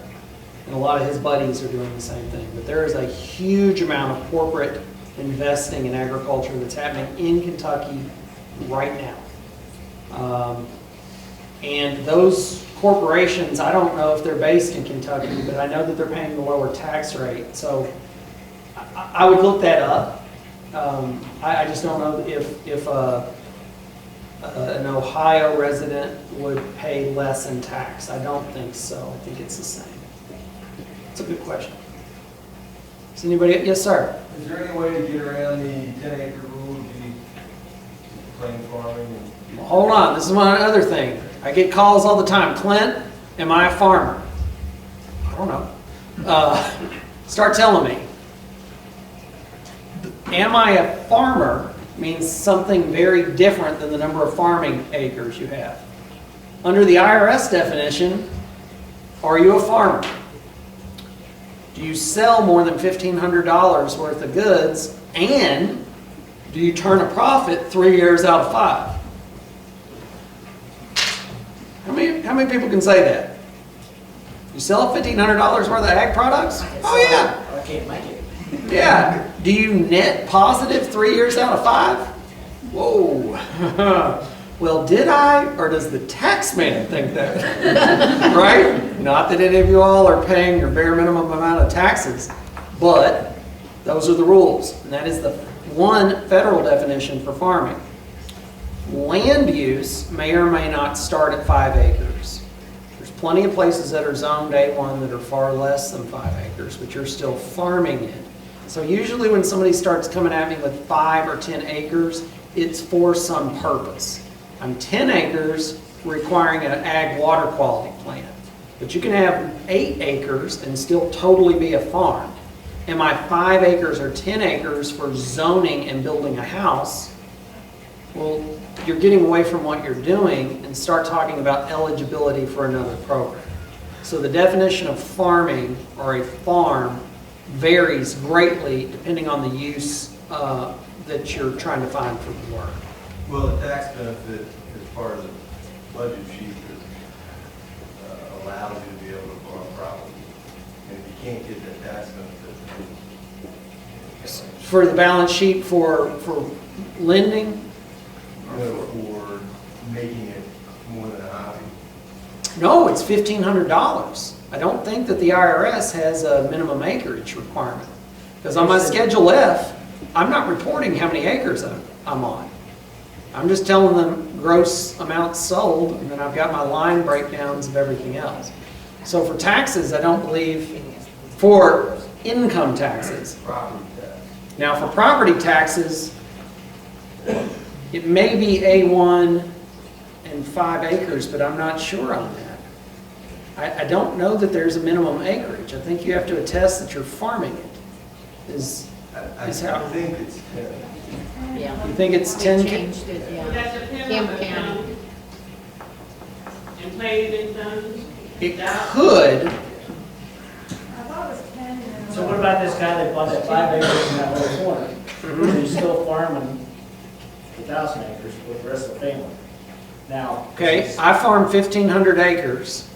And a lot of his buddies are doing the same thing. But there is a huge amount of corporate investing in agriculture that's happening in Kentucky right now. And those corporations, I don't know if they're based in Kentucky, but I know that they're paying the lower tax rate. So I would look that up. I just don't know if an Ohio resident would pay less in tax. I don't think so. I think it's the same. It's a good question. Is anybody? Yes, sir. Is there any way to get around the 10-acre rule to be plain farming? Well, hold on. This is one other thing. I get calls all the time. Clint, am I a farmer? I don't know. Start telling me. Am I a farmer means something very different than the number of farming acres you have. Under the IRS definition, are you a farmer? Do you sell more than $1,500 worth of goods, and do you turn a profit 3 years out of 5? How many people can say that? You sell $1,500 worth of ag products? Oh yeah. I can't make it. Yeah. Do you net positive 3 years out of 5? Whoa. Well, did I, or does the tax man think that? Right? Not that any of you all are paying your bare minimum amount of taxes, but those are the rules. And that is the one federal definition for farming. Land use may or may not start at 5 acres. There's plenty of places that are zoned A1 that are far less than 5 acres, but you're still farming it. So usually when somebody starts coming at me with 5 or 10 acres, it's for some purpose. I'm 10 acres requiring an ag water quality plan. But you can have 8 acres and still totally be a farm. Am I 5 acres or 10 acres for zoning and building a house? Well, you're getting away from what you're doing and start talking about eligibility for another program. So the definition of farming or a farm varies greatly depending on the use that you're trying to find for the work. Well, the tax benefit is part of the budget sheet that allows you to be able to farm property. And if you can't get that tax benefit, For the balance sheet for lending, for making it more than a hobby. no, it's $1,500. I don't think that the IRS has a minimum acreage requirement. Because on my Schedule F, I'm not reporting how many acres I'm on. I'm just telling them gross amounts sold, and then I've got my line breakdowns of everything else. So for taxes, I don't believe, for income taxes. Property tax. Now for property taxes, it may be A1 and 5 acres, but I'm not sure on that. I don't know that there's a minimum acreage. I think you have to attest that you're farming it. I think it's 10. Yeah. You think it's 10? Changed it, yeah. That depends on Campbell the County. county. And paving zones. It could. I thought it was 10 and. So what about this guy that bought that 5 acres in that little corner? He's still farming 1,000 acres with the rest of the family. Now. Okay, I farm 1,500 acres.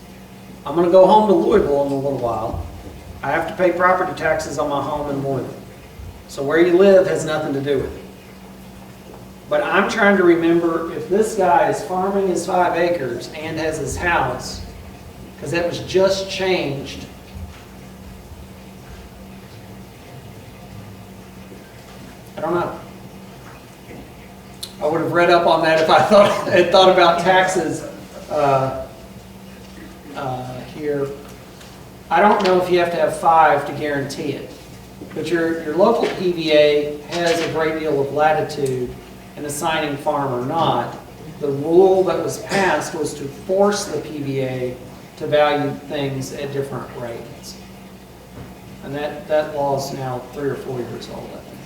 I'm going to go home to Louisville in a little while. I have to pay property taxes on my home in Louisville. So where you live has nothing to do with it. But I'm trying to remember if this guy is farming his 5 acres and has his house, because that was just changed. I don't know. I would have read up on that if I had thought about taxes here. I don't know if you have to have 5 to guarantee it, but your local PVA has a great deal of latitude in assigning farm or not. The rule that was passed was to force the PVA to value things at different rates. And that law is now 3 or 4 years old, I think.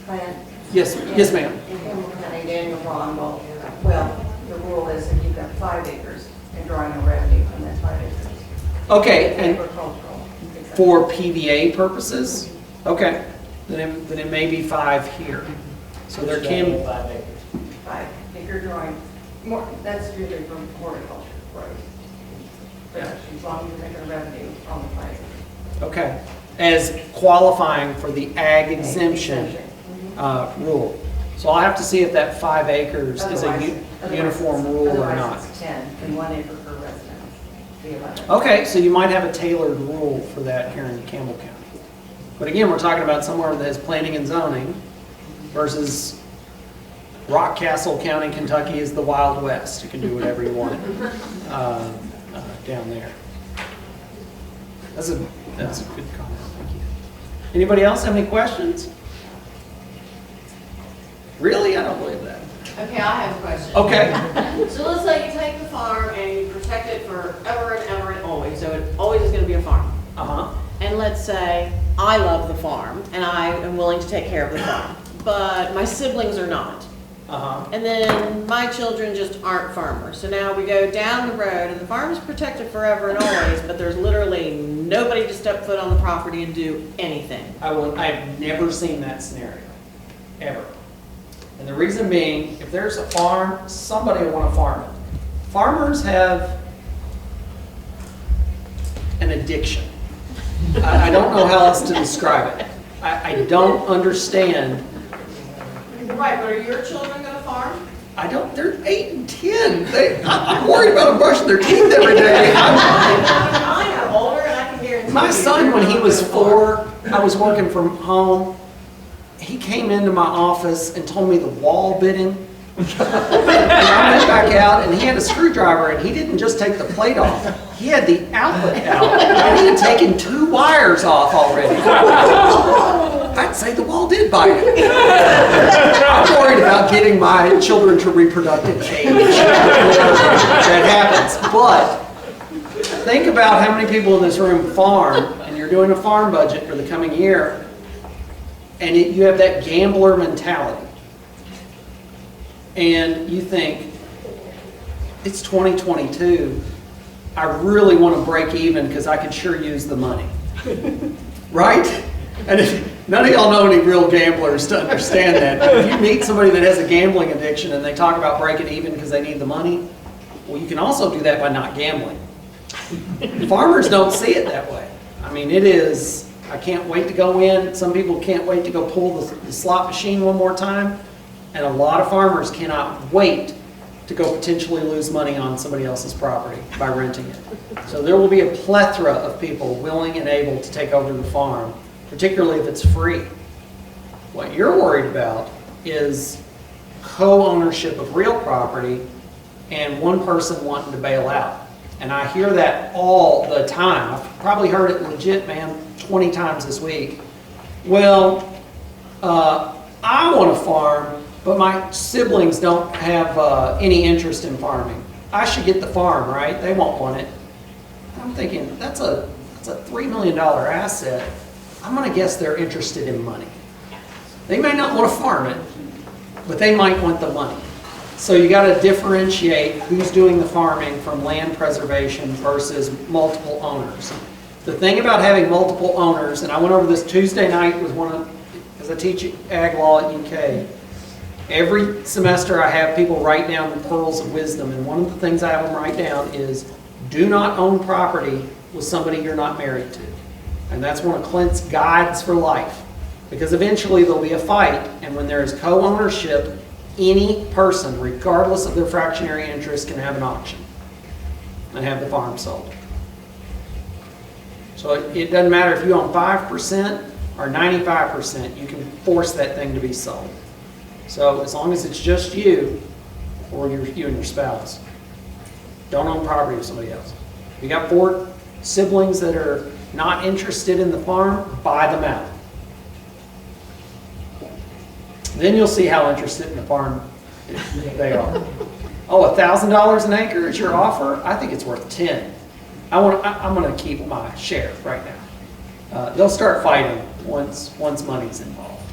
Fran? Yes ma'am. In Campbell County, Daniel Ron, well, the rule is if you've got 5 acres and drawing a revenue from that 5 acres. Okay, and Agricultural. for PVA purposes, okay, then it may be 5 here. So there can, 5 acres. 5, if you're drawing, more, that's usually from horticulture, right? But as long as you're making revenue on the 5 acres. okay, as qualifying for the ag exemption rule. So I'll have to see if that 5 acres is a uniform rule or not. Otherwise, it's 10 and 1 acre per residence. The 11. Okay, so you might have a tailored rule for that here in Campbell County. But again, we're talking about somewhere that has planning and zoning versus Rockcastle County, Kentucky is the Wild West. You can do whatever you want down there. That's a good comment. Thank you. Anybody else have any questions? Really? I don't believe that. Okay, I have a question. Okay. So let's say you take the farm and you protect it forever and ever and always, so it always is gonna be a farm. Uh-huh. And let's say I love the farm and I am willing to take care of the farm, but my siblings are not. Uh-huh. And then my children just aren't farmers. So now we go down the road and the farm is protected forever and always, but there's literally nobody to step foot on the property and do anything. I've never seen that scenario, ever. And the reason being, if there's a farm, somebody will want to farm it. Farmers have an addiction. I don't know how else to describe it. I don't understand. Right, but are your children gonna farm? They're 8 and 10. I'm worried about them brushing their teeth every day. Mine are older and I can guarantee. My son, when he was 4, I was working from home. He came into my office and told me the wall bit him. And I went back out and he had a screwdriver and he didn't just take the plate off. He had the outlet out and he had taken 2 wires off already. I'd say the wall did bite him. I'm worried about getting my children to reproductive age. That happens. But think about how many people in this room farm, and you're doing a farm budget for the coming year, and you have that gambler mentality. And you think, it's 2022, I really want to break even because I could sure use the money. Right? And none of y'all know any real gamblers to understand that. But if you meet somebody that has a gambling addiction and they talk about breaking even because they need the money, well, you can also do that by not gambling. Farmers don't see it that way. I mean, it is, I can't wait to go in. Some people can't wait to go pull the slot machine one more time. And a lot of farmers cannot wait to go potentially lose money on somebody else's property by renting it. So there will be a plethora of people willing and able to take over the farm, particularly if it's free. What you're worried about is co-ownership of real property and one person wanting to bail out. And I hear that all the time. I've probably heard it legit, man, 20 times this week. Well, I want to farm, but my siblings don't have any interest in farming. I should get the farm, right? They won't want it. I'm thinking, that's a $3 million asset. I'm going to guess they're interested in money. They may not want to farm it, but they might want the money. So you got to differentiate who's doing the farming from land preservation versus multiple owners. The thing about having multiple owners, and I went over this Tuesday night with because I teach ag law at UK. Every semester I have people write down the pearls of wisdom, and one of the things I have them write down is do not own property with somebody you're not married to. And that's one of Clint's guides for life. Because eventually there'll be a fight, and when there is co-ownership, any person, regardless of their fractionary interest, can have an auction and have the farm sold. So it doesn't matter if you own 5% or 95%, you can force that thing to be sold. So as long as it's just you or you and your spouse, don't own property of somebody else. If you got 4 siblings that are not interested in the farm, buy them out. Then you'll see how interested in the farm they are. Oh, $1,000 an acre is your offer? I think it's worth 10. I'm going to keep my share right now. They'll start fighting once money's involved.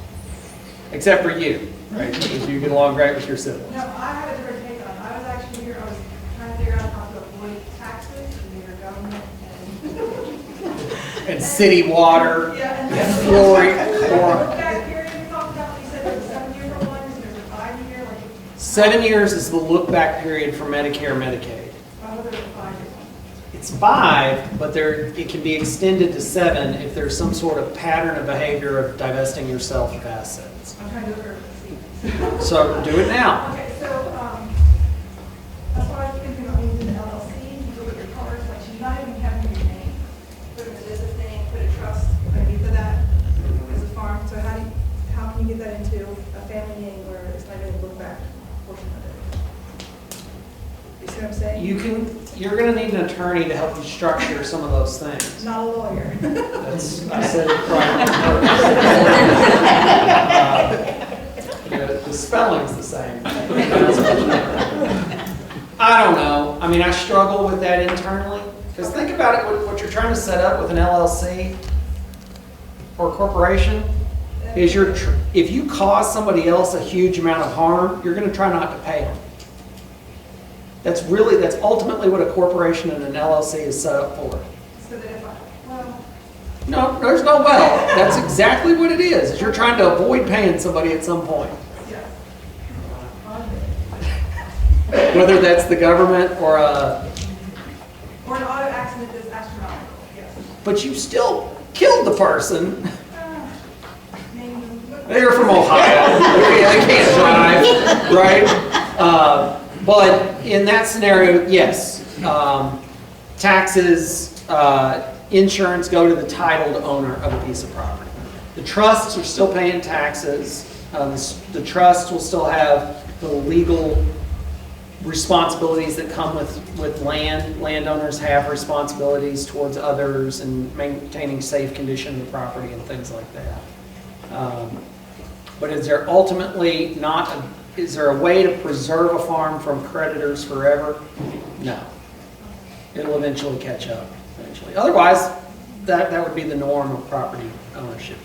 Except for you, right? Because you get along great with your siblings. No, I have a different take on it. I was actually here, I was trying to figure out how to avoid taxes and your government And city water, Yeah, and flooring. Look back period you talked about, you said there was 7 year for one, and there's a 5 year, like, 7 years is the look-back period for Medicare, Medicaid. why was there a 5 year? It's 5, but it can be extended to 7 if there's some sort of pattern of behavior of divesting yourself of assets. I'm trying to do it early. So do it now. Okay, so, that's why I was thinking about using the LLC, you look at your cars, like, she's not even having your name. Put in a business name, put a trust maybe for that as a farm, so how can you get that into a family name where it's not even a look back portion of it? You see what I'm saying? You're going to need an attorney to help you structure some of those things. Not a lawyer. I said it right. The spelling's the same. I don't know. I mean, I struggle with that internally. Because think about it, what you're trying to set up with an LLC or corporation is if you cause somebody else a huge amount of harm, you're going to try not to pay them. That's ultimately what a corporation and an LLC is set up for. So that if well, No, there's no well. That's exactly what it is you're trying to avoid paying somebody at some point. yeah. Whether that's the government or Or an auto accident that's astronomical, yes. but you still killed the person. Maybe. They're from Ohio. They can't drive, right? But in that scenario, yes. Taxes, insurance go to the titled owner of a piece of property. The trusts are still paying taxes. The trust will still have the legal responsibilities that come with land. Landowners have responsibilities towards others and maintaining safe condition of the property and things like that. But is there ultimately is there a way to preserve a farm from creditors forever? No. It'll eventually catch up, eventually. Otherwise, that would be the norm of property ownership.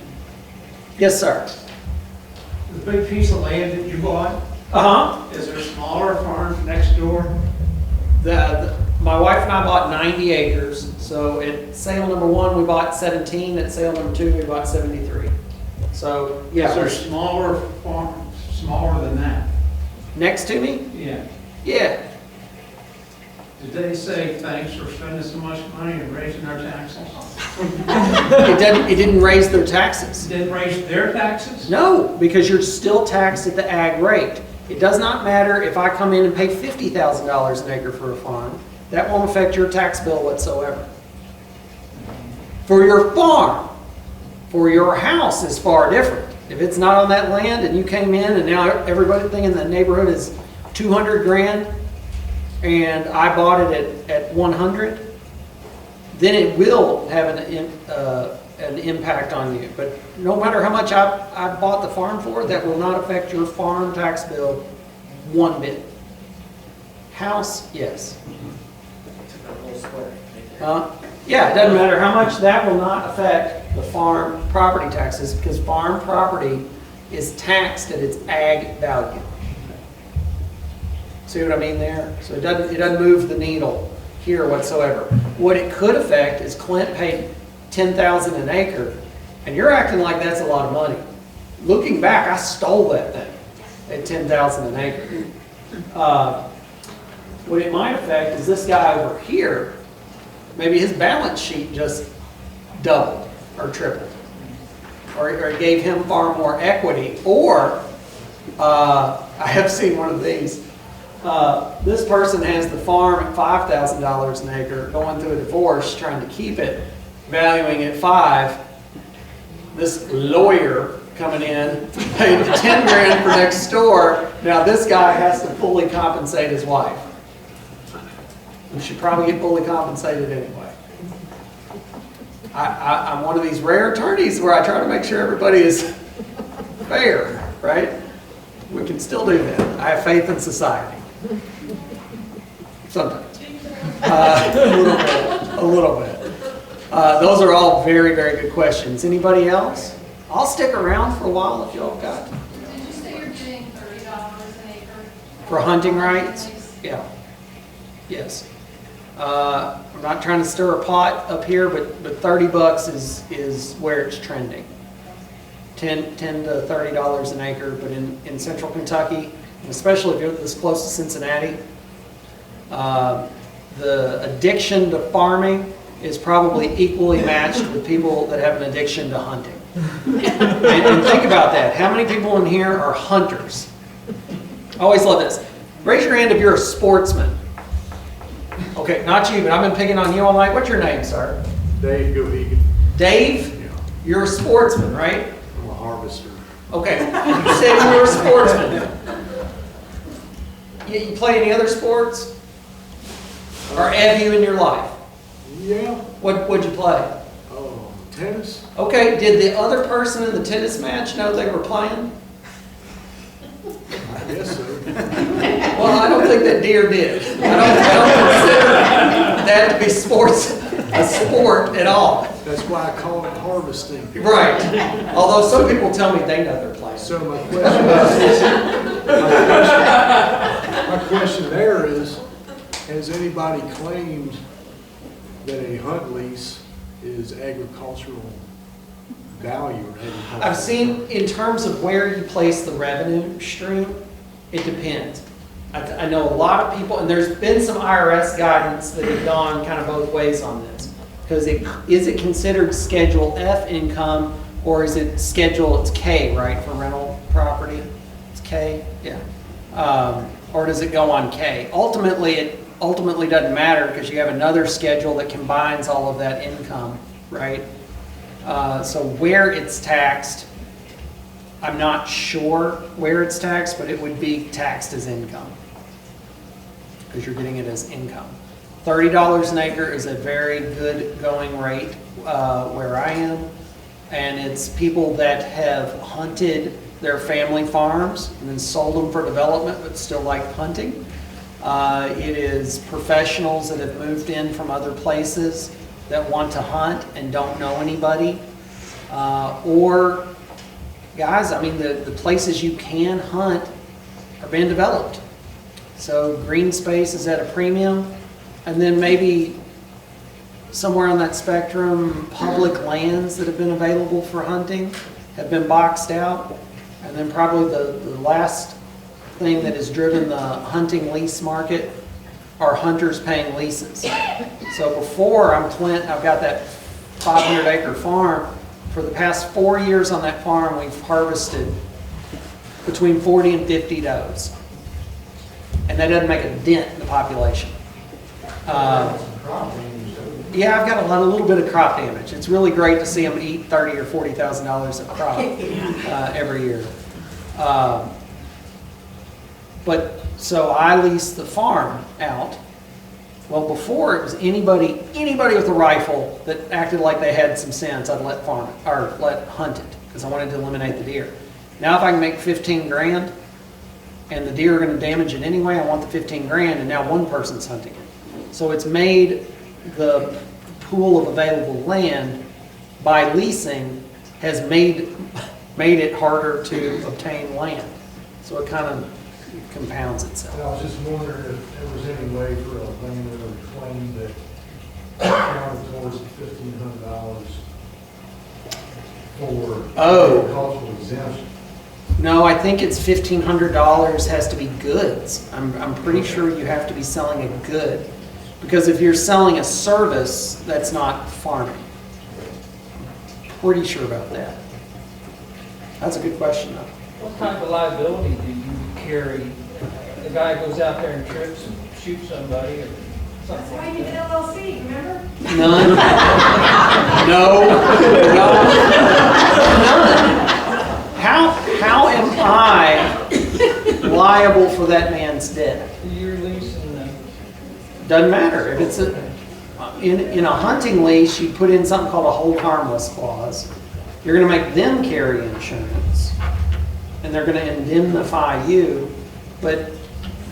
Yes, sir. The big piece of land that you bought, is there smaller farms next door? My wife and I bought 90 acres. So at sale number 1, we bought 17. At sale number 2, we bought 73. So, yeah. Is there smaller farms, smaller than that? Next to me? Yeah. Yeah. Did they say thanks for spending so much money and raising our taxes? It didn't raise their taxes. Didn't raise their taxes? No, because you're still taxed at the ag rate. It does not matter if I come in and pay $50,000 an acre for a farm. That won't affect your tax bill whatsoever. For your farm, for your house is far different. If it's not on that land and you came in and now everything in the neighborhood is 200 grand and I bought it at 100, then it will have an impact on you. But no matter how much I bought the farm for, that will not affect your farm tax bill one bit. House, yes. Yeah, it doesn't matter how much, that will not affect the farm property taxes because farm property is taxed at its ag value. See what I mean there? So it doesn't move the needle here whatsoever. What it could affect is Clint paid $10,000 an acre, and you're acting like that's a lot of money. Looking back, I stole that thing at $10,000 an acre. What it might affect is this guy over here, maybe his balance sheet just doubled or tripled. or it gave him far more equity, or I have seen one of these. This person has the farm at $5,000 an acre, going through a divorce, trying to keep it, valuing it $5,000. This lawyer coming in, paying 10 grand for next door. Now this guy has to fully compensate his wife. We should probably get fully compensated anyway. I'm one of these rare attorneys where I try to make sure everybody is fair, right? We can still do that. I have faith in society. Sometimes. A little bit. Those are all very, very good questions. Anybody else? I'll stick around for a while if y'all got. Did you say you're getting $30 an acre? For hunting rights? Yeah. Yes. I'm not trying to stir a pot up here, but $30 is where it's trending. $10 to $30 an acre, but in central Kentucky, especially if you're this close to Cincinnati, the addiction to farming is probably equally matched with people that have an addiction to hunting. And think about that. How many people in here are hunters? I always love this. Raise your hand if you're a sportsman. Okay, not you, but I've been picking on you all night. What's your name, sir? Dave Gohegan. Dave? Yeah. You're a sportsman, right? I'm a harvester. Okay, you said you were a sportsman. You play any other sports? Or have you in your life? Yeah. What'd you play? Oh, tennis. Okay, did the other person in the tennis match know they were playing? I guess so. Well, I don't think that deer did. I don't consider that to be a sport at all. That's why I call it harvesting. Right. Although some people tell me they know they're playing. So my question there is, has anybody claimed that a hunt lease is agricultural value or agricultural? I've seen in terms of where you place the revenue stream, it depends. I know a lot of people, and there's been some IRS guidance that have gone kind of both ways on this. Because is it considered Schedule F income, or is it Schedule, it's K, right, for rental property? It's K? Yeah. Or does it go on K? Ultimately, it doesn't matter because you have another schedule that combines all of that income, right? So where it's taxed, I'm not sure where it's taxed, but it would be taxed as income because you're getting it as income. $30 an acre is a very good going rate where I am, and it's people that have hunted their family farms and then sold them for development but still like hunting. It is professionals that have moved in from other places that want to hunt and don't know anybody. Or guys, I mean, the places you can hunt are being developed. So green space is at a premium. And then maybe somewhere on that spectrum, public lands that have been available for hunting have been boxed out. And then probably the last thing that has driven the hunting lease market are hunters paying leases. So before I've got that 500-acre farm. For the past 4 years on that farm, we've harvested between 40 and 50 does. And that doesn't make a dent in the population. Yeah, I've got a little bit of crop damage. It's really great to see them eat $30,000 or $40,000 of crop every year. But so I leased the farm out. Well, before it was anybody with a rifle that acted like they had some sense, I'd let hunt it because I wanted to eliminate the deer. Now, if I can make 15 grand and the deer are going to damage it anyway, I want the 15 grand, and now one person's hunting it. So it's made the pool of available land by leasing has made it harder to obtain land. So it kind of compounds itself. I was just wondering if there was any way for a landowner to claim that counted towards the $1,500 for agricultural exemption. No, I think it's $1,500 has to be goods. I'm pretty sure you have to be selling a good. Because if you're selling a service, that's not farming. Pretty sure about that. That's a good question, though. What type of liability do you carry? The guy goes out there and trips and shoots somebody or That's something why like you did that? LLC, remember? None. No. None. How am I liable for that man's death? You're leasing them. Doesn't matter. If it's in a hunting lease, you put in something called a hold harmless clause. You're going to make them carry insurance, and they're going to indemnify you. But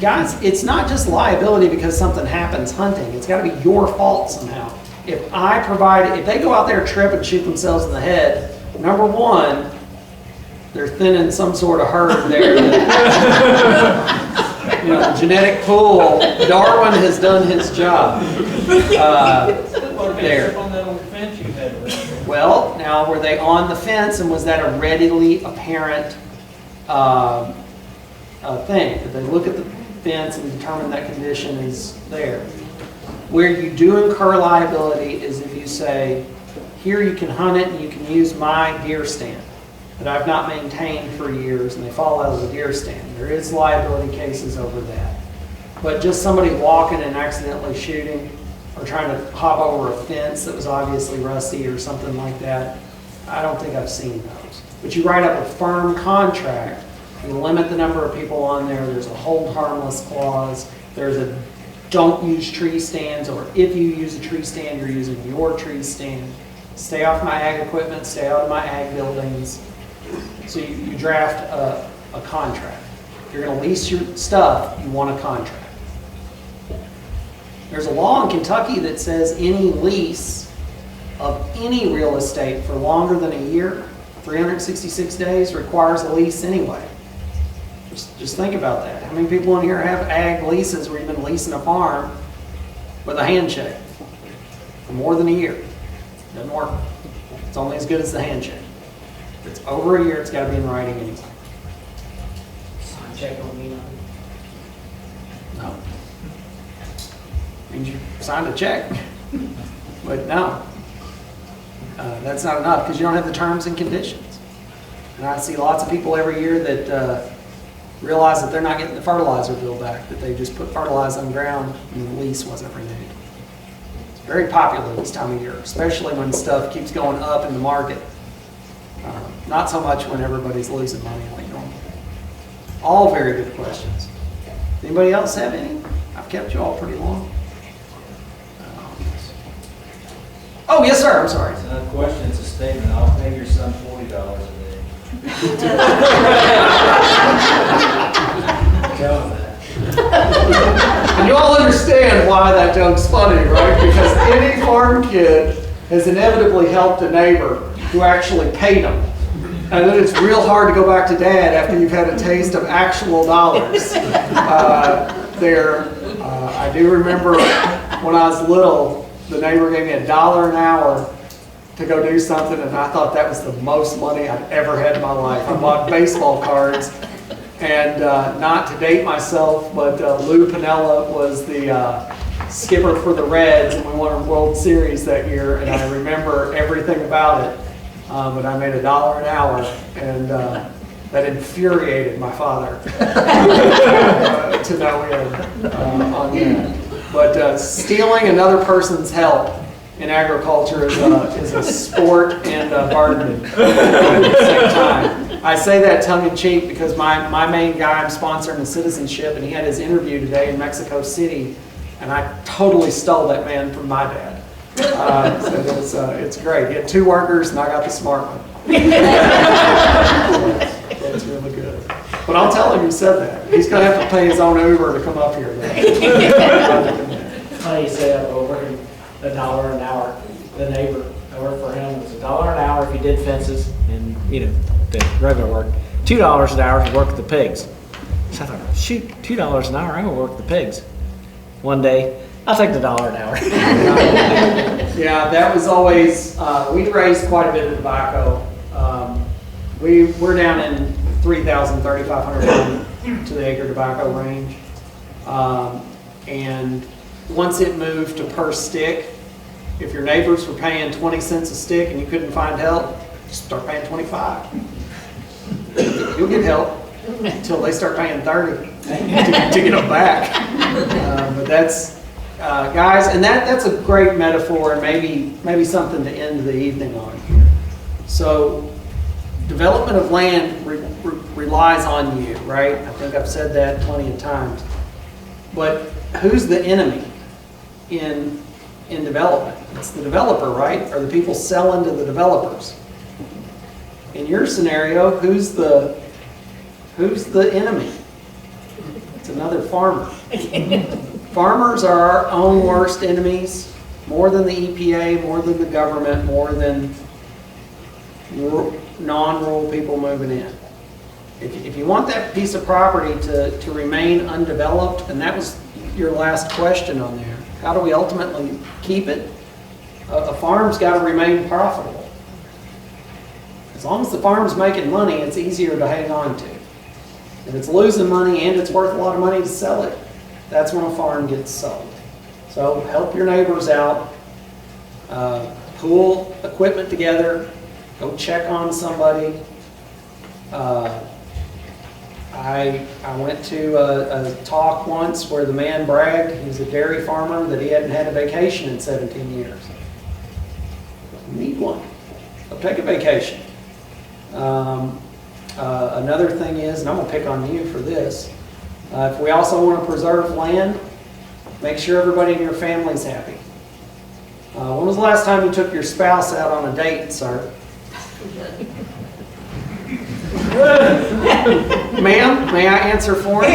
guys, it's not just liability because something happens hunting. It's got to be your fault somehow. If they go out there, trip and shoot themselves in the head, number one, they're thinning some sort of herd there. The genetic pool, Darwin has done his job. There. On that old fence you had around. Well, now were they on the fence, and was that a readily apparent thing? Did they look at the fence and determine that condition is there? Where you do incur liability is if you say, here you can hunt it and you can use my deer stand that I've not maintained for years, and they fall out of the deer stand. There is liability cases over that. But just somebody walking and accidentally shooting, or trying to hop over a fence that was obviously rusty or something like that, I don't think I've seen those. But you write up a firm contract, you limit the number of people on there, there's a hold harmless clause, there's a don't use tree stands, or if you use a tree stand, you're using your tree stand. Stay off my ag equipment, stay out of my ag buildings. So you draft a contract. If you're going to lease your stuff, you want a contract. There's a law in Kentucky that says any lease of any real estate for longer than a year, 366 days, requires a lease anyway. Just think about that. How many people in here have ag leases where you've been leasing a farm with a handshake for more than a year? Doesn't work. It's only as good as the handshake. If it's over a year, it's got to be in writing anyway. Sign check on me. No. Means you signed a check. But no. That's not enough because you don't have the terms and conditions. And I see lots of people every year that realize that they're not getting the fertilizer bill back, that they just put fertilizer on the ground and the lease wasn't renewed. It's very popular this time of year, especially when stuff keeps going up in the market. Not so much when everybody's losing money like normal. All very good questions. Anybody else have any? I've kept you all pretty long. Oh, yes, sir. I'm sorry. It's not a question, it's a statement. I'll pay your son $40 a day. Tell him that. And you all understand why that joke's funny, right? Because any farm kid has inevitably helped a neighbor who actually paid them. And then it's real hard to go back to dad after you've had a taste of actual dollars. I do remember when I was little, the neighbor gave me $1 an hour to go do something, and I thought that was the most money I'd ever had in my life. I bought baseball cards, and not to date myself, but Lou Piniella was the skipper for the Reds, and we won a World Series that year, and I remember everything about it. But I made $1 an hour, and that infuriated my father to no end on that. But stealing another person's help in agriculture is a sport and a burden at the same time. I say that tongue-in-cheek because my main guy, I'm sponsoring the citizenship, and he had his interview today in Mexico City, and I totally stole that man from my dad. So it's great. He had 2 workers, and I got the smart one. That's really good. But I'll tell him you said that. He's going to have to pay his own Uber to come up here. Funny setup over $1 an hour. The neighbor I worked for him was $1 an hour if you did fences and the regular work. $2 an hour if you work with the pigs. So I thought, shoot, $2 an hour, I'm gonna work with the pigs. One day, I'll take the $1 an hour. Yeah, that was always, we raised quite a bit of tobacco. We're down in 3,000, 3,500 to the acre tobacco range. And once it moved to per stick, if your neighbors were paying 20 cents a stick and you couldn't find help, just start paying 25. You'll get help until they start paying 30 to get them back. But that's, guys, and that's a great metaphor and maybe something to end the evening on here. So development of land relies on you, right? I think I've said that plenty of times. But who's the enemy in development? It's the developer, right? Or the people selling to the developers. In your scenario, who's the enemy? It's another farmer. Farmers are our own worst enemies, more than the EPA, more than the government, more than non-rural people moving in. If you want that piece of property to remain undeveloped, and that was your last question on there, how do we ultimately keep it? A farm's got to remain profitable. As long as the farm's making money, it's easier to hang on to. If it's losing money and it's worth a lot of money to sell it, that's when a farm gets sold. So help your neighbors out, pool equipment together, go check on somebody. I went to a talk once where the man bragged, he was a dairy farmer, that he hadn't had a vacation in 17 years. You need one. Go take a vacation. Another thing is, and I'm going to pick on you for this, if we also want to preserve land, make sure everybody in your family's happy. When was the last time you took your spouse out on a date, sir? Ma'am, may I answer for you?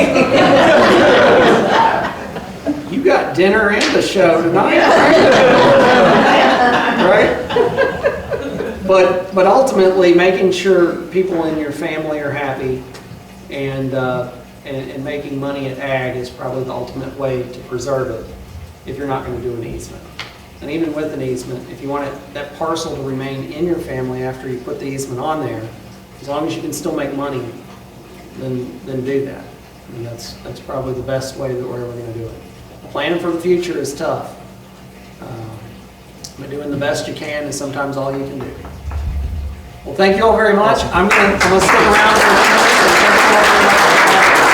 You got dinner and a show tonight, right? But ultimately, making sure people in your family are happy and making money at ag is probably the ultimate way to preserve it if you're not going to do an easement. And even with an easement, if you want that parcel to remain in your family after you put the easement on there, as long as you can still make money, then do that. I mean, that's probably the best way that we're ever going to do it. Planning for the future is tough. But doing the best you can is sometimes all you can do. Well, thank you all very much. I'm going to stick around for a few minutes and thank you all very much.